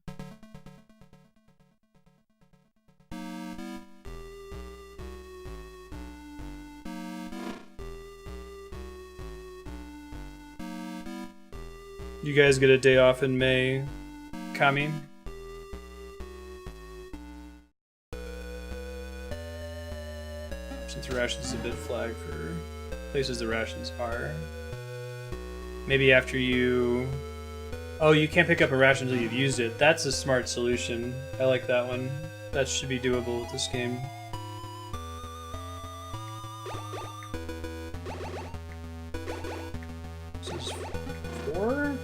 You guys get a day off in May. Kami. Since the rations is a bit flag for places the rations are. Maybe after you... Oh, you can't pick up a ration until you've used it. That's a smart solution. I like that one. That should be doable with this game. This is 4?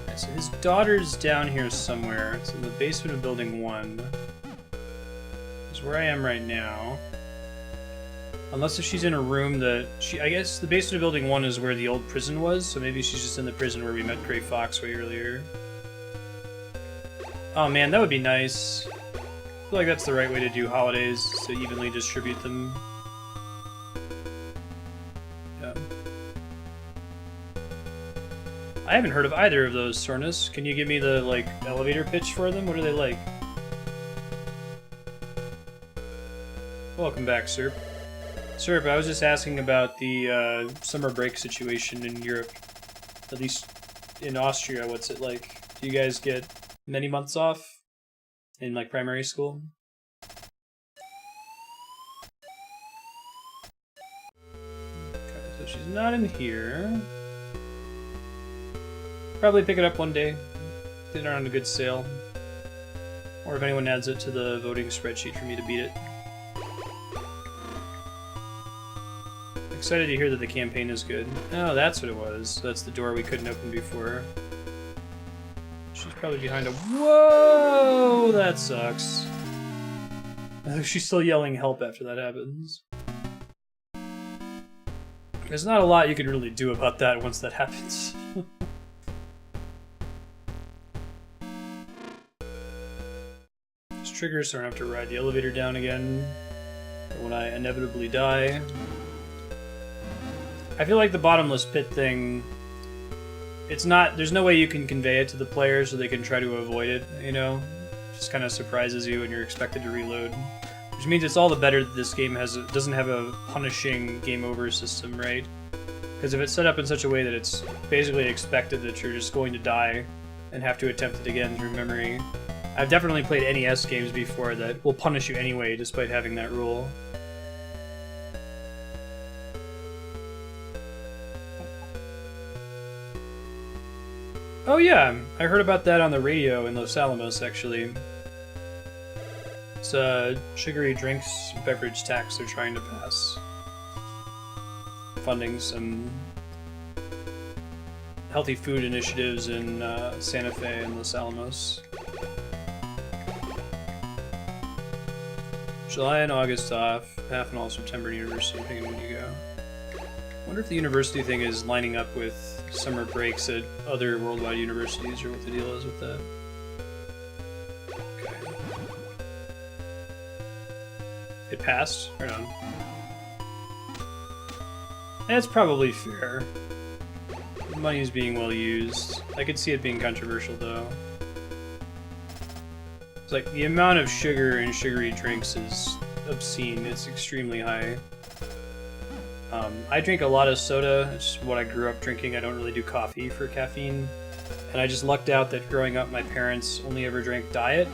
Okay, so his daughter's down here somewhere. It's in the basement of building 1. This is where I am right now. Unless if she's in a room that... I guess the basement of building 1 is where the old prison was, so maybe she's just in the prison where we met Gray Fox way earlier. Oh man, that would be nice. I feel like that's the right way to do holidays, to evenly distribute them. Yeah. I haven't heard of either of those, Sornus. Can you give me the, like, elevator pitch for them? What are they like? Welcome back, sir. Sir, I was just asking about the summer break situation in Europe. At least in Austria, what's it like? Do you guys get many months off in, like, primary school? Okay, so she's not in here. Probably pick it up one day. Get it on a good sale. Or if anyone adds it to the voting spreadsheet for me to beat it. Excited to hear that the campaign is good. Oh, that's what it was. That's the door we couldn't open before. She's probably behind a... Whoa! That sucks. She's still yelling help after that happens. There's not a lot you can really do about that once that happens. Just trigger so I don't have to ride the elevator down again. When I inevitably die. I feel like the bottomless pit thing, it's not, there's no way you can convey it to the players so they can try to avoid it, you know? It just kind of surprises you when you're expected to reload. Which means it's all the better that this game doesn't have a punishing game over system, right? Because if it's set up in such a way that it's basically expected that you're just going to die and have to attempt it again through memory. I've definitely played NES games before that will punish you anyway despite having that rule. Oh yeah, I heard about that on the radio in Los Alamos, actually. It's a sugary drinks beverage tax they're trying to pass. Funding some healthy food initiatives in Santa Fe and Los Alamos. July and August off, half and all September university, depending on when you go. Wonder if the university thing is lining up with summer breaks at other worldwide universities, or what the deal is with that. Okay. It passed? Right on. That's probably fair. The money is being well used. I could see it being controversial, though. It's like, the amount of sugar in sugary drinks is obscene. It's extremely high. I drink a lot of soda. It's what I grew up drinking. I don't really do coffee for caffeine. And I just lucked out that growing up my parents only ever drank diet,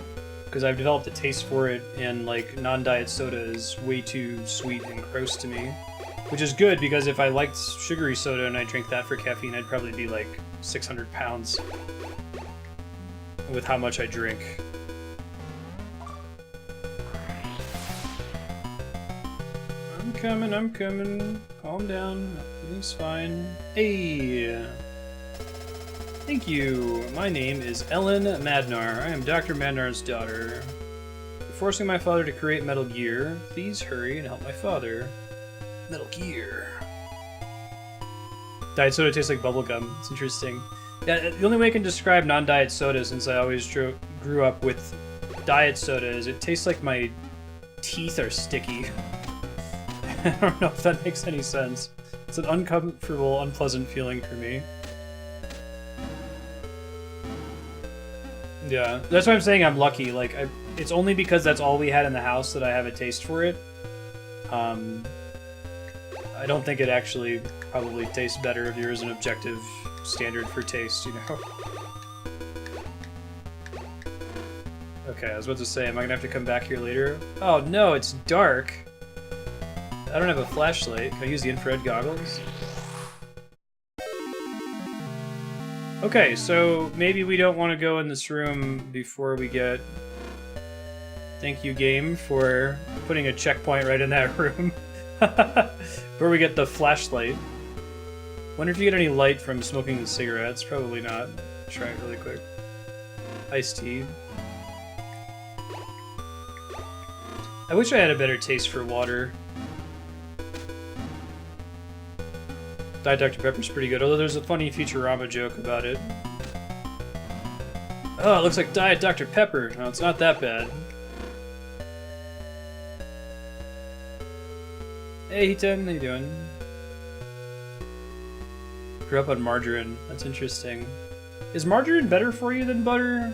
because I've developed a taste for it, and like non-diet soda is way too sweet and gross to me. Which is good, because if I liked sugary soda and I drank that for caffeine, I'd probably be like 600 pounds with how much I drink. I'm coming. Calm down. Everything's fine. Hey! Thank you. My name is Ellen Madnar. I am Dr. Madnar's daughter. You're forcing my father to create Metal Gear. Please hurry and help my father. Metal Gear. Diet soda tastes like bubblegum. It's interesting. Yeah, the only way I can describe non-diet soda, since I always grew up with diet soda, is it tastes like my teeth are sticky. I don't know if that makes any sense. It's an uncomfortable, unpleasant feeling for me. Yeah, that's why I'm saying I'm lucky. Like, it's only because that's all we had in the house that I have a taste for it. I don't think it actually probably tastes better if there is an objective standard for taste, you know? Okay, I was about to say, am I gonna have to come back here later? Oh no, it's dark. I don't have a flashlight. Can I use the infrared goggles? Okay, so maybe we don't want to go in this room before we get... Thank you, game, for putting a checkpoint right in that room. Where we get the flashlight. Wonder if you get any light from smoking the cigarettes. Probably not. Try it really quick. Iced tea. I wish I had a better taste for water. Diet Dr. Pepper's pretty good, although there's a funny Futurama joke about it. Oh, it looks like Diet Dr. Pepper. No, it's not that bad. Hey, Heaton, how you doing? Grew up on margarine. That's interesting. Is margarine better for you than butter?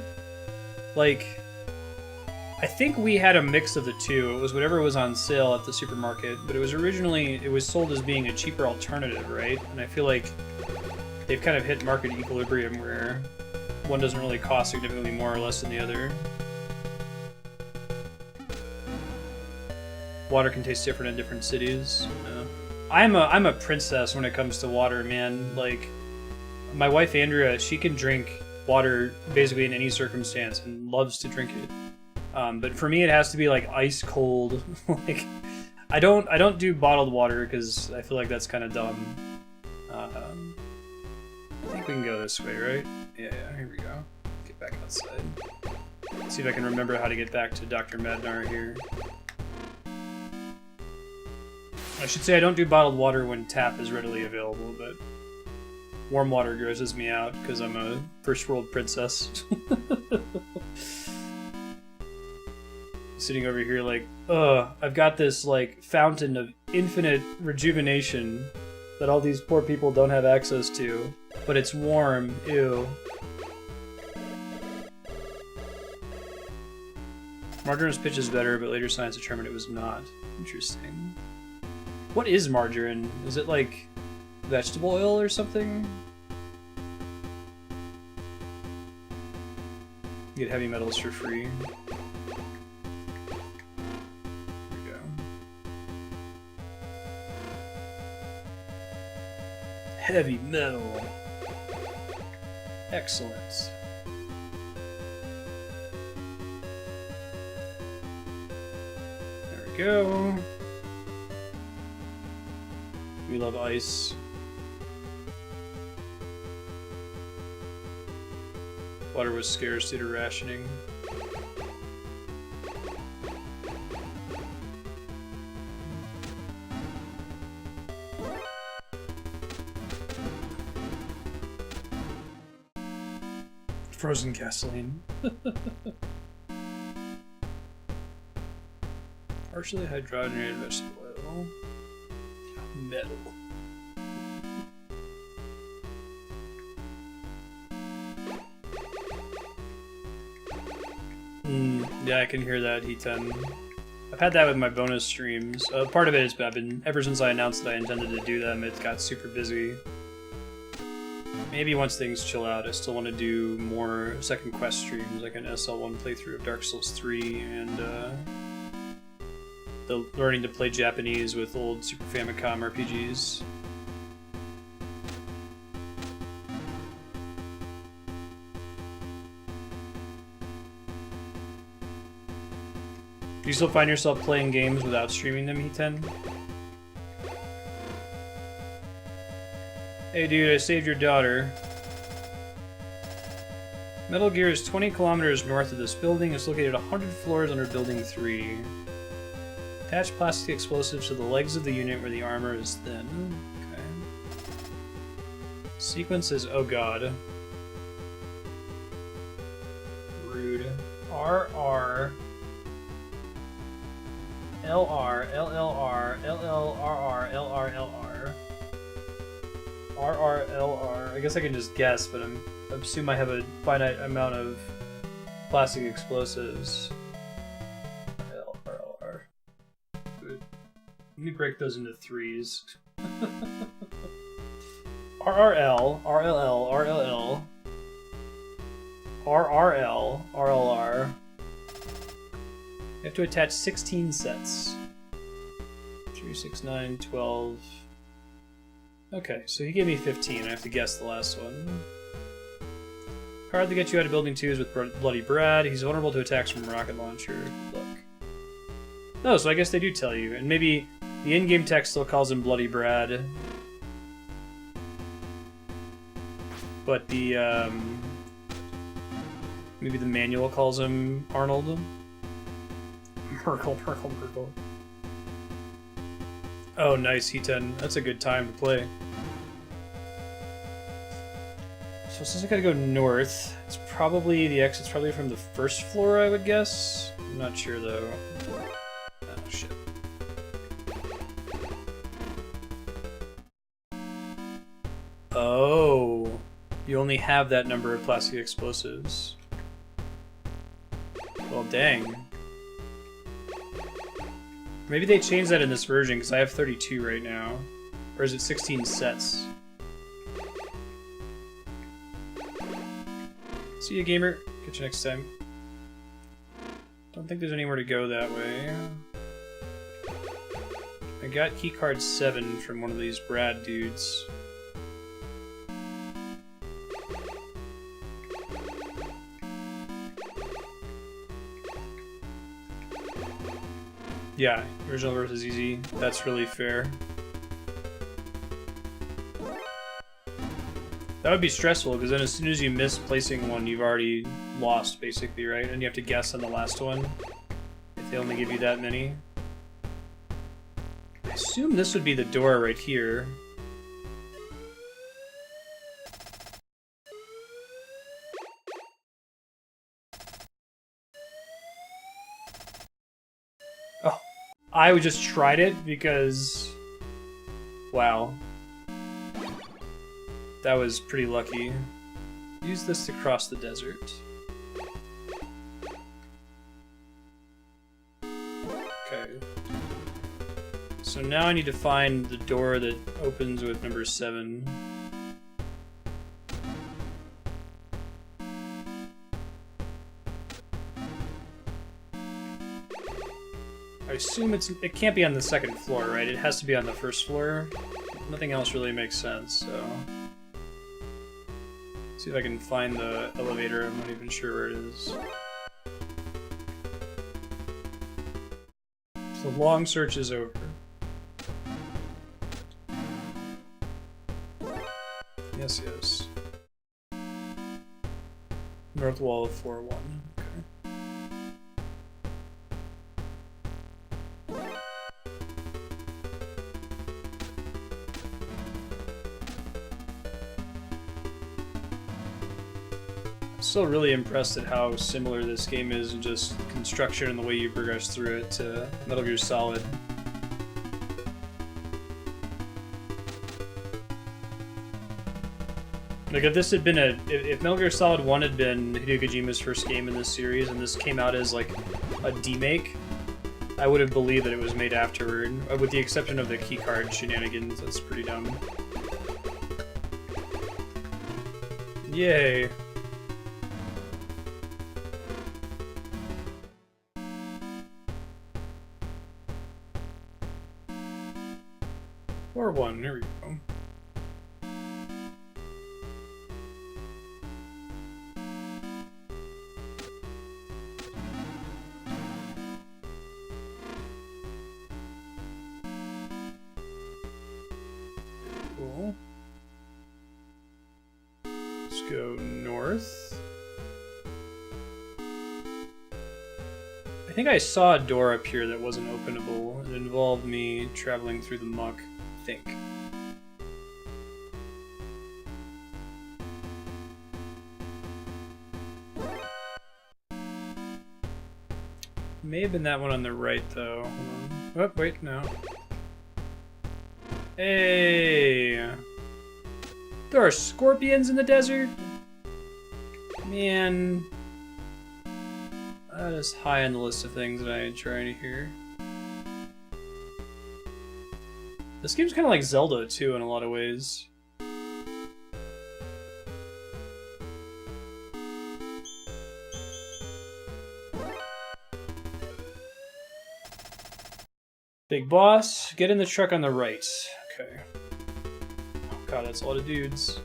Like, I think we had a mix of the two. It was whatever was on sale at the supermarket, but it was originally, it was sold as being a cheaper alternative, right? And I feel like they've kind of hit market equilibrium where one doesn't really cost significantly more or less than the other. Water can taste different in different cities. I'm a princess when it comes to water, man. Like, my wife Andrea, she can drink water basically in any circumstance and loves to drink it. But for me, it has to be like ice cold. Like, I don't do bottled water because I feel like that's kind of dumb. I think we can go this way, right? Yeah, here we go. Get back outside. Let's see if I can remember how to get back to Dr. Madnar here. I should say I don't do bottled water when tap is readily available, but warm water grosses me out because I'm a first world princess. Sitting over here like, I've got this like fountain of infinite rejuvenation that all these poor people don't have access to, but it's warm, ew. Margarine's pitch is better, but later science determined it was not. Interesting. What is margarine? Is it like vegetable oil or something? You get heavy metals for free. There we go. Heavy metal. Excellent. There we go. We love ice. Water was scarce due to rationing. Frozen gasoline. Partially hydrogenated vegetable oil. Metal. Yeah, I can hear that, Heaton. I've had that with my bonus streams. Part of it is I've been, ever since I announced that I intended to do them, it got super busy. Maybe once things chill out, I still want to do more second quest streams, like an SL1 playthrough of Dark Souls 3 and the learning to play Japanese with old Super Famicom RPGs. Do you still find yourself playing games without streaming them, Heaton? Hey dude, I saved your daughter. Metal Gear is 20 kilometers north of this building. It's located 100 floors under Building 3. Attach plastic explosives to the legs of the unit where the armor is thin. Okay. Sequence is, oh god. Rude. RR. LR, LLR, LLRR, LRLR. RRLR. I guess I can just guess, but I assume I have a finite amount of plastic explosives. LRLR. Good. Let me break those into threes. RRL, RLL, RLL. RRL, RLR. You have to attach 16 sets. 3, 6, 9, 12. Okay, so he gave me 15. I have to guess the last one. Card that gets you out of building 2 is with Bloody Brad. He's vulnerable to attacks from rocket launcher. Look. No, so I guess they do tell you. And maybe the in-game text still calls him Bloody Brad. But the, maybe the manual calls him Arnold. Merkle. Oh, nice, He-10. That's a good time to play. So since I gotta go north, it's probably, the exit's probably from the first floor, I would guess. I'm not sure, though. Oh, shit. Oh. You only have that number of plastic explosives. Well, dang. Maybe they changed that in this version, because I have 32 right now. Or is it 16 sets? See ya, gamer. Catch you next time. Don't think there's anywhere to go that way. I got keycard 7 from one of these Brad dudes. Yeah, original versus easy. That's really fair. That would be stressful, because then as soon as you miss placing one, you've already lost, basically, right? And you have to guess on the last one, if they only give you that many. I assume this would be the door right here. Oh, I just tried it because... Wow. That was pretty lucky. Use this to cross the desert. Okay. So now I need to find the door that opens with number 7. I assume it can't be on the second floor, right? It has to be on the first floor. Nothing else really makes sense, so... See if I can find the elevator. I'm not even sure where it is. So the long search is over. Yes, yes. North wall of 4-1. Okay. Still really impressed at how similar this game is in just construction and the way you progress through it to Metal Gear Solid. Like if this had been if Metal Gear Solid 1 had been Hideo Kojima's first game in this series and this came out as like a demake, I would have believed that it was made afterward, with the exception of the keycard shenanigans. That's pretty dumb. Yay. Or 1, here we go. Cool. Let's go north. I think I saw a door up here that wasn't openable. It involved me traveling through the muck. Think. May have been that one on the right, though. Hold on. Oh, wait, no. Hey! There are scorpions in the desert? Man. That is high on the list of things that I try to hear. This game's kind of like Zelda, too, in a lot of ways. Big boss, get in the truck on the right. Okay. Oh god, that's a lot of dudes.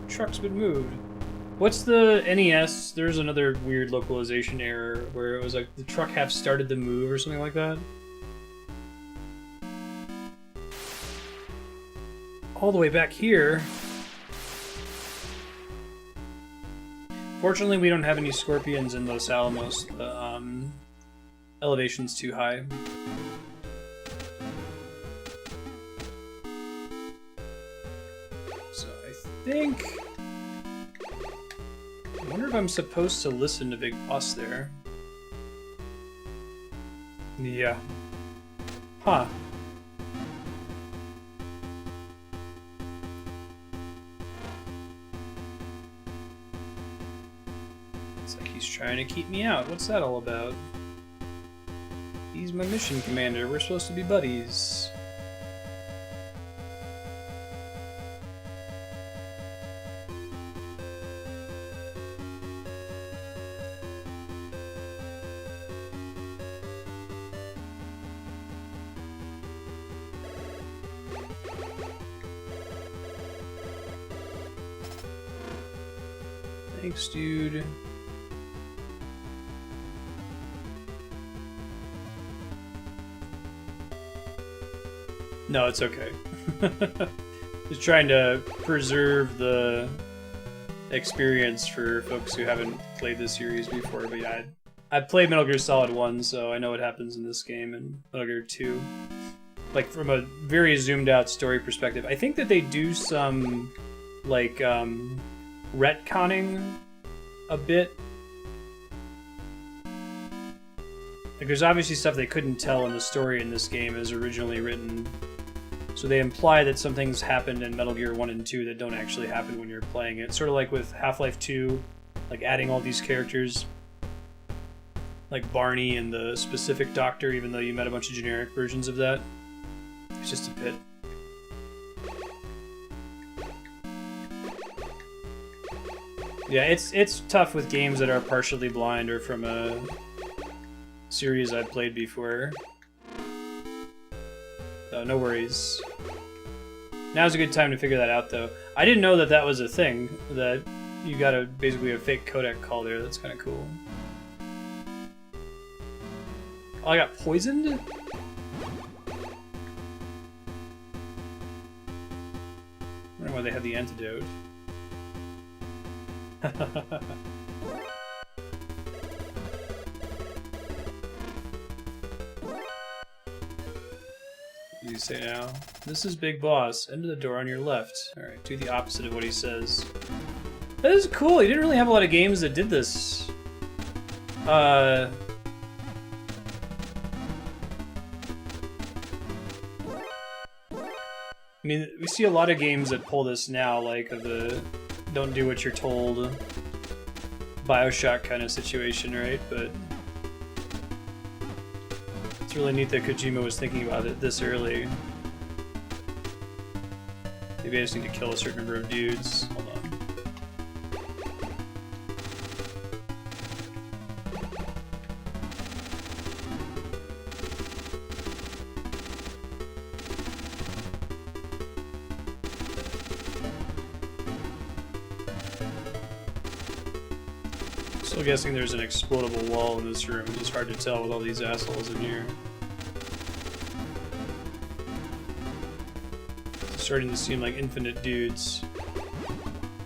Truck's been moved. What's the NES? There's another weird localization error where it was like the truck half started to move or something like that. All the way back here. Fortunately, we don't have any scorpions in Los Alamos. The elevation's too high. So I think... I wonder if I'm supposed to listen to Big Boss there. Yeah. Huh. It's like he's trying to keep me out. What's that all about? He's my mission commander. We're supposed to be buddies. Thanks, dude. No, it's okay. Just trying to preserve the experience for folks who haven't played this series before. But yeah, I played Metal Gear Solid 1, so I know what happens in this game, and Metal Gear 2. Like, from a very zoomed out story perspective. I think that they do some, like, retconning a bit. Like, there's obviously stuff they couldn't tell in the story in this game as originally written. So they imply that some things happened in Metal Gear 1 and 2 that don't actually happen when you're playing it. Sort of like with Half-Life 2, like adding all these characters, like Barney and the specific Doctor, even though you met a bunch of generic versions of that. It's just a bit. Yeah, it's tough with games that are partially blind or from a series I've played before. Oh, no worries. Now's a good time to figure that out, though. I didn't know that that was a thing, that you got basically a fake codec call there. That's kind of cool. Oh, I got poisoned? I wonder why they have the antidote. What do you say now? This is Big Boss. Enter the door on your left. Alright, do the opposite of what he says. That is cool. He didn't really have a lot of games that did this. I mean, we see a lot of games that pull this now, like the don't do what you're told BioShock kind of situation, right? But it's really neat that Kojima was thinking about it this early. Maybe I just need to kill a certain number of dudes. Hold on. Still guessing there's an explodable wall in this room. It's just hard to tell with all these assholes in here. It's starting to seem like infinite dudes.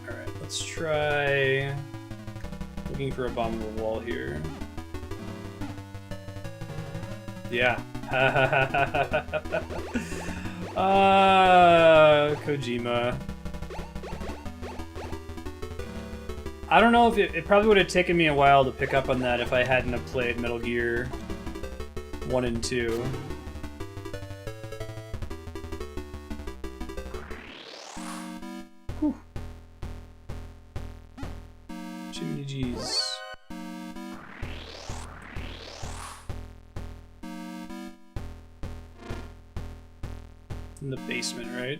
Alright, let's try looking for a bombable wall here. Yeah. Kojima. I don't know if it probably would have taken me a while to pick up on that if I hadn't have played Metal Gear 1 and 2. Whew. Too many G's. In the basement, right?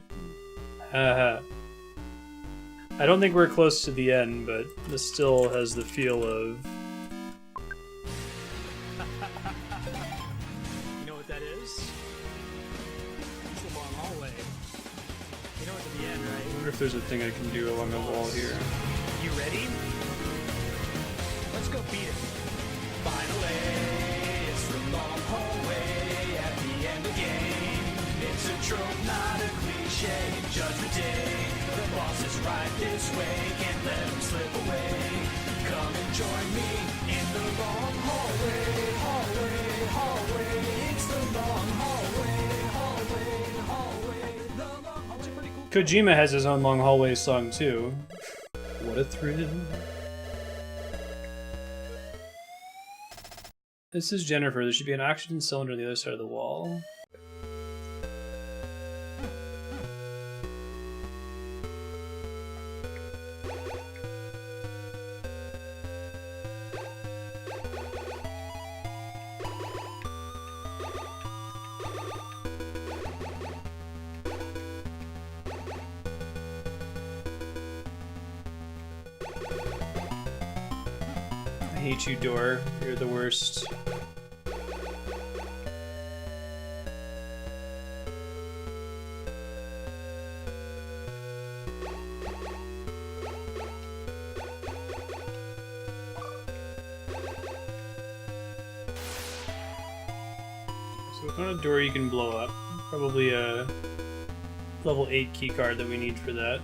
I don't think we're close to the end, but this still has the feel of the end, right? I wonder if there's a thing I can do along the wall here. You ready? Let's go beat it. Finally, it's the long hallway at the end of the game. It's a trope, not a cliche. Judgment Day, the boss is right this way. Can't let him slip away. Come and join me in the long hallway, hallway, hallway. It's the long hallway, hallway, hallway. The long hallway. Pretty cool. Kojima has his own long hallway song too. What a thrill. This is Jennifer. There should be an oxygen cylinder on the other side of the wall. I hate you, door. You're the worst. So it's not a door you can blow up. Probably a level 8 keycard that we need for that.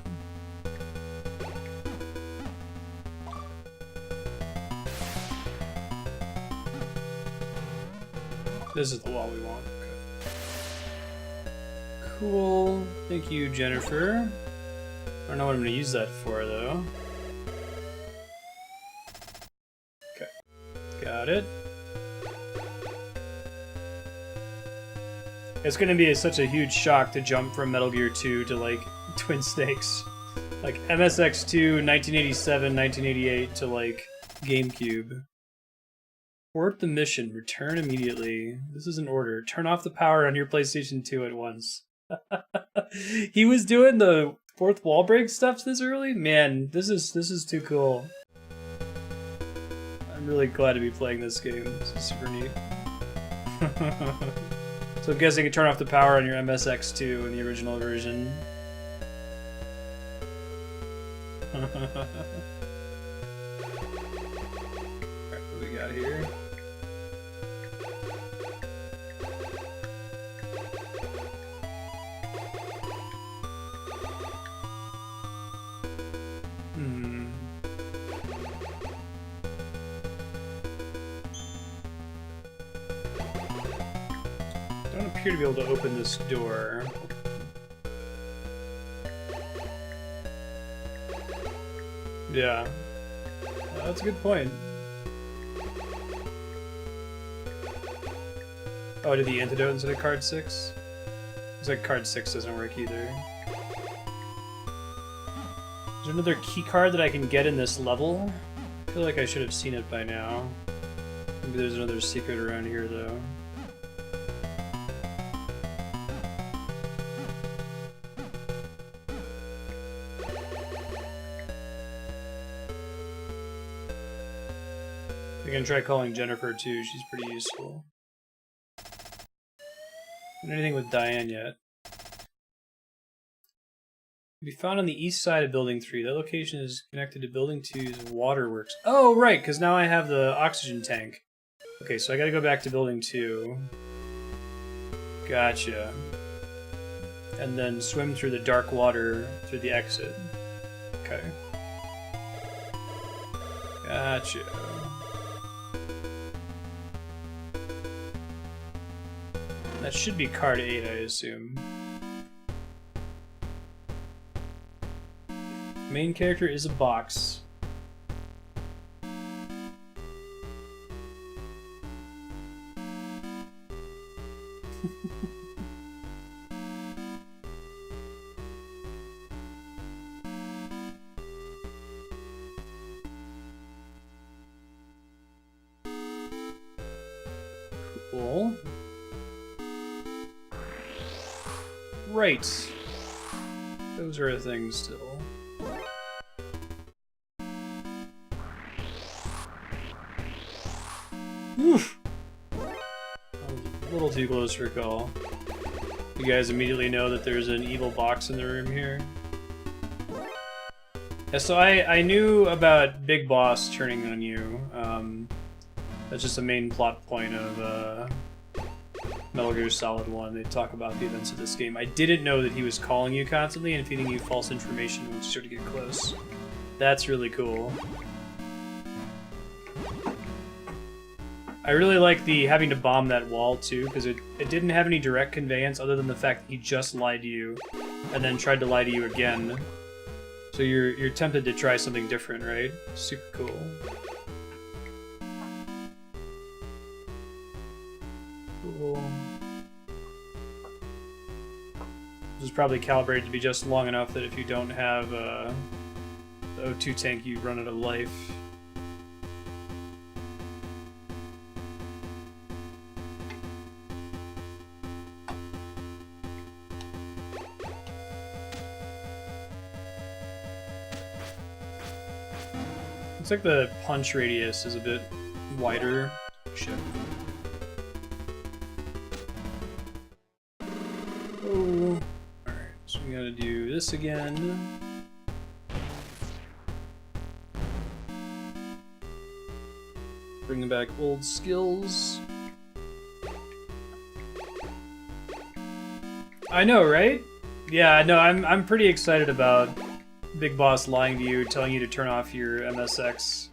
This is the wall we want. Okay. Cool. Thank you, Jennifer. I don't know what I'm going to use that for, though. Okay. Got it. It's going to be such a huge shock to jump from Metal Gear 2 to, like, Twin Snakes. Like, MSX2, 1987, 1988 to, like, GameCube. Abort the mission. Return immediately. This is an order. Turn off the power on your PlayStation 2 at once. He was doing the fourth wall break stuff this early? Man, this is too cool. I'm really glad to be playing this game. This is super neat. So I'm guessing you can turn off the power on your MSX2 in the original version. Alright, what do we got here? Don't appear to be able to open this door. Yeah. That's a good point. Oh, I did the antidote instead of card 6? Looks like card 6 doesn't work either. Is there another key card that I can get in this level? I feel like I should have seen it by now. Maybe there's another secret around here, though. I can try calling Jennifer too, she's pretty useful. Not anything with Diane yet. Can be found on the east side of Building 3. That location is connected to Building 2's waterworks. Oh, right, because now I have the oxygen tank. Okay, so I gotta go back to Building 2. Gotcha. And then swim through the dark water through the exit. Okay. Gotcha. That should be card 8, I assume. Main character is a box. Cool. Right. Those are a thing still. Oof. A little too close for a call. You guys immediately know that there's an evil box in the room here. Yeah, so I knew about Big Boss turning on you. That's just a main plot point of Metal Gear Solid 1. They talk about the events of this game. I didn't know that he was calling you constantly and feeding you false information once you start to get close. That's really cool. I really like the having to bomb that wall too, because it didn't have any direct conveyance other than the fact that he just lied to you and then tried to lie to you again. So you're tempted to try something different, right? Super cool. Cool. This is probably calibrated to be just long enough that if you don't have the O2 tank, you run out of life. Looks like the punch radius is a bit wider. Shit. Oh. Alright, so we gotta do this again. Bringing back old skills. I know, right? Yeah, no, I'm pretty excited about Big Boss lying to you, telling you to turn off your MSX.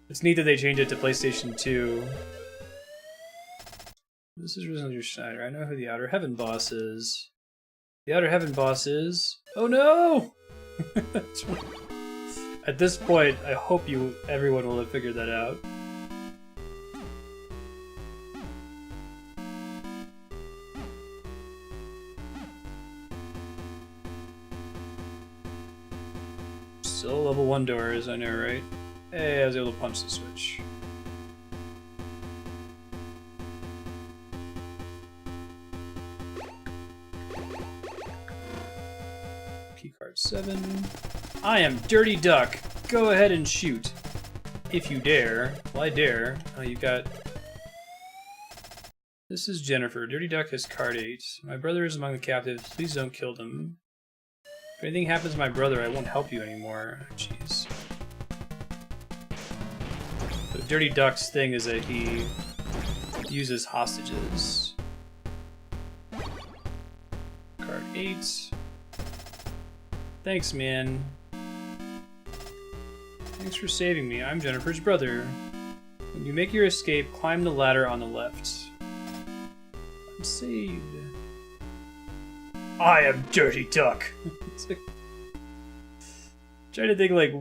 It's neat that they changed it to PlayStation 2. This is Rosalia Schneider. I know who the Outer Heaven boss is. The Outer Heaven boss is... Oh no! At this point, I hope everyone will have figured that out. Still level 1 doors, I know, right? Hey, I was able to punch the switch. Keycard 7. I am Dirty Duck. Go ahead and shoot. If you dare. Well, I dare. Oh, you got... This is Jennifer. Dirty Duck has card 8. My brother is among the captives. Please don't kill them. If anything happens to my brother, I won't help you anymore. Jeez. The Dirty Duck's thing is that he uses hostages. Card 8. Thanks, man. Thanks for saving me. I'm Jennifer's brother. When you make your escape, climb the ladder on the left. I'm saved. I am Dirty Duck. Like, trying to think, like,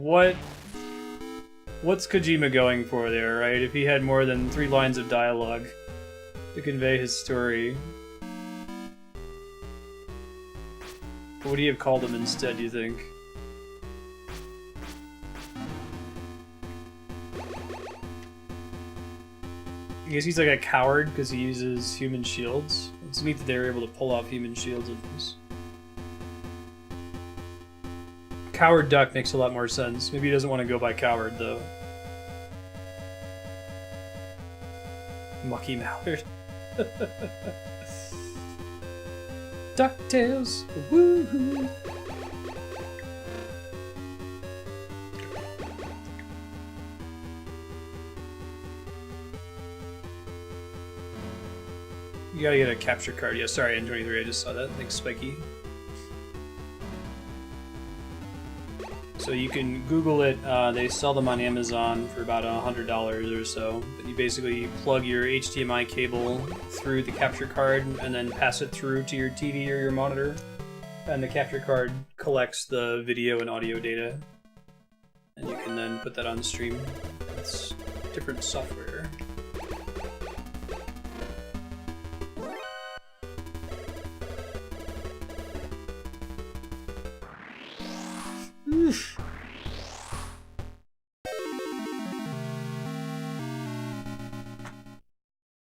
what's Kojima going for there, right? If he had more than 3 lines of dialogue to convey his story. What would he have called him instead, do you think? I guess he's like a coward because he uses human shields. It's neat that they were able to pull off human shields in this. Coward Duck makes a lot more sense. Maybe he doesn't want to go by Coward, though. Mucky Mallard. DuckTales! Woohoo! You gotta get a capture card. Yeah, sorry, N23, I just saw that. Thanks, Spiky. So you can Google it. They sell them on Amazon for about $100 or so. But you basically plug your HDMI cable through the capture card and then pass it through to your TV or your monitor. And the capture card collects the video and audio data. And you can then put that on the stream. It's different software. Oof.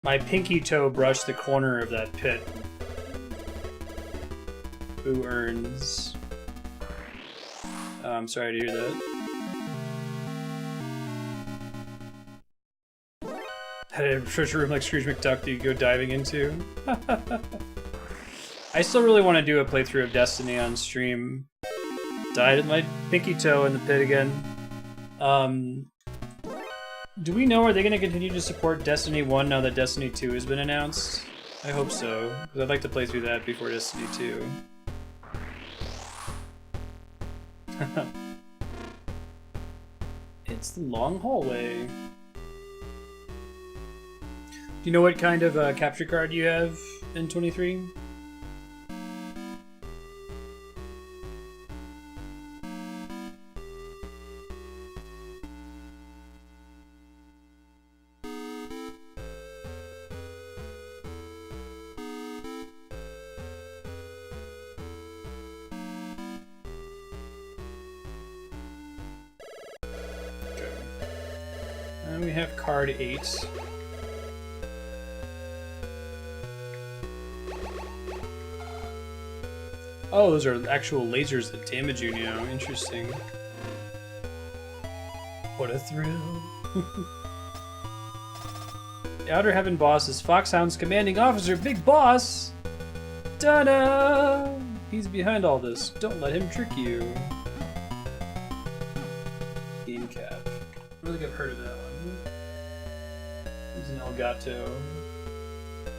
My pinky toe brushed the corner of that pit. Who earns? I'm sorry to hear that. Had a treasure room like Scrooge McDuck that you go diving into. I still really want to do a playthrough of Destiny on stream. Died at my pinky toe in the pit again. Do we know, are they going to continue to support Destiny 1 now that Destiny 2 has been announced? I hope so, because I'd like to play through that before Destiny 2. It's the long hallway. Do you know what kind of capture card you have in 23? And we have card 8. Oh, those are actual lasers that damage you now. Interesting. What a thrill. The Outer Heaven boss is Foxhound's commanding officer, Big Boss! Ta-da! He's behind all this. Don't let him trick you. Game cap. I don't think I've heard of that one. He's an Elgato.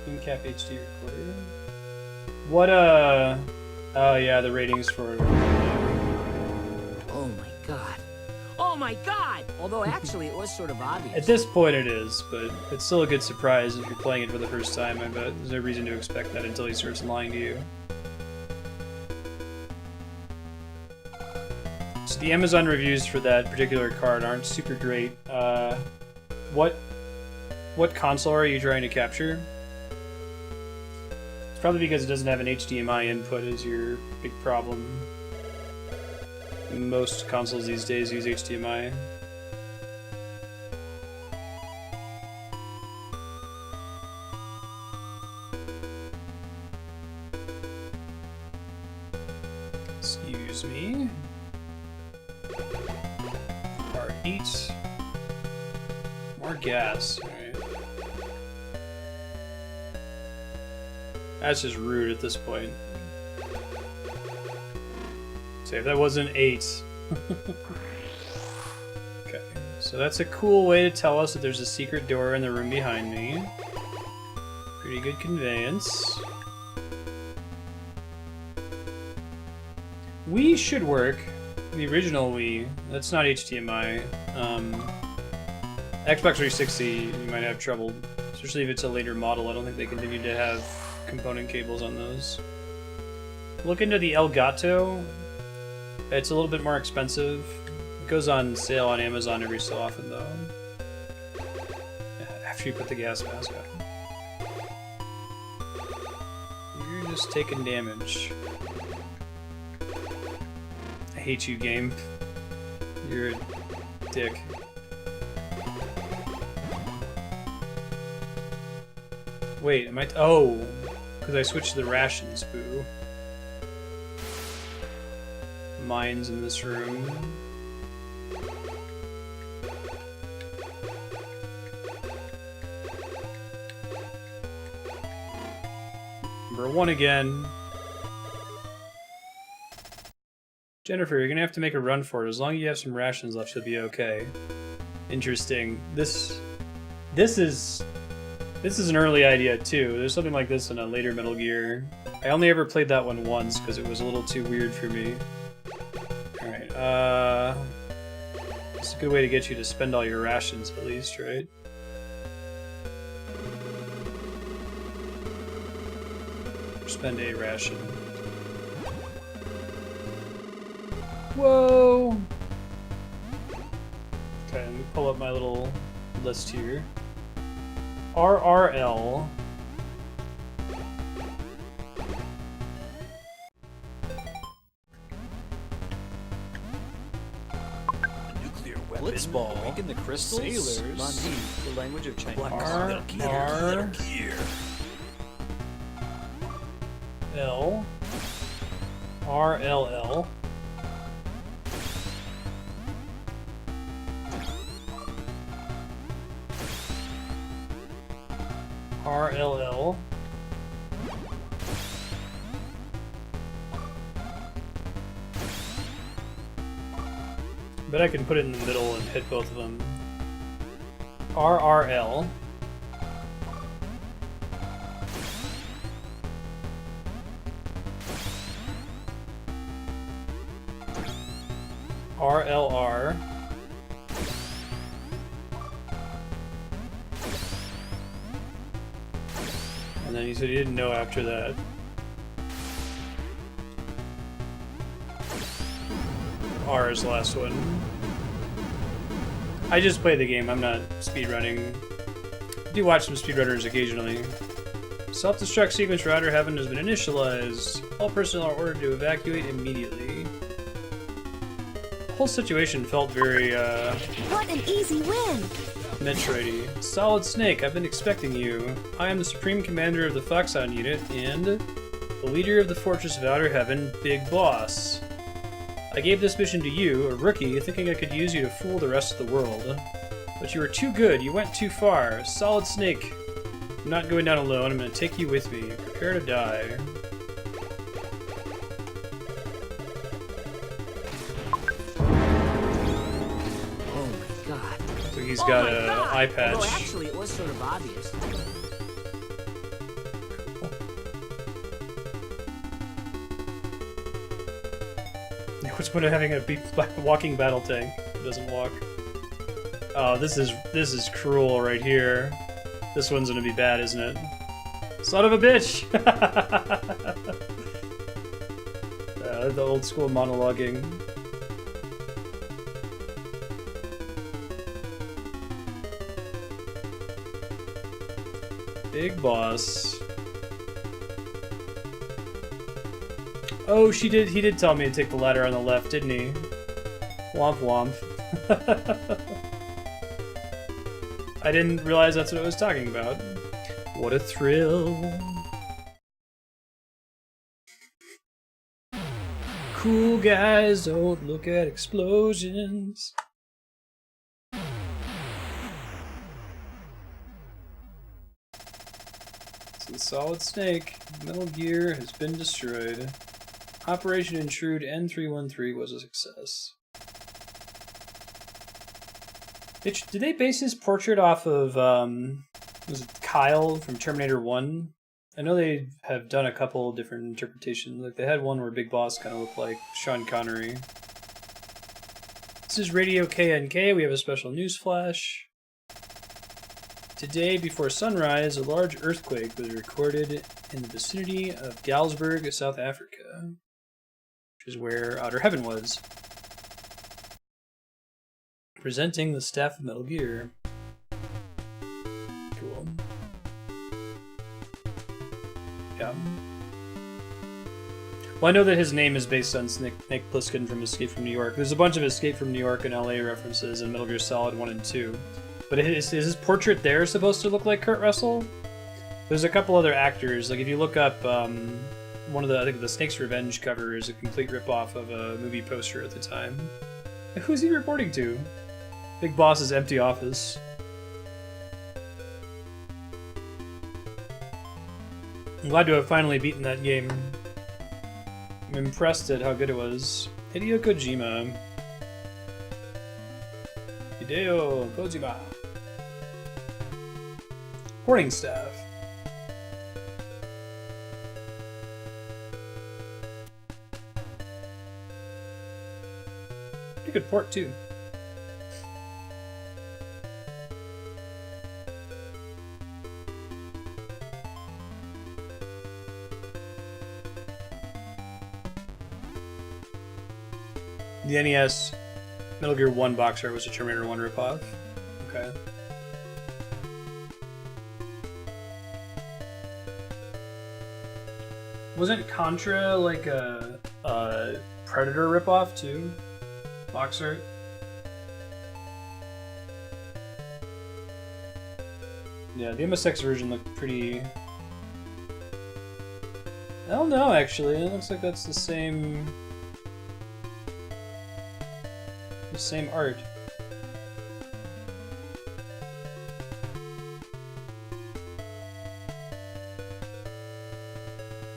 Game cap HD recorder. What, oh yeah, the ratings for it. Oh my god. Oh my god! Although actually it was sort of obvious. At this point it is, but it's still a good surprise if you're playing it for the first time, I bet. There's no reason to expect that until he starts lying to you. So the Amazon reviews for that particular card aren't super great. What console are you trying to capture? It's probably because it doesn't have an HDMI input is your big problem. Most consoles these days use HDMI. Excuse me. R8. More gas. All right. That's just rude at this point. Say if that wasn't 8. Okay, so that's a cool way to tell us that there's a secret door in the room behind me. Pretty good conveyance. Wii should work. The original Wii. That's not HDMI. Xbox 360, you might have trouble, especially if it's a later model. I don't think they continue to have component cables on those. Look into the Elgato. It's a little bit more expensive. It goes on sale on Amazon every so often, though. After you put the gas mask on. You're just taking damage. I hate you, game. You're a dick. Wait, am I... oh! Because I switched to the rations, boo. Mines in this room. Number 1 again. Jennifer, you're gonna have to make a run for it. As long as you have some rations left, you'll be okay. Interesting. This is an early idea too. There's something like this in a later Metal Gear. I only ever played that one once because it was a little too weird for me. Alright, it's a good way to get you to spend all your rations at least, right? Spend a ration. Whoa! Okay, let me pull up my little list here. RRL. Nuclear weapon. Blitzball. Awaken the crystals. Sailors. Mandi, the language of Chinese. R L RLL. RLL. bet I can put it in the middle and hit both of them. RRL. RLR. And then he said he didn't know after that. R is the last one. I just play the game, I'm not speedrunning. I do watch some speedrunners occasionally. Self-destruct sequence for Outer Heaven has been initialized. All personnel are ordered to evacuate immediately. The whole situation felt very, What an easy win! Metroidy. Solid Snake, I've been expecting you. I am the Supreme Commander of the Foxhound Unit and the leader of the Fortress of Outer Heaven, Big Boss. I gave this mission to you, a rookie, thinking I could use you to fool the rest of the world. But you were too good, you went too far. Solid Snake. I'm not going down alone, I'm gonna take you with me. Prepare to die. Oh my god. So he's got an eye patch. Although actually, it was sort of obvious. What's the point of having a walking battle tank that doesn't walk? Oh, this is cruel right here. This one's gonna be bad, isn't it? Son of a bitch! The old school monologuing. Big Boss. Oh, he did tell me to take the ladder on the left, didn't he? Womp womp. I didn't realize that's what it was talking about. What a thrill. Cool guys don't look at explosions. So Solid Snake, Metal Gear has been destroyed. Operation Intrude N313 was a success. Did they base his portrait off of, was it Kyle from Terminator 1? I know they have done a couple different interpretations. Like, they had one where Big Boss kind of looked like Sean Connery. This is Radio KNK. We have a special news flash. Today, before sunrise, a large earthquake was recorded in the vicinity of Galsburg, South Africa, which is where Outer Heaven was. Presenting the staff of Metal Gear. Cool. Yeah. Well, I know that his name is based on Snake Plissken from Escape from New York. There's a bunch of Escape from New York and LA references in Metal Gear Solid 1 and 2. But is his portrait there supposed to look like Kurt Russell? There's a couple other actors. Like, if you look up one of the, I think the Snake's Revenge cover is a complete ripoff of a movie poster at the time. Who's he reporting to? Big Boss's empty office. I'm glad to have finally beaten that game. I'm impressed at how good it was. Hideo Kojima. Hideo Kojima. Porting staff. Pretty good port too. The NES Metal Gear 1 box art was a Terminator 1 ripoff. Okay. Wasn't Contra like a Predator ripoff too? Box art? Yeah, the MSX version looked pretty... I don't know, actually. It looks like that's the same art.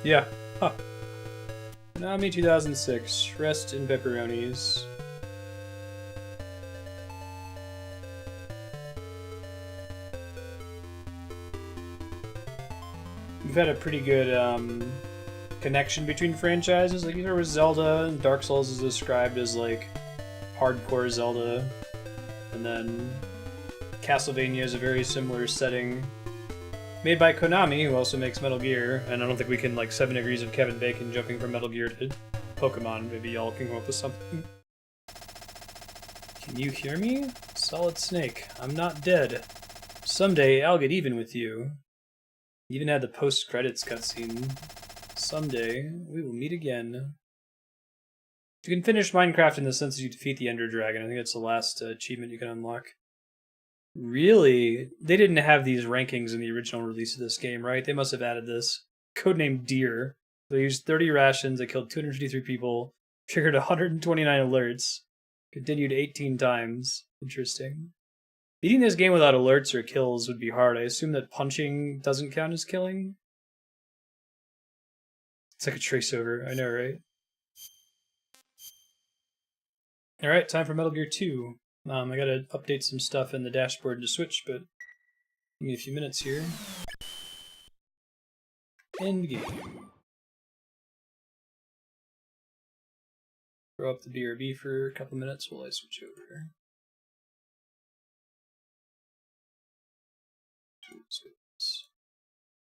Yeah. Huh. Konami 2006. Rest in pepperonis. had a pretty good connection between franchises. Like, you know, with Zelda, and Dark Souls is described as like hardcore Zelda, and then Castlevania is a very similar setting, made by Konami, who also makes Metal Gear. And I don't think we can like 7 degrees of Kevin Bacon jumping from Metal Gear to Pokemon. Maybe y'all can come up with something. Can you hear me? Solid Snake, I'm not dead. Someday I'll get even with you. Even had the post-credits cutscene. Someday we will meet again. You can finish Minecraft in the sense that you defeat the Ender Dragon. I think that's the last achievement you can unlock. Really? They didn't have these rankings in the original release of this game, right? They must have added this. Codenamed Deer. They used 30 rations, they killed 253 people, triggered 129 alerts, continued 18 times. Interesting. Beating this game without alerts or kills would be hard. I assume that punching doesn't count as killing? It's like a trace over, I know, right? Alright, time for Metal Gear 2. I gotta update some stuff in the dashboard to Switch, but give me a few minutes here. End game. Throw up the BRB for a couple minutes while I switch over.